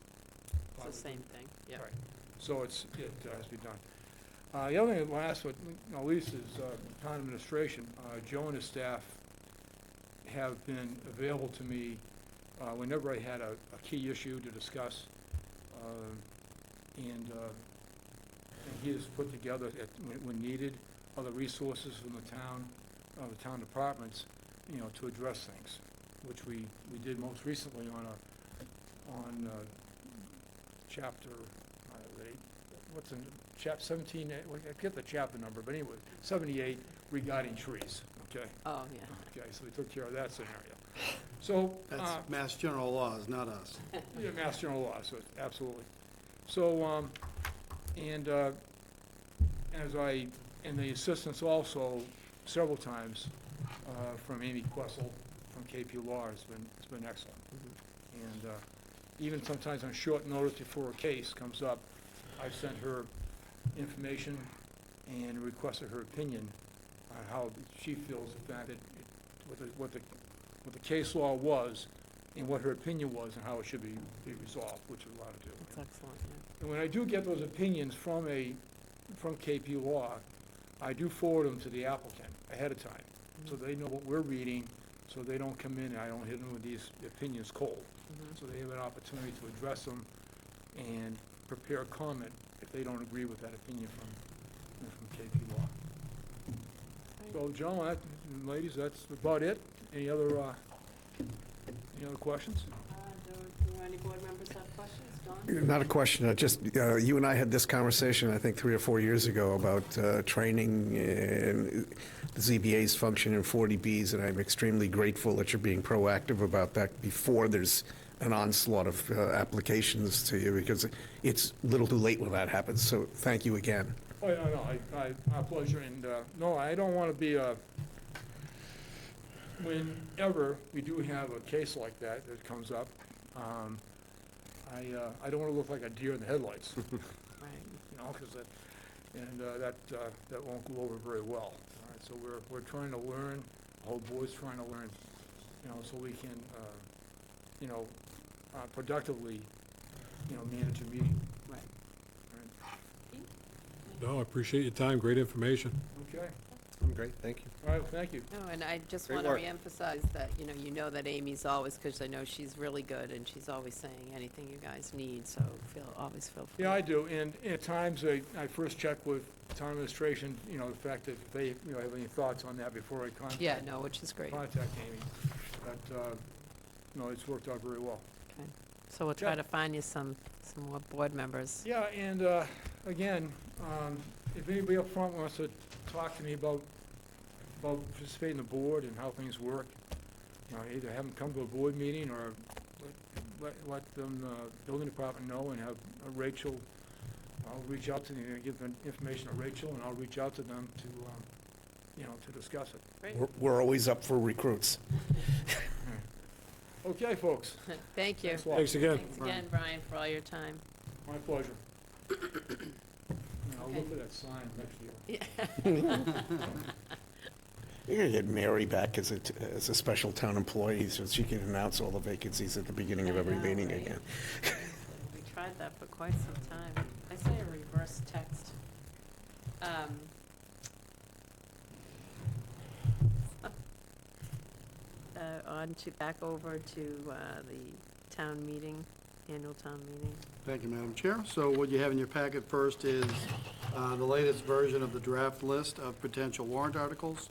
It's the same thing, yeah. Right, so it has to be done. The other thing, last but not least, is town administration. Joe and his staff have been available to me whenever I had a key issue to discuss, and he has put together, when needed, other resources from the town departments, to address things, which we did most recently on chapter, what's in chapter 17, I forget the chapter number, but anyway, 78 regarding trees, okay? Oh, yeah. Okay, so we took care of that scenario. So. That's Mass General laws, not us. Yeah, Mass General law, so absolutely. So, and the assistance also several times from Amy Questle from KP Law has been excellent. And even sometimes on short notice before a case comes up, I've sent her information and requested her opinion on how she feels the fact that what the case law was and what her opinion was and how it should be resolved, which is a lot to do. That's excellent, yeah. And when I do get those opinions from KP Law, I do forward them to the applicant ahead of time, so they know what we're reading, so they don't come in and I don't hit them with these opinions cold. So they have an opportunity to address them and prepare a comment if they don't agree with that opinion from KP Law. So, gentlemen, and ladies, that's about it. Any other questions? Do any board members have questions? John? Not a question, just, you and I had this conversation, I think, 3 or 4 years ago about training and the ZBA's function in 40Bs, and I'm extremely grateful that you're being proactive about that before there's an onslaught of applications to you, because it's a little too late when that happens, so thank you again. Oh, no, my pleasure, and no, I don't want to be whenever we do have a case like that comes up, I don't want to look like a deer in the headlights. Right. Because that won't go over very well. All right, so we're trying to learn, the whole board's trying to learn, so we can, productively, manage a meeting. Right. No, I appreciate your time, great information. Okay. I'm great, thank you. All right, well, thank you. No, and I just Great want to work. reemphasize that, you know that Amy's always, because I know she's really good, and she's always saying anything you guys need, so always feel free. Yeah, I do, and at times I first check with town administration, the fact that if they, have any thoughts on that before I contact. Yeah, no, which is great. Contact Amy. But, it's worked out very well. Okay. So we'll try Yeah. to find you some more board members. Yeah, and again, if anybody up front wants to talk to me about participating in the board and how things work, either have them come to a board meeting or let them, building department know, and have Rachel, I'll reach out to them, give them information to Rachel, and I'll reach out to them to discuss it. Great. We're always up for recruits. Okay, folks. Thank you. Thanks a lot. Thanks again. Thanks again, Brian, for all your time. My pleasure. I'll look for that sign next year. Yeah. You're gonna get Mary back as a special town employee, so she can announce all the vacancies at the beginning of every I know, meeting right? again. We tried that for quite some time. I say a reverse text. Back over to the town meeting, annual town meeting. Thank you, Madam Chair. So what you have in your packet first is the latest version of the draft list of potential warrant articles.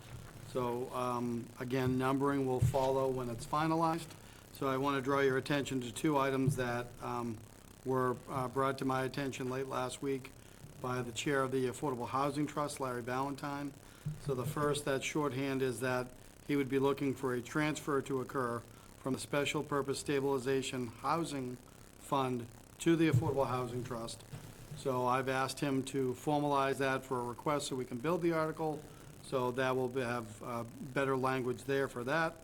So, again, numbering will follow when it's finalized. So I want to draw your attention to two items that were brought to my attention late last week by the Chair of the Affordable Housing Trust, Larry Ballantyne. So the first, that shorthand, is that he would be looking for a transfer to occur from the Special Purpose Stabilization Housing Fund to the Affordable Housing Trust. So I've asked him to formalize that for a request so we can build the article, so that will have better language there for that.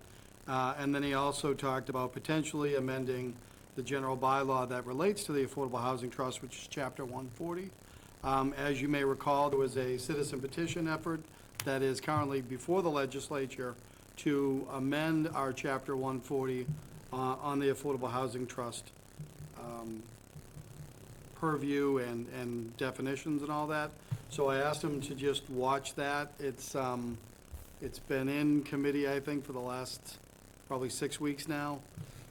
And then he also talked about potentially amending the general bylaw that relates to the Affordable Housing Trust, which is Chapter 140. As you may recall, there was a citizen petition effort that is currently before the legislature to amend our Chapter 140 on the Affordable Housing Trust purview and definitions and all that. So I asked him to just watch that. It's been in committee, I think, for the last probably 6 weeks now.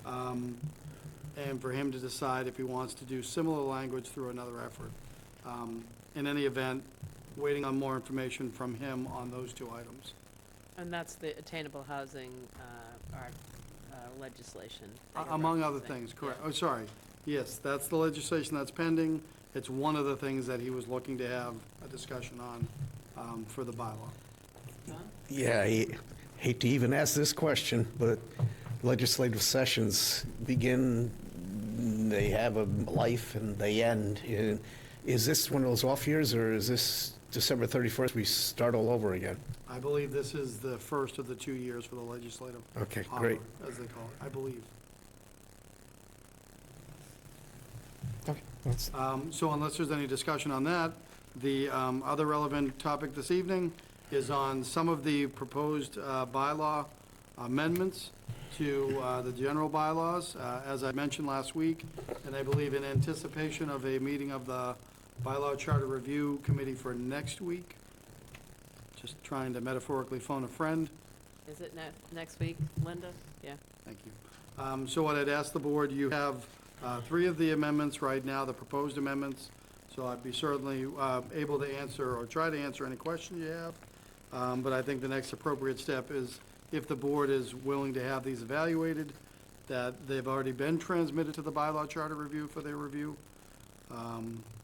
And for him to decide if he wants to do similar language through another effort. In any event, waiting on more information from him on those two items. And that's the attainable housing legislation. that you're Among other referencing. things, correct. Oh, sorry. Yes, that's the legislation that's pending. It's one of the things that he was looking to have a discussion on for the bylaw. Yeah, I hate to even ask this question, but legislative sessions begin, they have a life and they end. Is this one of those off years, or is this December 31st, we start all over again? I believe this is the first of the 2 years for the legislative. Okay, hopper, great. as they call it, I believe. Okay, So unless there's any discussion on that, the other relevant topic this evening is on some of the proposed bylaw amendments to the general bylaws, as I mentioned last week, and I believe in anticipation of a meeting of the Bylaw Charter Review Committee for next week. Just trying to metaphorically phone a friend. Is it next week, Linda? Yeah. Thank you. So what I'd ask the board, you have 3 of the amendments right now, the proposed amendments. So I'd be certainly able to answer or try to answer any questions you have. But I think the next appropriate step is, if the board is willing to have these evaluated, that they've already been transmitted to the Bylaw Charter Review for their review.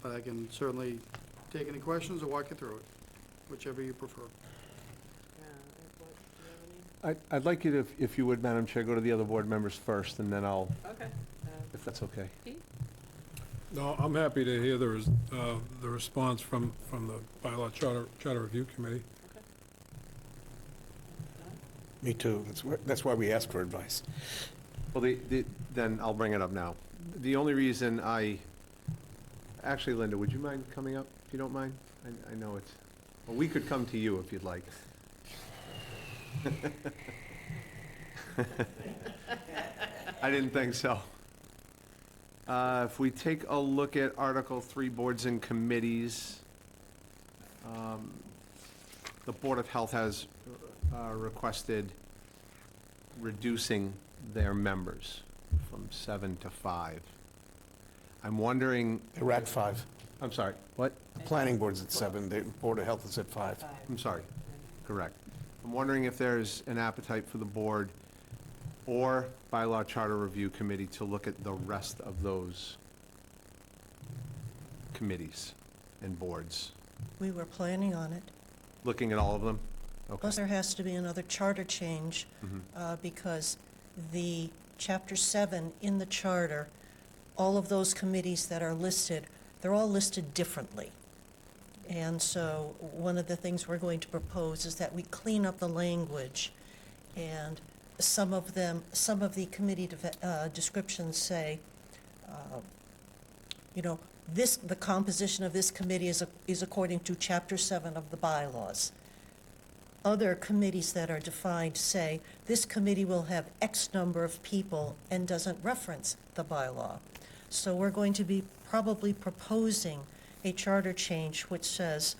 But I can certainly take any questions or walk you through it, whichever you prefer. I'd like you to, if you would, Madam Chair, go to the other board members first, and then I'll, Okay. if that's okay. Pete? No, I'm happy to hear the response from the Bylaw Charter Review Committee. Me too. That's why we ask for advice. Well, then I'll bring it up now. The only reason actually, Linda, would you mind coming up, if you don't mind? I know it's, well, we could come to you if you'd like. I didn't think so. If we take a look at Article 3, Boards and Committees, the Board of Health has requested reducing their members from 7 to 5. I'm wondering... We're at 5. I'm sorry, what? The Planning Board's at 7, the Board of Health is at 5. I'm sorry, correct. I'm wondering if there's an appetite for the board or Bylaw Charter Review Committee to look at the rest of those committees and boards. We were planning on it. Looking at all of them? Okay. Plus, there has to be another charter change because the Chapter 7 in the charter, all of those committees that are listed, they're all listed differently. And so one of the things we're going to propose is that we clean up the language, and some of the committee descriptions say, the composition of this committee is according to Chapter 7 of the bylaws. Other committees that are defined say, this committee will have X number of people and doesn't reference the bylaw. So we're going to be probably proposing a charter change which says,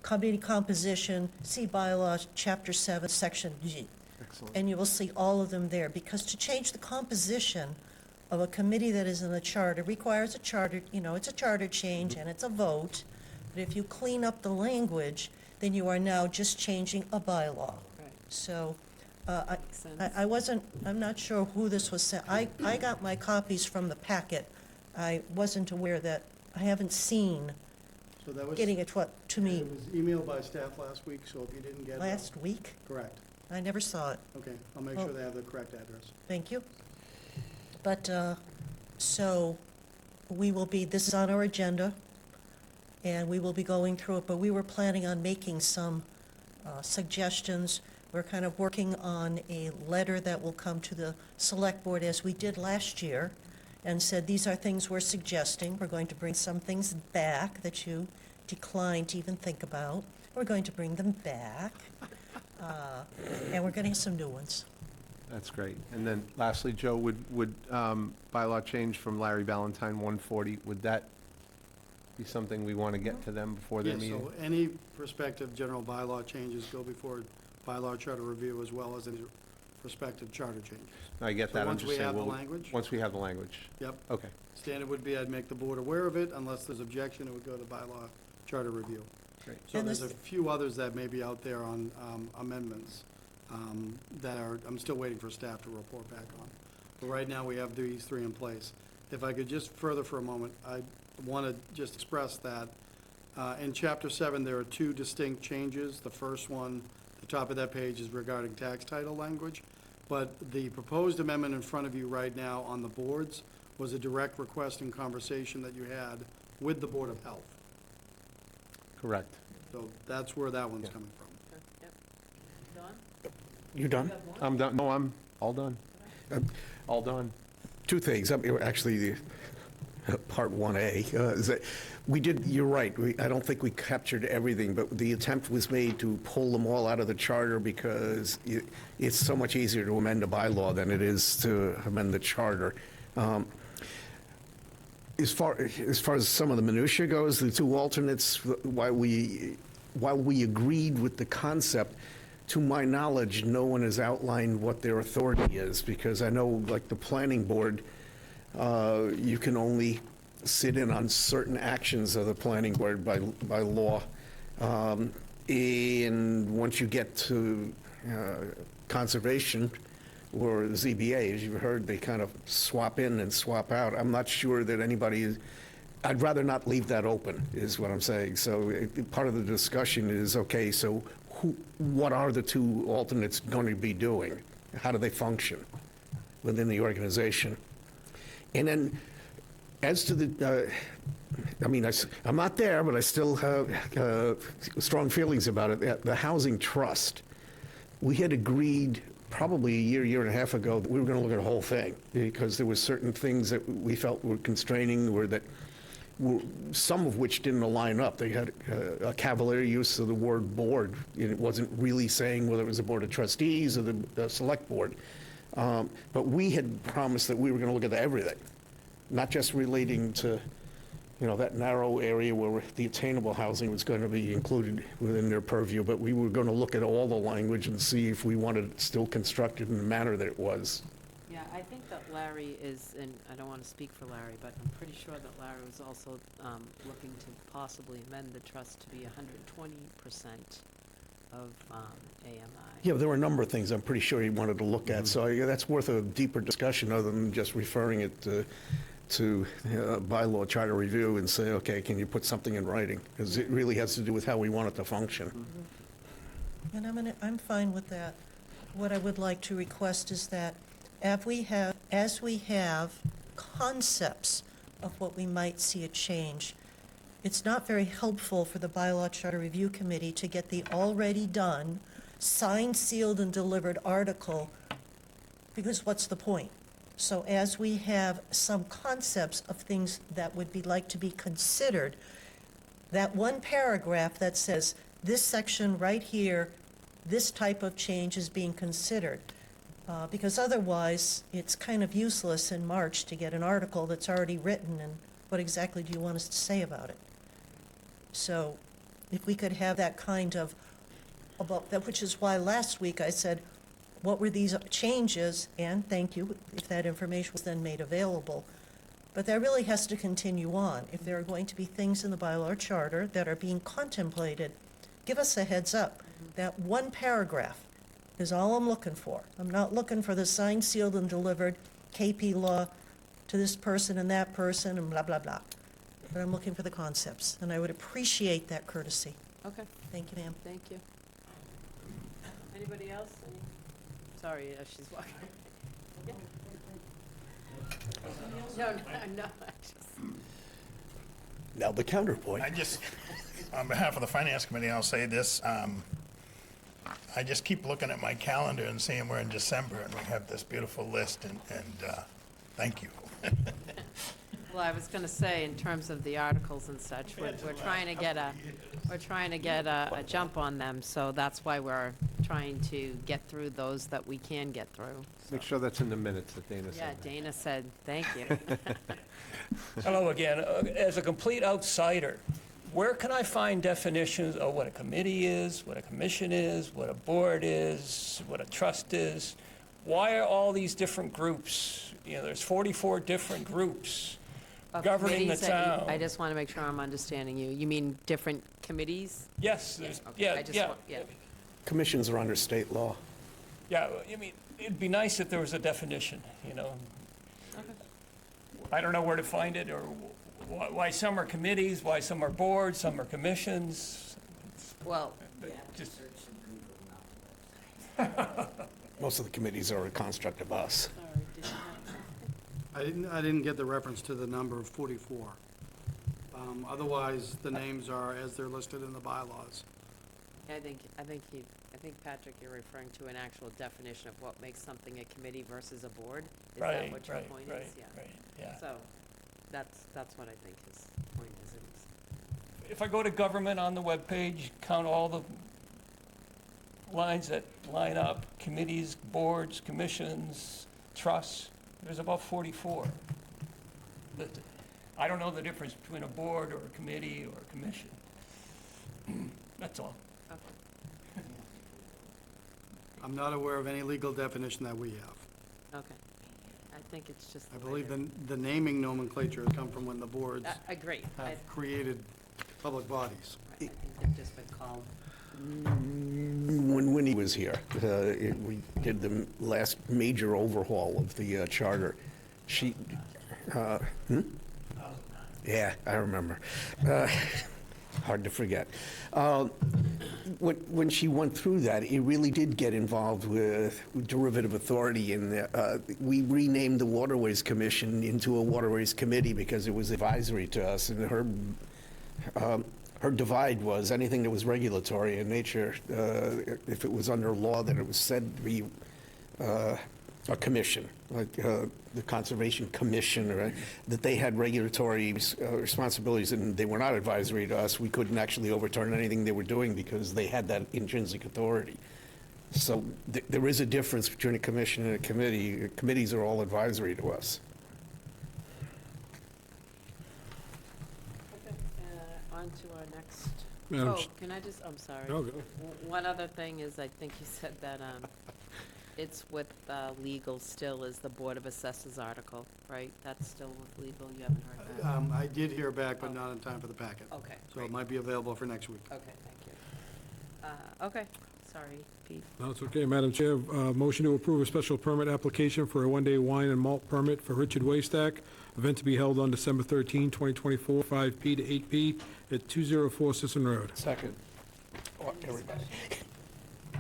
committee composition, see bylaws, chapter 7, section G. Excellent. And you will see all of them there, because to change the composition of a committee that is in the charter requires a charter, it's a charter change and it's a vote. But if you clean up the language, then you are now just changing a bylaw. Right. So, Makes sense. I'm not sure who this was sent. I got my copies from the packet. I wasn't aware that, I haven't seen So that was. getting it to me It was emailed by staff last week, so if you didn't get it. last week. Correct. I never saw it. Okay, I'll make Oh. sure they have the correct address. Thank you. But, so, this is on our agenda, and we will be going through it, but we were planning on making some suggestions. We're kind of working on a letter that will come to the Select Board, as we did last year, and said, these are things we're suggesting. We're going to bring some things back that you declined to even think about. We're going to bring them back, and we're going to have some new ones. That's great. And then lastly, Joe, would bylaw change from Larry Valentine 140, would that be something we want to get to them before their Yes, meeting? so any prospective general bylaw changes go before bylaw charter review, as well as any prospective charter changes. I get So that. I'm once just we saying, have the well, language? Once we have the language. Yep. Okay. Standard would be I'd make the board aware of it. Unless there's objection, it would go to bylaw charter review. Great. So And there's a this- few others that may be out there on amendments that I'm still waiting for staff to report back on. But right now, we have these three in place. If I could just further for a moment, I want to just express that in Chapter 7, there are two distinct changes. The first one, the top of that page, is regarding tax title language. But the proposed amendment in front of you right now on the boards was a direct request and conversation that you had with the Board of Health. Correct. So that's where that one's Yeah. coming from. Yep. Don? You done? I'm done. No, I'm all done. All done. Two things. Actually, the part 1A is that you're right, I don't think we captured everything, but the attempt was made to pull them all out of the charter because it's so much easier to amend a bylaw than it is to amend the charter. As far as some of the minutia goes, the two alternates, while we agreed with the concept, to my knowledge, no one has outlined what their authority is, because I know, like the planning board, you can only sit in on certain actions of the planning board by law. And once you get to conservation or the ZBA, as you've heard, they kind of swap in and swap out. I'm not sure that anybody I'd rather not leave that open, is what I'm saying. So part of the discussion is, okay, so what are the two alternates going to be doing? How do they function within the organization? And then, as to the, I'm not there, but I still have strong feelings about it. The Housing Trust, we had agreed probably a year and a half ago that we were going to look at the whole thing, because there were certain things that we felt were constraining, or that some of which didn't align up. They had a cavalier use of the word board, and it wasn't really saying whether it was a board of trustees or the select board. But we had promised that we were going to look at everything, not just relating to, that narrow area where the attainable housing was going to be included within their purview, but we were going to look at all the language and see if we wanted it still constructed in the manner that it was. Yeah, I think that Larry is, and I don't want to speak for Larry, but I'm pretty sure that Larry was also looking to possibly amend the trust to be 120% of AMI. Yeah, there were a number of things I'm pretty sure he wanted to look at, so that's worth a deeper discussion other than just referring it to bylaw charter review and say, okay, can you put something in writing? Because it really has to do with how we want it to function. And I'm fine with that. What I would like to request is that as we have concepts of what we might see a change, it's not very helpful for the Bylaw Charter Review Committee to get the already done, signed, sealed, and delivered article, because what's the point? So as we have some concepts of things that would be like to be considered, that one paragraph that says, this section right here, this type of change is being considered, Because otherwise, it's kind of useless in March to get an article that's already written, and what exactly do you want us to say about it? So if we could have that kind of, about that, which is why last week I said, what were these changes? And thank you, if that information was then made available. But that really has to continue on. If there are going to be things in the bylaw charter that are being contemplated, give us a heads up. That one paragraph is all I'm looking for. I'm not looking for the signed, sealed, and delivered KP law to this person and that person and blah, blah, blah. But I'm looking for the concepts, and I would appreciate that courtesy. Okay, Thank you, ma'am. thank you. Anybody else? Sorry, she's walking. Yeah. No, I just. Now the counterpoint. I just, on behalf of the Finance Committee, I'll say this. I just keep looking at my calendar and seeing we're in December and we have this beautiful list, and thank you. Well, I was going to say, in terms of the articles and such, we're trying to get a jump on them, so that's why we're trying to get through those that we can get through. Make sure that's in the minutes that Dana Yeah, said. Dana said, thank you. Hello again. As a complete outsider, where can I find definitions of what a committee is, what a commission is, what a board is, what a trust is? Why are all these different groups? You know, there's 44 different groups Of governing the committees that town. I just want to make sure I'm understanding you. You mean different committees? Yes, Yeah, there's- okay, yeah, I just yeah. want- yeah. Commissions are under state law. Yeah, I mean, it'd be nice if there was a definition, you know? I don't know where to find it, or why some are committees, why some are boards, some are commissions. Well, Just, Most of the committees are a construct of us. I didn't get the reference to the number of 44. Otherwise, the names are as they're listed in the bylaws. I think Patrick, you're referring to an actual definition of what makes something a committee versus a board? Is that Right, what your right, point right, is? right, yeah. So, that's what I think his point is. if I go to government on the webpage, count all the lines that line up, committees, boards, commissions, trusts, there's about 44. But I don't know the difference between a board or a committee or a commission. That's all. I'm not aware of any legal definition that we have. Okay. I think it's just. I the way believe the naming nomenclature has come from when the boards Agreed. have created public bodies. I think they've just been called. When Winnie was here, we did the last major overhaul of the charter. She, Yeah, I remember. Hard to forget. When she went through that, it really did get involved with derivative authority, and we renamed the Waterways Commission into a Waterways Committee because it was advisory to us, and her divide was anything that was regulatory in nature, if it was under law, that it was said to be a commission, like the Conservation Commission, right? That they had regulatory responsibilities and they were not advisory to us. We couldn't actually overturn anything they were doing because they had that intrinsic authority. So there is a difference between a commission and a committee. Committees are all advisory to us. On to our next. Madam Oh, Ch- can I just, I'm sorry. No, go. One other thing is, I think you said that it's with legal still is the Board of Assessors article, right? That's still with legal, you haven't heard that? I did hear back, but not in time for the packet. Okay, So it might be available for next week. Okay, thank you. Okay, sorry, Pete. No, it's okay. Madam Chair, motion to approve a special permit application for a one-day wine and malt permit for Richard Waystack, event to be held on December 13, 2024, 5P to 8P at 204 Sisson Road. Second. Everybody.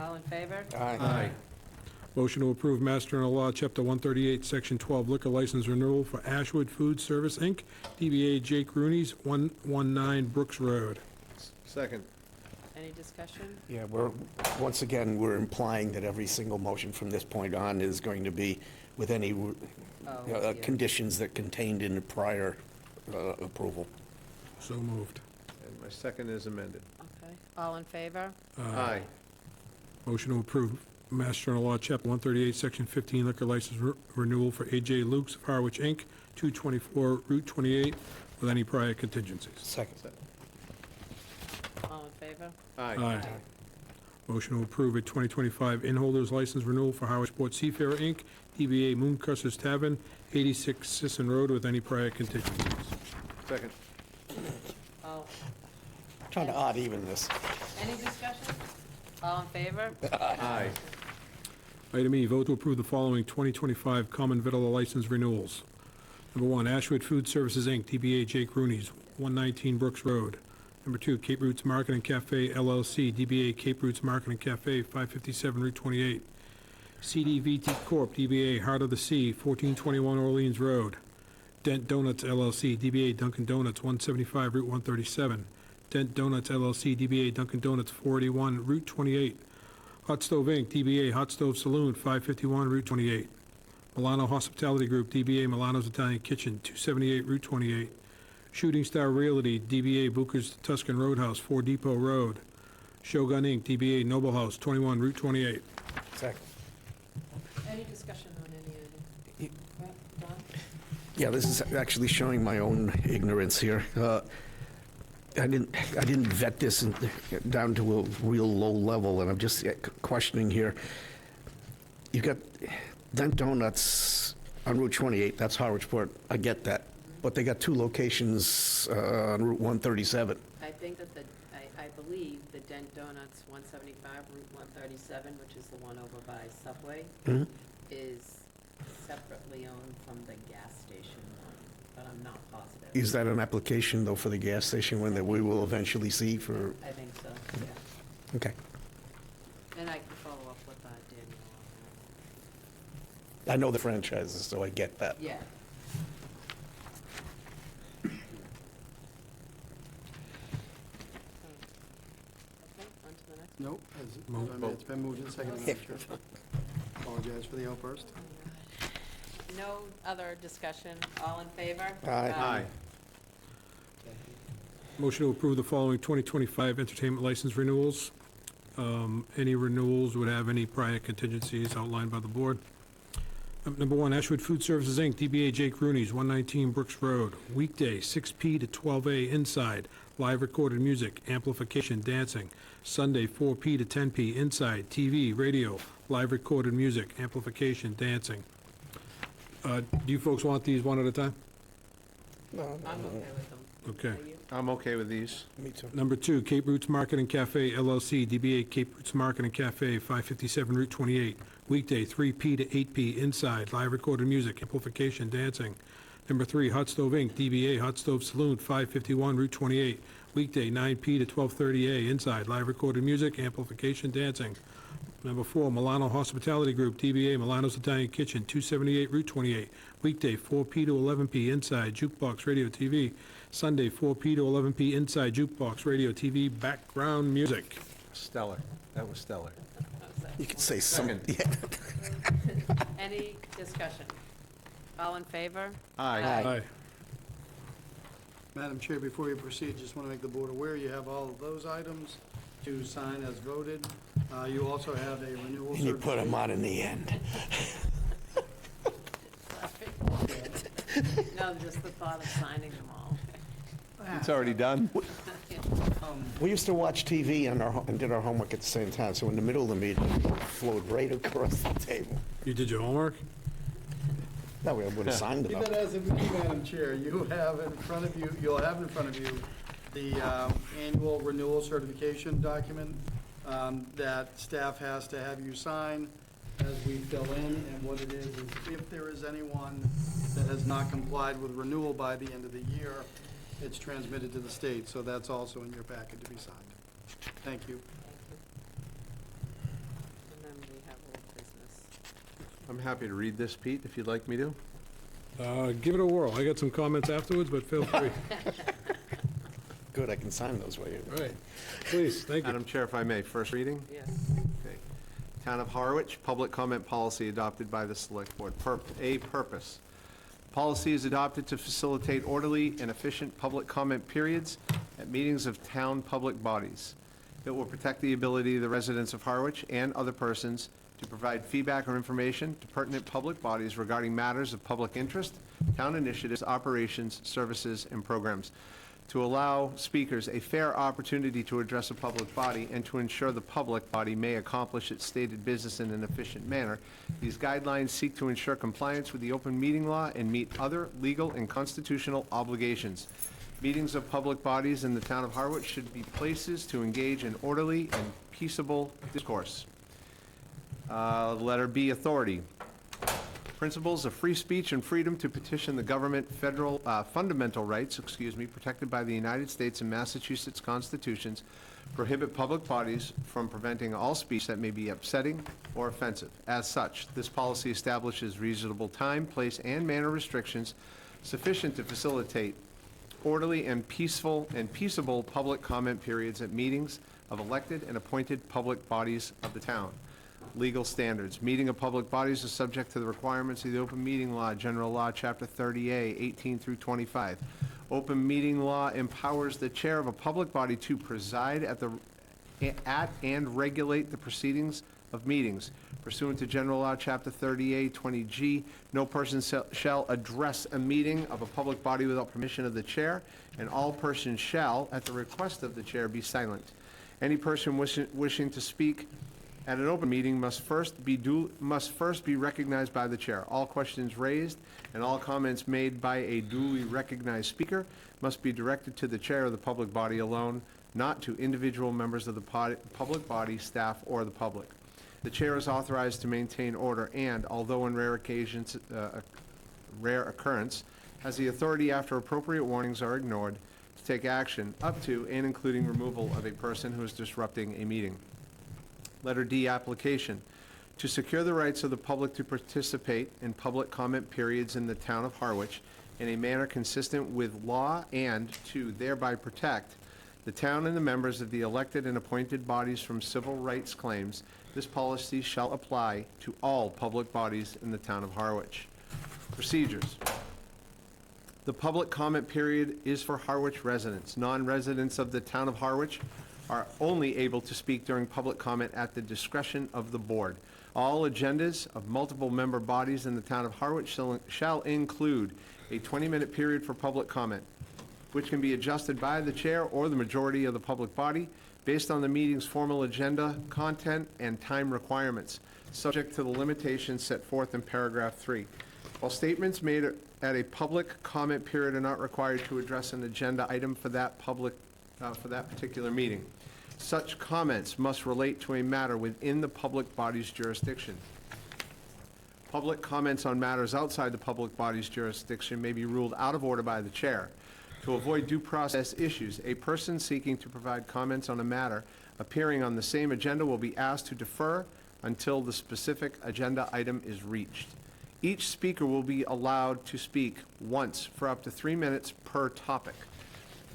All in favor? Aye. Motion to approve Mass General Law, Chapter 138, Section 12, liquor license renewal for Ashwood Food Service, Inc., DBA Jake Rooney's, 119 Brooks Road. Second. Any discussion? Yeah, once again, we're implying that every single motion from this point on is going to be with any yeah. conditions that contained in the prior approval. So moved. And my second is amended. Okay, all in favor? Aye. Motion to approve Mass General Law, Chapter 138, Section 15, liquor license renewal for A.J. Luke's of Harwich, Inc., 224 Route 28, with any prior contingencies. Second. All in favor? Aye. Motion to approve a 2025 in-holders license renewal for Harwich Port Seafarer, Inc., DBA Mooncusser's Tavern, 86 Sisson Road, with any prior contingencies. Second. All, Trying to odd even this. any discussion? All in favor? Aye. Item E, vote to approve the following 2025 common vitilla license renewals. Number 1, Ashwood Food Services, Inc., DBA Jake Rooney's, 119 Brooks Road. Number 2, Cape Roots Market and Cafe, LLC, DBA Cape Roots Market and Cafe, 557 Route 28. CDVT Corp., DBA Heart of the Sea, 1421 Orleans Road. Dent Donuts, LLC, DBA Dunkin' Donuts, 175 Route 137. Dent Donuts, LLC, DBA Dunkin' Donuts, 481 Route 28. Hot Stove, Inc., DBA Hot Stove Saloon, 551 Route 28. Milano Hospitality Group, DBA Milano's Italian Kitchen, 278 Route 28. Shooting Star Realty, DBA Booker's Tuscan Roadhouse, 4 Depot Road. Shogun, Inc., DBA Noble House, 21 Route 28. Second. Any discussion on any item? Don? Yeah, this is actually showing my own ignorance here. I didn't vet this down to a real low level, and I'm just questioning here. You've got Dent Donuts on Route 28, that's Harwich Port, I get that. But they got 2 locations on Route 137. I think that I believe the Dent Donuts 175 Route 137, which is the one over by Subway, Mhm. is separately owned from the gas station one, but I'm not positive. Is that an application, though, for the gas station one that we will eventually see for? I think so, yeah. Okay. And I can follow up with Danielle on I know the franchises, so I get that. that. Yeah. Okay, on to the next. Nope, it's been moved and seconded, Madam Chair. Apologize for the outburst. No other discussion, all in favor? Aye. Motion to approve the following 2025 entertainment license renewals. Any renewals would have any prior contingencies outlined by the board. Number 1, Ashwood Food Services, Inc., DBA Jake Rooney's, 119 Brooks Road. Weekday, 6 p to 12 a inside, live recorded music, amplification, dancing. Sunday, 4 p to 10 p inside, TV, radio, live recorded music, amplification, dancing. Do you folks want these one at a time? No, I'm okay with them. Okay. Are you? I'm okay with these. Me too. Number 2, Cape Roots Market and Cafe, LLC, DBA Cape Roots Market and Cafe, 557 Route 28. Weekday, 3 p to 8 p inside, live recorded music, amplification, dancing. Number 3, Hot Stove, Inc., DBA Hot Stove Saloon, 551 Route 28. Weekday, 9 p to 12:30 a inside, live recorded music, amplification, dancing. Number 4, Milano Hospitality Group, DBA Milano's Italian Kitchen, 278 Route 28. Weekday, 4 p to 11 p inside, jukebox, radio, TV. Sunday, 4 p to 11 p inside, jukebox, radio, TV, background music. Stellar. That was stellar. You could say something. Any discussion? All in favor? Aye. Aye. Madam Chair, before you proceed, just want to make the board aware you have all of those items to sign as voted. You also have a renewal. And you put them on in the end. No, just the thought of signing them all. It's already done. We used to watch TV and did our homework at the same time, so in the middle of the meeting, it flowed right across the table. You did your homework? That way I would have signed them Keep up. that as a Madam Chair. You'll have in front of you the annual renewal certification document that staff has to have you sign as we fill in, and what it is if there is anyone that has not complied with renewal by the end of the year, it's transmitted to the state, so that's also in your packet to be signed. Thank you. And then we have old business. I'm happy to read this, Pete, if you'd like me to. Give it a whirl. I got some comments afterwards, but feel free. Good, I can sign those while you're All right. Please, thank you. Madam Chair, if I may, first reading? Yes. Okay. Town of Harwich, public comment policy adopted by the Select Board. Purpose. Policy is adopted to facilitate orderly and efficient public comment periods at meetings of town public bodies. It will protect the ability of the residents of Harwich and other persons to provide feedback or information to pertinent public bodies regarding matters of public interest, town initiatives, operations, services, and programs, to allow speakers a fair opportunity to address a public body and to ensure the public body may accomplish its stated business in an efficient manner. These guidelines seek to ensure compliance with the open meeting law and meet other legal and constitutional obligations. Meetings of public bodies in the town of Harwich should be places to engage in orderly and peaceable discourse. Letter B, authority. Principles of free speech and freedom to petition the government, federal fundamental rights, protected by the United States and Massachusetts constitutions, prohibit public bodies from preventing all speech that may be upsetting or offensive. As such, this policy establishes reasonable time, place, and manner restrictions sufficient to facilitate orderly and peaceable public comment periods at meetings of elected and appointed public bodies of the town. Legal standards. Meeting of public bodies is subject to the requirements of the Open Meeting Law, General Law, Chapter 30A, 18 through 25. Open Meeting Law empowers the chair of a public body to preside at and regulate the proceedings of meetings. Pursuant to General Law, Chapter 30A, 20G, no person shall address a meeting of a public body without permission of the chair, and all persons shall, at the request of the chair, be silent. Any person wishing to speak at an open meeting must first be recognized by the chair. All questions raised and all comments made by a duly recognized speaker must be directed to the chair of the public body alone, not to individual members of the public body, staff, or the public. The chair is authorized to maintain order and, although in rare occurrence, has the authority, after appropriate warnings are ignored, to take action up to and including removal of a person who is disrupting a meeting. Letter D, application. To secure the rights of the public to participate in public comment periods in the town of Harwich in a manner consistent with law and to thereby protect the town and the members of the elected and appointed bodies from civil rights claims, this policy shall apply to all public bodies in the town of Harwich. Procedures. The public comment period is for Harwich residents. Non-residents of the town of Harwich are only able to speak during public comment at the discretion of the board. All agendas of multiple member bodies in the town of Harwich shall include a 20-minute period for public comment, which can be adjusted by the chair or the majority of the public body based on the meeting's formal agenda, content, and time requirements, subject to the limitations set forth in paragraph 3. While statements made at a public comment period are not required to address an agenda item for that particular meeting, such comments must relate to a matter within the public body's jurisdiction. Public comments on matters outside the public body's jurisdiction may be ruled out of order by the chair. To avoid due process issues, a person seeking to provide comments on a matter appearing on the same agenda will be asked to defer until the specific agenda item is reached. Each speaker will be allowed to speak once for up to 3 minutes per topic.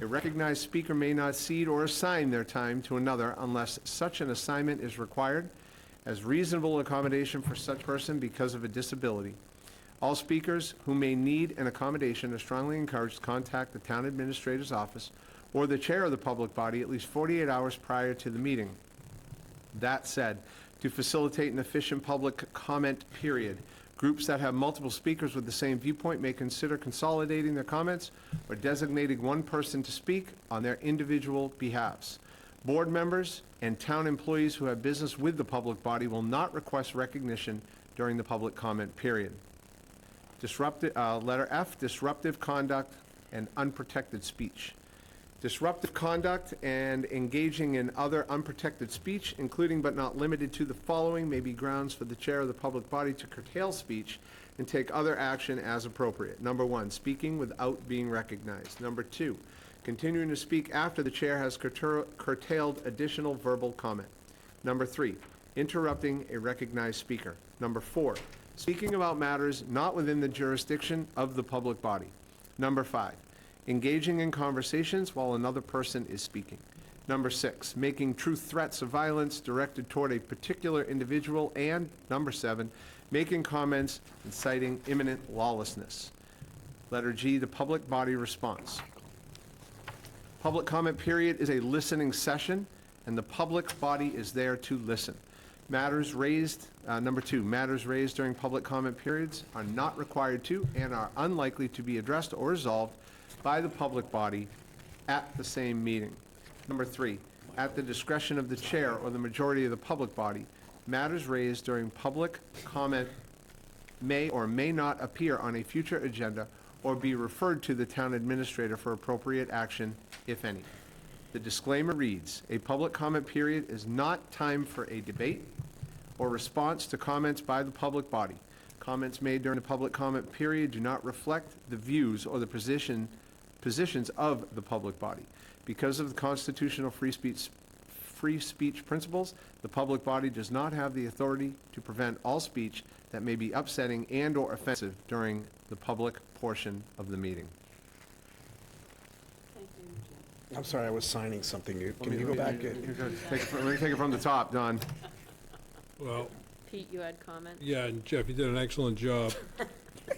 A recognized speaker may not cede or assign their time to another unless such an assignment is required as reasonable accommodation for such person because of a disability. All speakers who may need an accommodation are strongly encouraged to contact the town administrator's office or the chair of the public body at least 48 hours prior to the meeting. That said, to facilitate an efficient public comment period, groups that have multiple speakers with the same viewpoint may consider consolidating their comments or designating one person to speak on their individual behalves. Board members and town employees who have business with the public body will not request recognition during the public comment period. Letter F, disruptive conduct and unprotected speech. Disruptive conduct and engaging in other unprotected speech, including but not limited to the following, may be grounds for the chair of the public body to curtail speech and take other action as appropriate. Number 1, speaking without being recognized. Number 2, continuing to speak after the chair has curtailed additional verbal comment. Number 3, interrupting a recognized speaker. Number 4, speaking about matters not within the jurisdiction of the public body. Number 5, engaging in conversations while another person is speaking. Number 6, making true threats of violence directed toward a particular individual. And number 7, making comments inciting imminent lawlessness. Letter G, the public body response. Public comment period is a listening session, and the public body is there to listen. Matters raised, number 2, matters raised during public comment periods are not required to and are unlikely to be addressed or resolved by the public body at the same meeting. Number 3, at the discretion of the chair or the majority of the public body, matters raised during public comment may or may not appear on a future agenda or be referred to the town administrator for appropriate action, if any. The disclaimer reads, a public comment period is not time for a debate or response to comments by the public body. Comments made during the public comment period do not reflect the views or the positions of the public body. Because of the constitutional free speech principles, the public body does not have the authority to prevent all speech that may be upsetting and/or offensive during the public portion of the meeting. I'm sorry, I was signing something. Can you go back? Let me take it from the top, Don. Well, Pete, you had comment? yeah, and Jeff, you did an excellent job.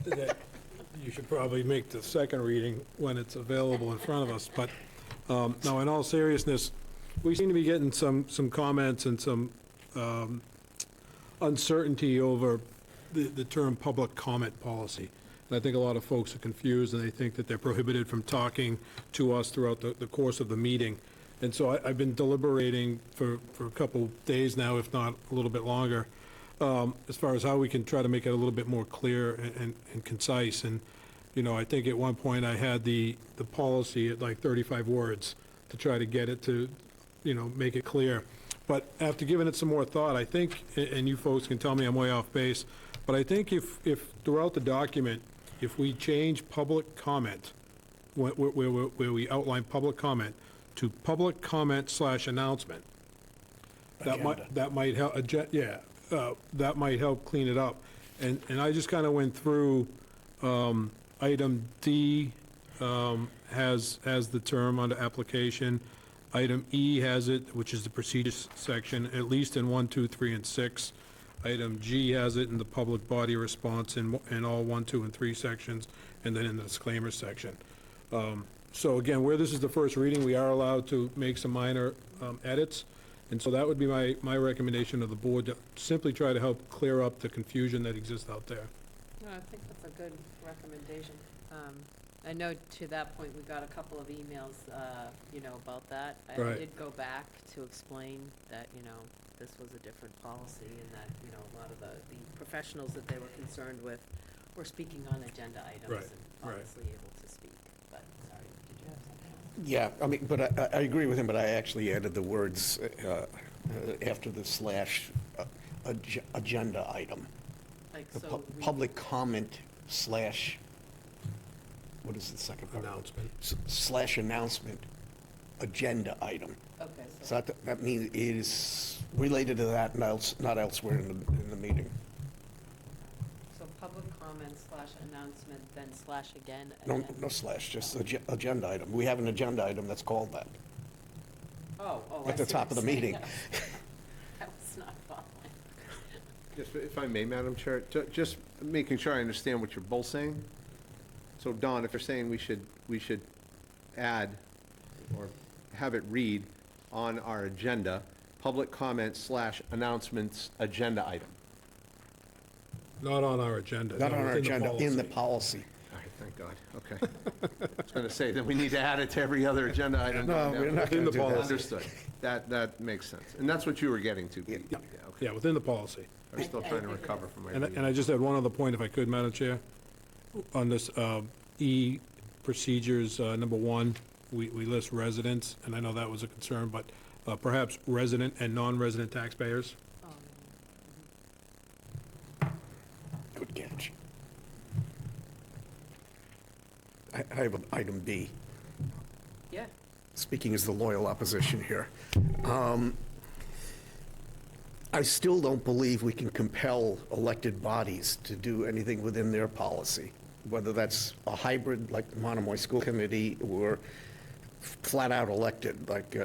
That you should probably make the second reading when it's available in front of us. But, no, in all seriousness, we seem to be getting some comments and some uncertainty over the term public comment policy. And I think a lot of folks are confused, and they think that they're prohibited from talking to us throughout the course of the meeting. And so I've been deliberating for a couple days now, if not a little bit longer, as far as how we can try to make it a little bit more clear and concise. And, you know, I think at one point I had the policy at like 35 words to try to get it to, you know, make it clear. But after giving it some more thought, I think, and you folks can tell me I'm way off base, but I think if throughout the document, if we change public comment, where we outline public comment, to public comment / announcement, that might help, that might help clean it up. And I just kind of went through, item D has the term under application. Item E has it, which is the procedures section, at least in 1, 2, 3, and 6. Item G has it in the public body response in all 1, 2, and 3 sections, and then in the disclaimer section. So again, where this is the first reading, we are allowed to make some minor edits. And so that would be my recommendation of the board, to simply try to help clear up the confusion that exists out there. No, I think that's a good recommendation. I know to that point, we got a couple of emails, you know, about that. I Right. did go back to explain that, you know, this was a different policy and that, you know, a lot of the professionals that they were concerned with were speaking on agenda items Right, and right. obviously able to speak. But, sorry, did you have something else? Yeah, I mean, but I agree with him, but I actually added the words after the / agenda item. Like, The so we- public comment / what is the second part? Announcement. / announcement, agenda item. Okay, So that means it is related to that, not elsewhere in the meeting. So public comment / announcement, then / again. No slash, just agenda item. We have an agenda item that's called that. Oh, At the top of the meeting. I was not following. Just, if I may, Madam Chair, just making sure I understand what you're both saying. So Don, if you're saying we should add or have it read on our agenda, public comment / announcements agenda item. Not on our agenda. Not no, on our within the agenda, in the policy. All right, thank God, okay. I was going to say, then we need to add it to every other agenda item. No, we're not gonna do that. Understood. That makes sense. And that's what you were getting to, Pete. Yeah. Okay. Yeah, within the policy. I'm still trying to recover from my And reading. I just had one other point, if I could, Madam Chair. On this E procedures, number 1, we list residents, and I know that was a concern, but perhaps resident and non-resident taxpayers. Good catch. I have an item B. Yeah. Speaking as the loyal opposition here. I still don't believe we can compel elected bodies to do anything within their policy, whether that's a hybrid like the Monomoy School Committee or flat out elected like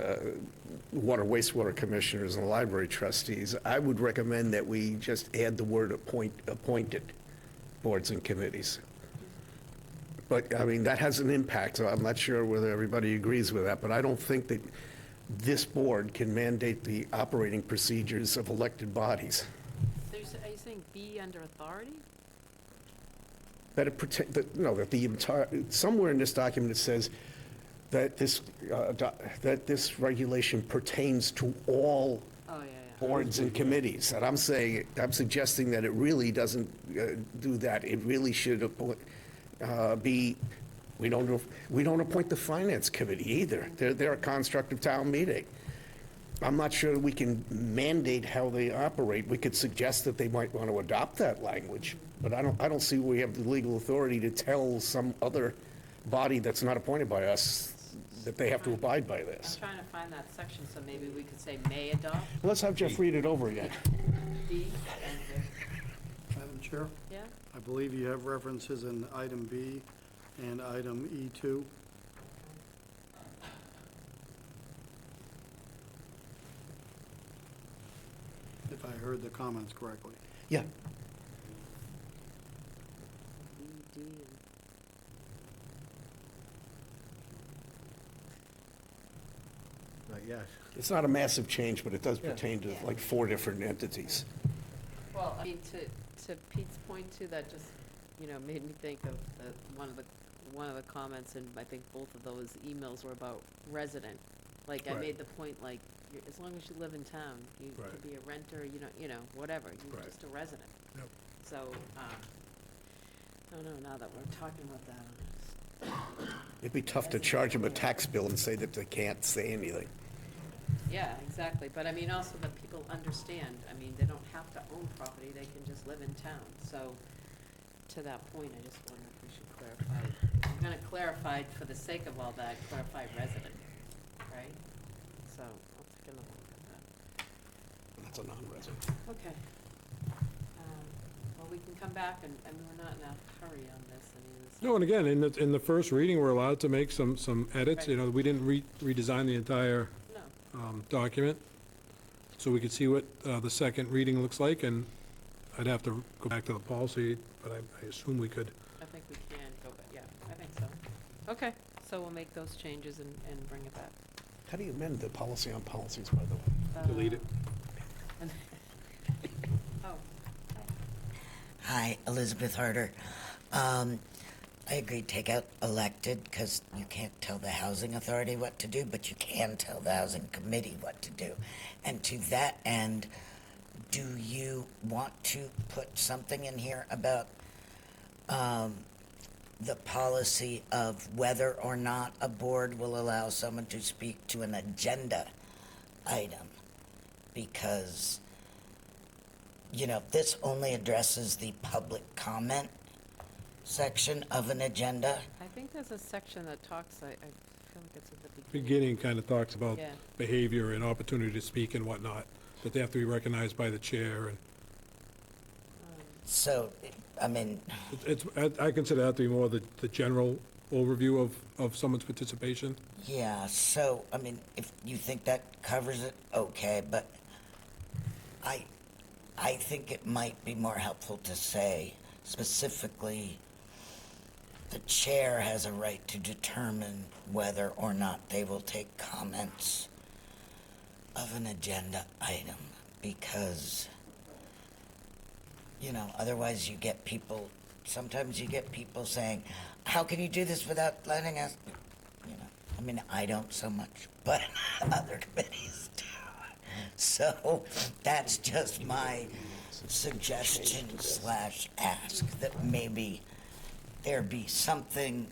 water wastewater commissioners and library trustees. I would recommend that we just add the word appointed boards and committees. But, I mean, that has an impact, so I'm not sure whether everybody agrees with that, but I don't think that this board can mandate the operating procedures of elected bodies. So are you saying B under authority? That it protect, that, no, that the entire, somewhere in this document it says that that this regulation pertains to all Oh, yeah, boards and committees. And I'm saying, I'm suggesting that it really doesn't do that. It really should be, we don't appoint the finance committee either. They're a construct of town meeting. I'm not sure we can mandate how they operate. We could suggest that they might want to adopt that language, but I don't see we have the legal authority to tell some other body that's not appointed by us that they have to abide by this. I'm trying to find that section, so maybe we could say may adopt Let's have Jeff read it over again. B. Madam Chair, Yeah? I believe you have references in item B and item E2. If I heard the comments correctly. Yeah. B, D, and Not yet. It's not a massive change, but it does pertain to like 4 different entities. well, I mean, to Pete's point too, that just, made me think of one of the comments, and I think both of those emails were about resident. Like, I Right. made the point, like, as long as you live in town, you Right. could be a renter, whatever, you're Right. just a resident. Yep. So, I don't know, now that we're talking about that, It'd be tough to charge them a tax bill and say that they can't say anything. yeah, exactly, but I mean, also that people understand, I mean, they don't have to own property, they can just live in town, so, to that point, I just wonder if we should clarify, if we're gonna clarify, for the sake of all that, clarify resident, right? So, I'll take another look at That's a non-resident. that. Okay. Well, we can come back, and we're not in a hurry on this, I mean, this. No, and again, in the first reading, we're allowed to make some edits. Right. We didn't redesign the entire No. document, so we could see what the second reading looks like, and I'd have to go back to the policy, but I assume we could. I think we can go, but yeah, I think so. Okay, so we'll make those changes and bring it back. How do you amend the policy on policies, by the way? Delete it. Oh, Hi, Elizabeth Harder. I agree, take out elected, because you can't tell the housing authority what to do, but you can tell the housing committee what to do. And to that end, do you want to put something in here about the policy of whether or not a board will allow someone to speak to an agenda item? Because, this only addresses the public comment section of an agenda. I think there's a section that talks, I feel like it's at the beginning. Beginning kind of talks about Yeah. behavior and opportunity to speak and whatnot, that they have to be recognized by the chair, and So, I mean, I consider that to be more the general overview of someone's participation. yeah, so, I mean, if you think that covers it, okay, but I think it might be more helpful to say specifically, the chair has a right to determine whether or not they will take comments of an agenda item, because, otherwise you get people, sometimes you get people saying, how can you do this without letting us, I mean, I don't so much, but other committees do. So, that's just my suggestion / ask, that maybe there be something,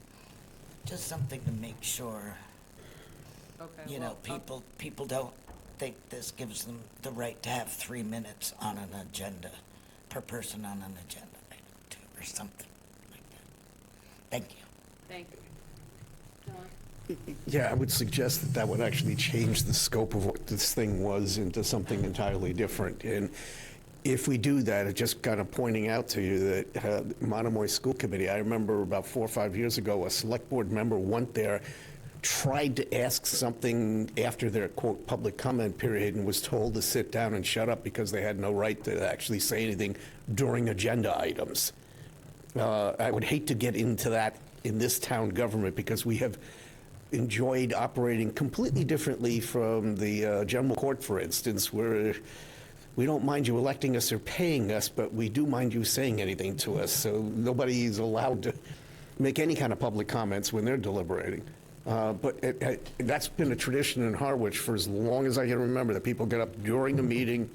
just something to make sure, Okay, well, people don't think this gives them the right to have 3 minutes on an agenda, per person on an agenda item too, or something like that. Thank you. Thank you. John? Yeah, I would suggest that would actually change the scope of what this thing was into something entirely different. And if we do that, it's just kind of pointing out to you that Monomoy School Committee, I remember about 4 or 5 years ago, a select board member went there, tried to ask something after their, quote, public comment period, and was told to sit down and shut up because they had no right to actually say anything during agenda items. I would hate to get into that in this town government, because we have enjoyed operating completely differently from the general court, for instance, where we don't mind you electing us or paying us, but we do mind you saying anything to us. So nobody's allowed to make any kind of public comments when they're deliberating. But that's been a tradition in Harwich for as long as I can remember, that people get up during the meeting,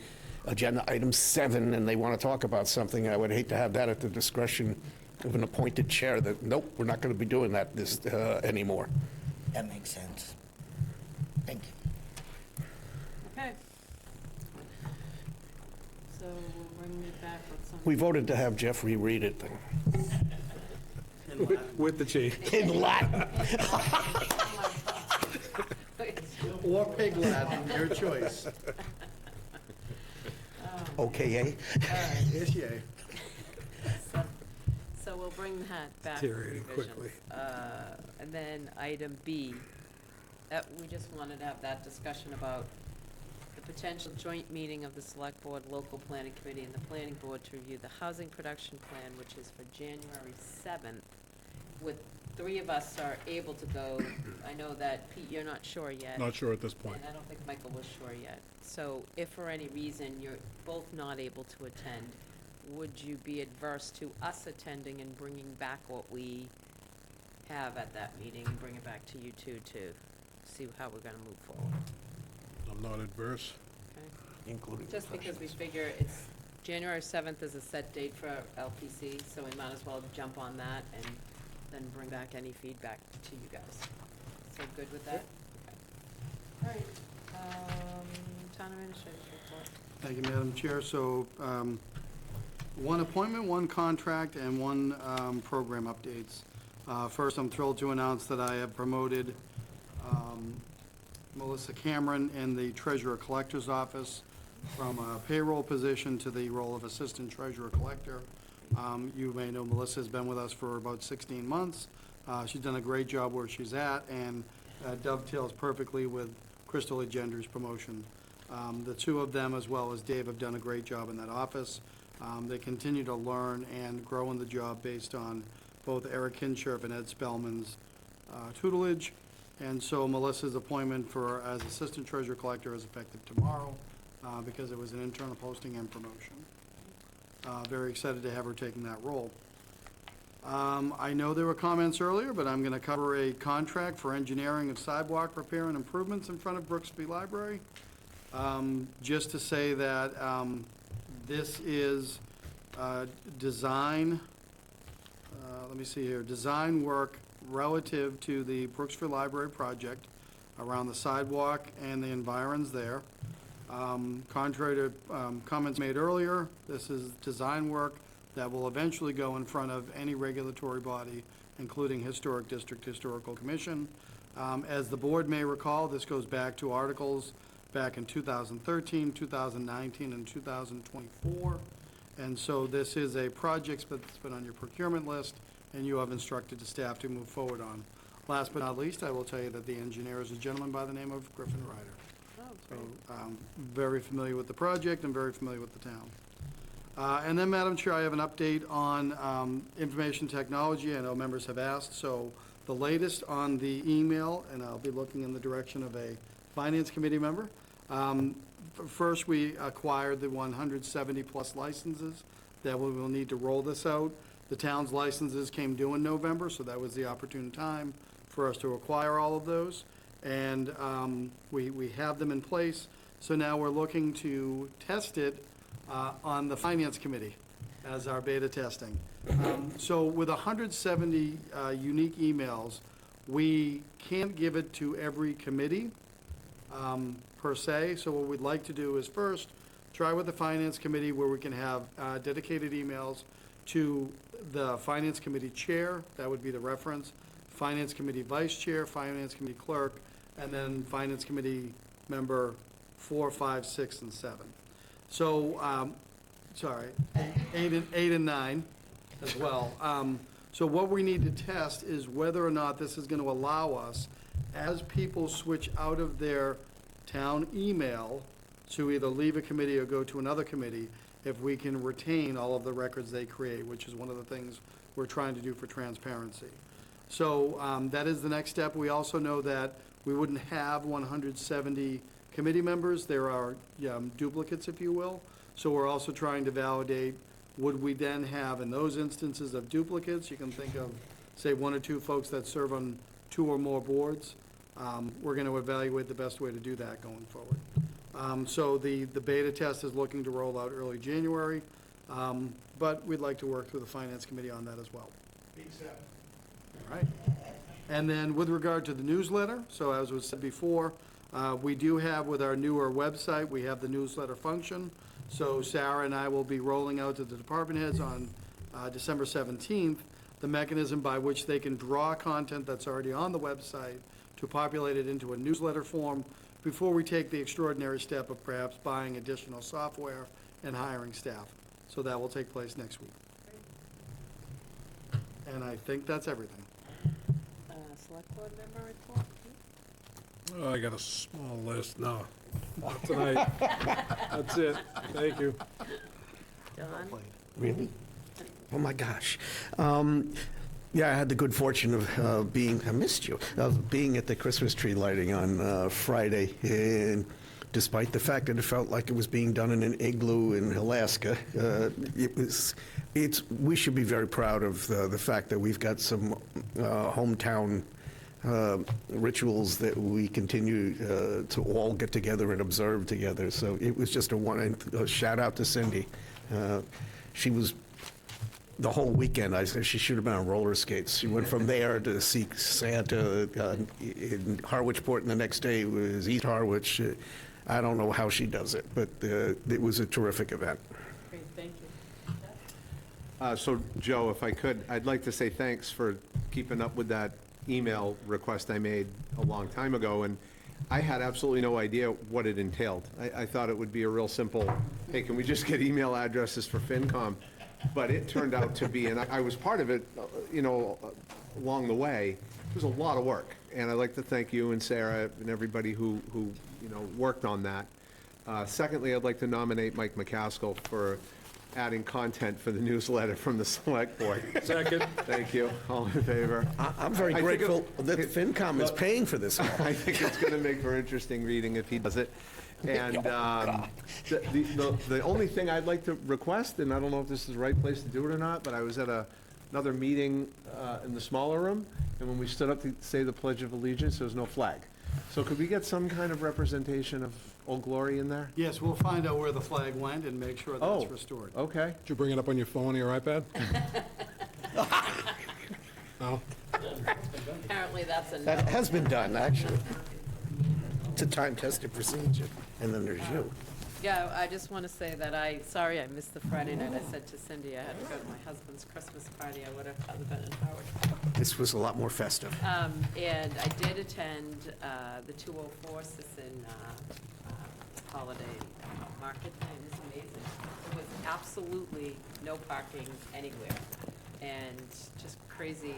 agenda item 7, and they want to talk about something. I would hate to have that at the discretion of an appointed chair that, nope, we're not going to be doing that anymore. That makes sense. Thank you. Okay. So we'll bring it back with some. We voted to have Jeff reread it. With the chief. In Latin. Or Pig Latin, your choice. Okay, Yes, yay. So we'll bring that back. Deteriorating for quickly. revisions. And then item B, we just wanted to have that discussion about the potential joint meeting of the Select Board, Local Planning Committee, and the Planning Board to review the housing production plan, which is for January 7th. With 3 of us are able to go. I know that, Pete, you're not sure yet. Not sure at this point. And I don't think Michael was sure yet. So if for any reason you're both not able to attend, would you be adverse to us attending and bringing back what we have at that meeting and bring it back to you two to see how we're gonna move forward? I'm not adverse. Okay? Including Just because we figure it's, January 7th is a set date for LPC, so we might as well jump on that and then bring back any feedback to you guys. So good with that? Okay. All right, town administrator's report. Thank you, Madam Chair. So, one appointment, one contract, and one program updates. First, I'm thrilled to announce that I have promoted Melissa Cameron in the Treasurer Collector's Office from a payroll position to the role of Assistant Treasurer Collector. You may know Melissa has been with us for about 16 months. She's done a great job where she's at, and dovetails perfectly with Crystal Agender's promotion. The 2 of them, as well as Dave, have done a great job in that office. They continue to learn and grow in the job based on both Eric Kinshirf and Ed Spellman's tutelage. And so Melissa's appointment as Assistant Treasurer Collector is effective tomorrow because it was an internal posting and promotion. Very excited to have her taking that role. I know there were comments earlier, but I'm going to cover a contract for engineering of sidewalk repair and improvements in front of Brooksby Library. Just to say that this is design, let me see here, design work relative to the Brooksby Library project around the sidewalk and the environs there. Contrary to comments made earlier, this is design work that will eventually go in front of any regulatory body, including Historic District Historical Commission. As the board may recall, this goes back to articles back in 2013, 2019, and 2024. And so this is a project that's been on your procurement list, and you have instructed the staff to move forward on. Last but not least, I will tell you that the engineer is a gentleman by the name of Griffin Ryder. So, very familiar with the project and very familiar with the town. And then, Madam Chair, I have an update on information technology. I know members have asked. So the latest on the email, and I'll be looking in the direction of a Finance Committee member. First, we acquired the 170-plus licenses that we will need to roll this out. The town's licenses came due in November, so that was the opportune time for us to acquire all of those. And we have them in place. So now we're looking to test it on the Finance Committee as our beta testing. So with 170 unique emails, we can't give it to every committee per se. So what we'd like to do is first try with the Finance Committee where we can have dedicated emails to the Finance Committee Chair, that would be the reference, Finance Committee Vice Chair, Finance Committee Clerk, and then Finance Committee member 4, 5, 6, and 7. So, sorry, 8 and 9 as well. So what we need to test is whether or not this is going to allow us, as people switch out of their town email to either leave a committee or go to another committee, if we can retain all of the records they create, which is one of the things we're trying to do for transparency. So that is the next step. We also know that we wouldn't have 170 committee members. There are duplicates, if you will. So we're also trying to validate, would we then have, in those instances of duplicates, you can think of, say, 1 or 2 folks that serve on 2 or more boards. We're going to evaluate the best way to do that going forward. So the beta test is looking to roll out early January, but we'd like to work through the Finance Committee on that as well. All right. And then with regard to the newsletter, so as was said before, we do have with our newer website, we have the newsletter function. So Sarah and I will be rolling out to the department heads on December 17th, the mechanism by which they can draw content that's already on the website to populate it into a newsletter form before we take the extraordinary step of perhaps buying additional software and hiring staff. So that will take place next week. And I think that's everything. Select board member report? Oh, I got a small list. No, not tonight. That's it. Thank you. John? Really? Oh, my gosh. Yeah, I had the good fortune of I missed you, of being at the Christmas tree lighting on Friday. And despite the fact that it felt like it was being done in an igloo in Alaska, we should be very proud of the fact that we've got some hometown rituals that we continue to all get together and observe together. So it was just a shout out to Cindy. She was the whole weekend. I said she should have been on roller skates. She went from there to see Santa in Harwich Port, and the next day was East Harwich. I don't know how she does it, but it was a terrific event. Great, thank you. So, Joe, if I could, I'd like to say thanks for keeping up with that email request I made a long time ago, and I had absolutely no idea what it entailed. I thought it would be a real simple, hey, can we just get email addresses for FinCom? But it turned out to be, and I was part of it, along the way. It was a lot of work, and I'd like to thank you and Sarah and everybody who worked on that. Secondly, I'd like to nominate Mike McCaskill for adding content for the newsletter from the Select Board. Second. Thank you. All in favor? I'm very grateful that FinCom is paying for this. I think it's going to make for interesting reading if he does it. And the only thing I'd like to request, and I don't know if this is the right place to do it or not, but I was at another meeting in the smaller room, and when we stood up to say the Pledge of Allegiance, there was no flag. So could we get some kind of representation of Old Glory in there? Yes, we'll find out where the flag went and make sure that it's restored. Okay. Did you bring it up on your phone or your iPad? No? Apparently that's a no. That has been done, actually. It's a time-tested procedure. And then there's you. Yeah, I just want to say that sorry I missed the Friday night. I said to Cindy I had to go to my husband's Christmas party. I would have rather been in Howard. This was a lot more festive. And I did attend the 204 Sisson holiday market, and it was amazing. There was absolutely no parking anywhere, and just crazy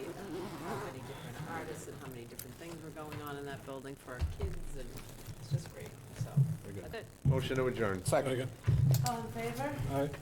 how many different artists and how many different things were going on in that building for our kids, and it's just great. So, that's it. Motion to adjourn. Second. All in favor? All right.